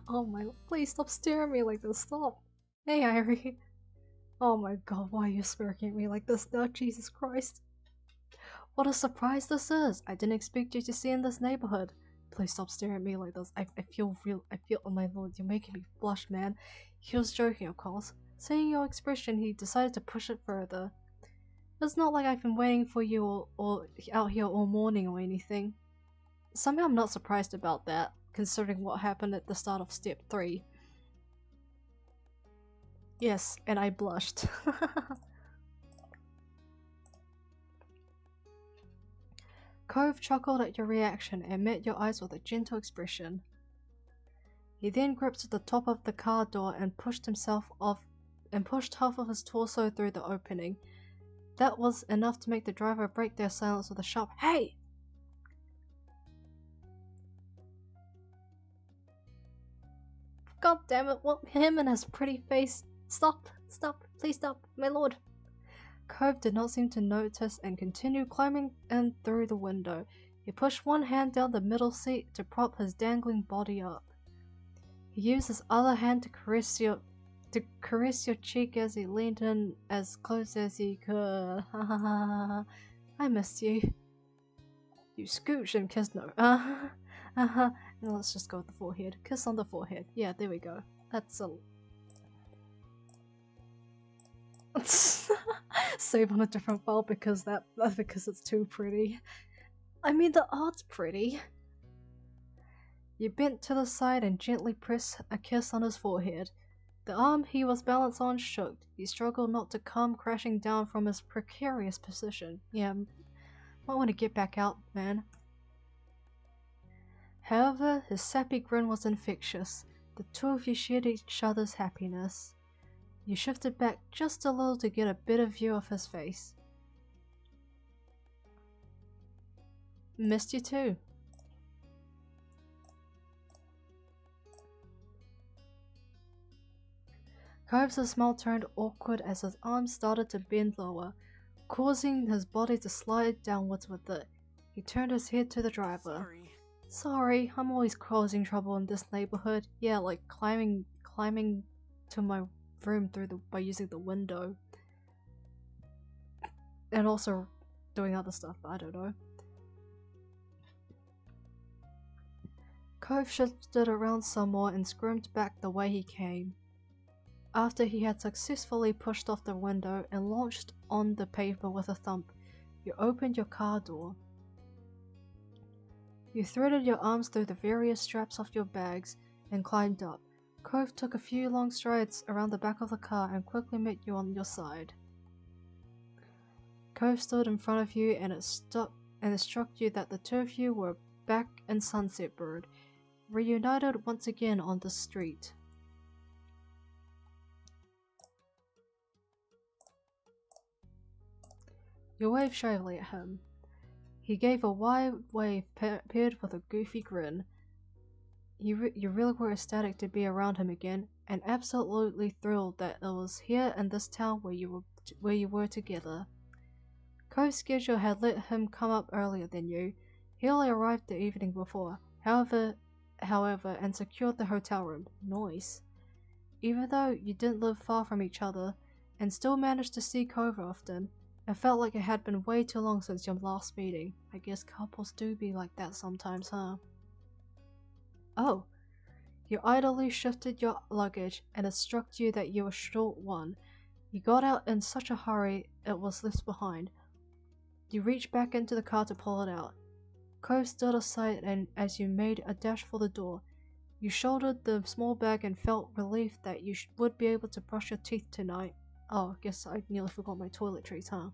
Oh my, please stop staring at me like this, stop. Hey Airi. Oh my god, why are you smirking at me like this now, Jesus Christ. What a surprise this is! I didn't expect you to see in this neighborhood. Please stop staring at me like this. I feel, oh my lord, you're making me blush, man. He was joking, of course. Seeing your expression, he decided to push it further. It's not like I've been waiting for you or out here all morning or anything. Somehow I'm not surprised about that, considering what happened at the start of step 3. Yes, and I blushed. Cove chuckled at your reaction and met your eyes with a gentle expression. He then gripped the top of the car door and pushed half of his torso through the opening. That was enough to make the driver break their silence with a sharp "Hey!" God damn it, what him and his pretty face. Stop, please stop, my lord. Cove did not seem to notice and continued climbing in through the window. He pushed one hand down the middle seat to prop his dangling body up. He used his other hand to caress your cheek as he leaned in as close as he could. I missed you. You scooch and kiss. No. Now let's just go with the forehead. Kiss on the forehead. Yeah, there we go. That's a save on a different file because because it's too pretty. I mean, the art's pretty. You bent to the side and gently pressed a kiss on his forehead. The arm he was balanced on shook. He struggled not to come crashing down from his precarious position. Yeah, might want to get back out, man. However, his sappy grin was infectious. The two of you shared each other's happiness. You shifted back just a little to get a better view of his face. Missed you too. Cove's smile turned awkward as his arms started to bend lower, causing his body to slide downwards with it. He turned his head to the driver. Sorry, I'm always causing trouble in this neighborhood. Yeah, like climbing to my room by using the window. And also doing other stuff, I don't know. Cove shifted around some more and squirmed back the way he came. After he had successfully pushed off the window and launched on the pavement with a thump, you opened your car door. You threaded your arms through the various straps of your bags and climbed up. Cove took a few long strides around the back of the car and quickly met you on your side. Cove stood in front of you and it struck you that the two of you were back in Sunset Bird, reunited once again on the street. You waved shyly at him. He gave a wide wave paired with a goofy grin. You really were ecstatic to be around him again, and absolutely thrilled that it was here in this town where you were together. Cove's schedule had let him come up earlier than you. He only arrived the evening before, however, and secured the hotel room. Nice. Even though you didn't live far from each other, and still managed to see Cove often, it felt like it had been way too long since your last meeting. I guess couples do be like that sometimes, huh? Oh. You idly shifted your luggage, and it struck you that you were short one. You got out in such a hurry it was left behind. You reached back into the car to pull it out. Cove stood aside, and as you made a dash for the door, you shouldered the small bag and felt relief that you would be able to brush your teeth tonight. Oh, I guess I nearly forgot my toiletries, huh?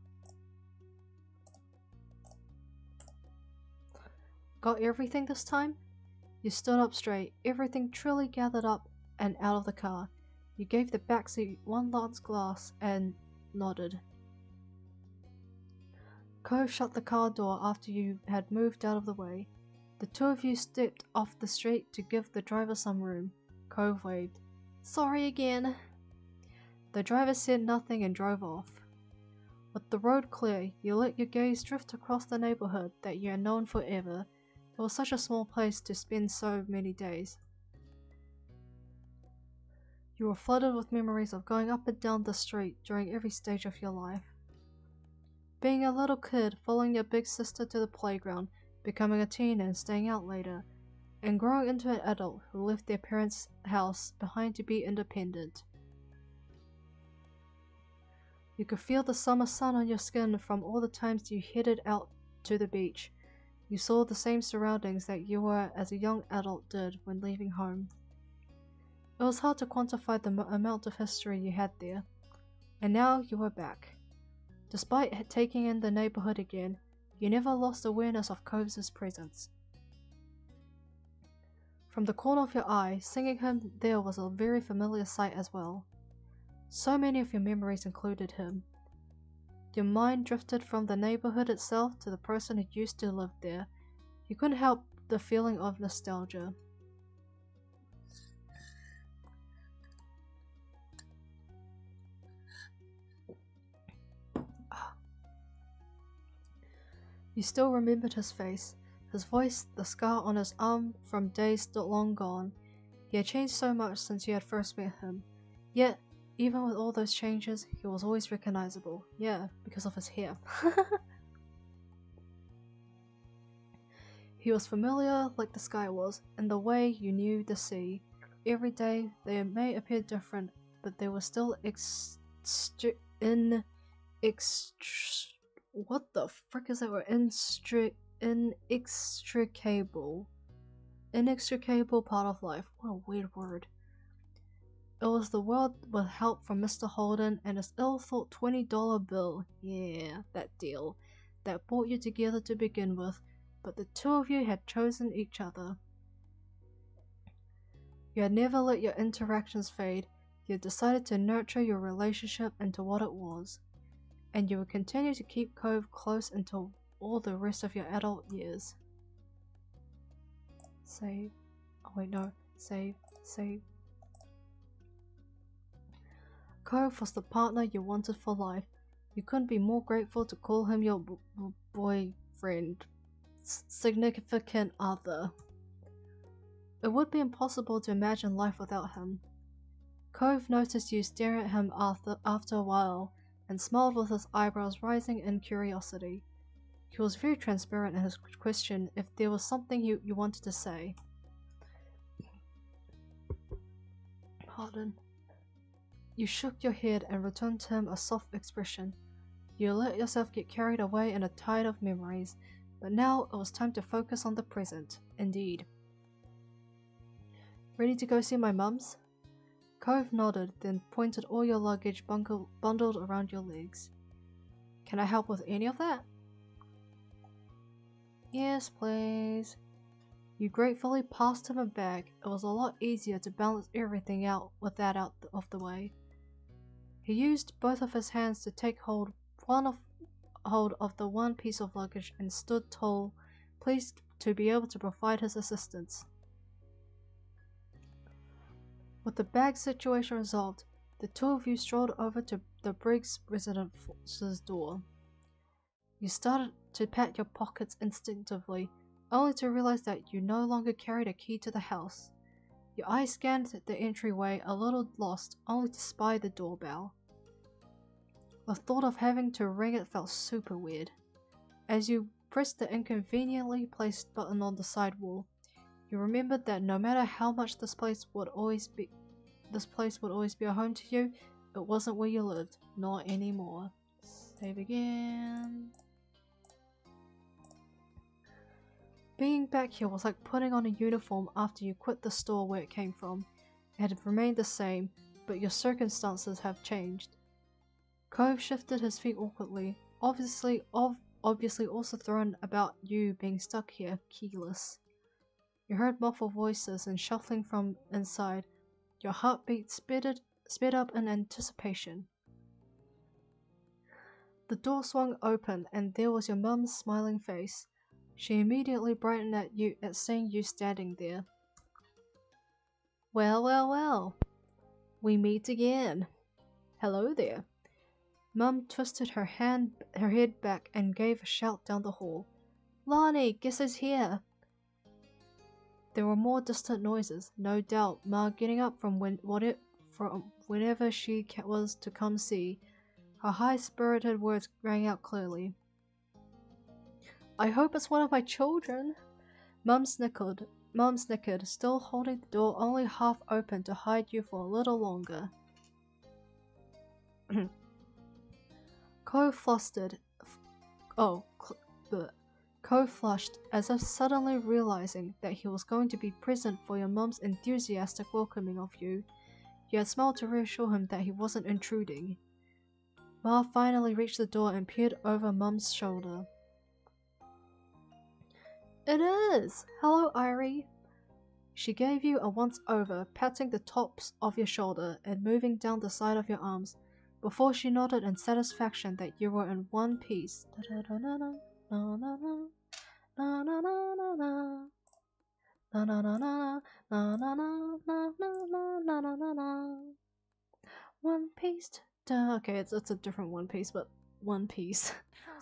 Got everything this time? You stood up straight, everything truly gathered up and out of the car. You gave the backseat one last glance and nodded. Cove shut the car door after you had moved out of the way. The two of you stepped off the street to give the driver some room. Cove waved. Sorry again. The driver said nothing and drove off. With the road clear, you let your gaze drift across the neighborhood that you had known forever. It was such a small place to spend so many days. You were flooded with memories of going up and down the street during every stage of your life. Being a little kid, following your big sister to the playground, becoming a teen and staying out later, and growing into an adult who left their parents' house behind to be independent. You could feel the summer sun on your skin from all the times you headed out to the beach. You saw the same surroundings that you were as a young adult did when leaving home. It was hard to quantify the amount of history you had there, and now you were back. Despite taking in the neighborhood again, you never lost awareness of Cove's presence. From the corner of your eye, seeing him there was a very familiar sight as well. So many of your memories included him. Your mind drifted from the neighborhood itself to the person who used to live there. You couldn't help the feeling of nostalgia. You still remembered his face, his voice, the scar on his arm from days long gone. He had changed so much since you had first met him. Yet, even with all those changes, he was always recognizable. Yeah, because of his hair. He was familiar like the sky was, in the way you knew the sea. Every day, they may appear different, but they were still what the frick is that word? Inextricable. inextricable part of life. What a weird word. It was the world with help from Mr. Holden and his ill-thought $20 bill. Yeah, that deal. That brought you together to begin with, but the two of you had chosen each other. You had never let your interactions fade. You had decided to nurture your relationship into what it was. And you would continue to keep Cove close until all the rest of your adult years. Save. Oh wait, no. Save. Save. Cove was the partner you wanted for life. You couldn't be more grateful to call him your boyfriend, significant other. It would be impossible to imagine life without him. Cove noticed you staring at him after a while and smiled with his eyebrows rising in curiosity. He was very transparent in his question if there was something you wanted to say. Pardon. You shook your head and returned to him a soft expression. You let yourself get carried away in a tide of memories, but now it was time to focus on the present. Indeed. Ready to go see my mum's? Cove nodded, then pointed all your luggage bundled around your legs. Can I help with any of that? Yes, please. You gratefully passed him a bag. It was a lot easier to balance everything out with that out of the way. He used both of his hands to take hold of the one piece of luggage and stood tall, pleased to be able to provide his assistance. With the bag situation resolved, the two of you strolled over to the Briggs residence's door. You started to pat your pockets instinctively, only to realize that you no longer carried a key to the house. Your eyes scanned the entryway, a little lost, only to spy the doorbell. The thought of having to ring it felt super weird. As you pressed the inconveniently placed button on the side wall, you remembered that no matter how much this place would always be a home to you, it wasn't where you lived, not anymore. Save again. Being back here was like putting on a uniform after you quit the store where it came from. It had remained the same, but your circumstances have changed. Cove shifted his feet awkwardly, obviously also thrown about you being stuck here, keyless. You heard muffled voices and shuffling from inside. Your heartbeat sped up in anticipation. The door swung open and there was your mum's smiling face. She immediately brightened at seeing you standing there. Well, well, well. We meet again. Hello there. Mum twisted her head back and gave a shout down the hall. Lonnie, guess who's here? There were more distant noises, no doubt Ma getting up from whenever she was to come see. Her high-spirited words rang out clearly. I hope it's one of my children. Mum snickered, still holding the door only half open to hide you for a little longer. Cove flushed, as if suddenly realizing that he was going to be present for your mum's enthusiastic welcoming of you. You had smiled to reassure him that he wasn't intruding. Ma finally reached the door and peered over Mum's shoulder. It is! Hello, Airi! She gave you a once-over, patting the tops of your shoulder and moving down the side of your arms, before she nodded in satisfaction that you were in one piece. One Piece. Okay, it's a different One Piece, but One Piece. How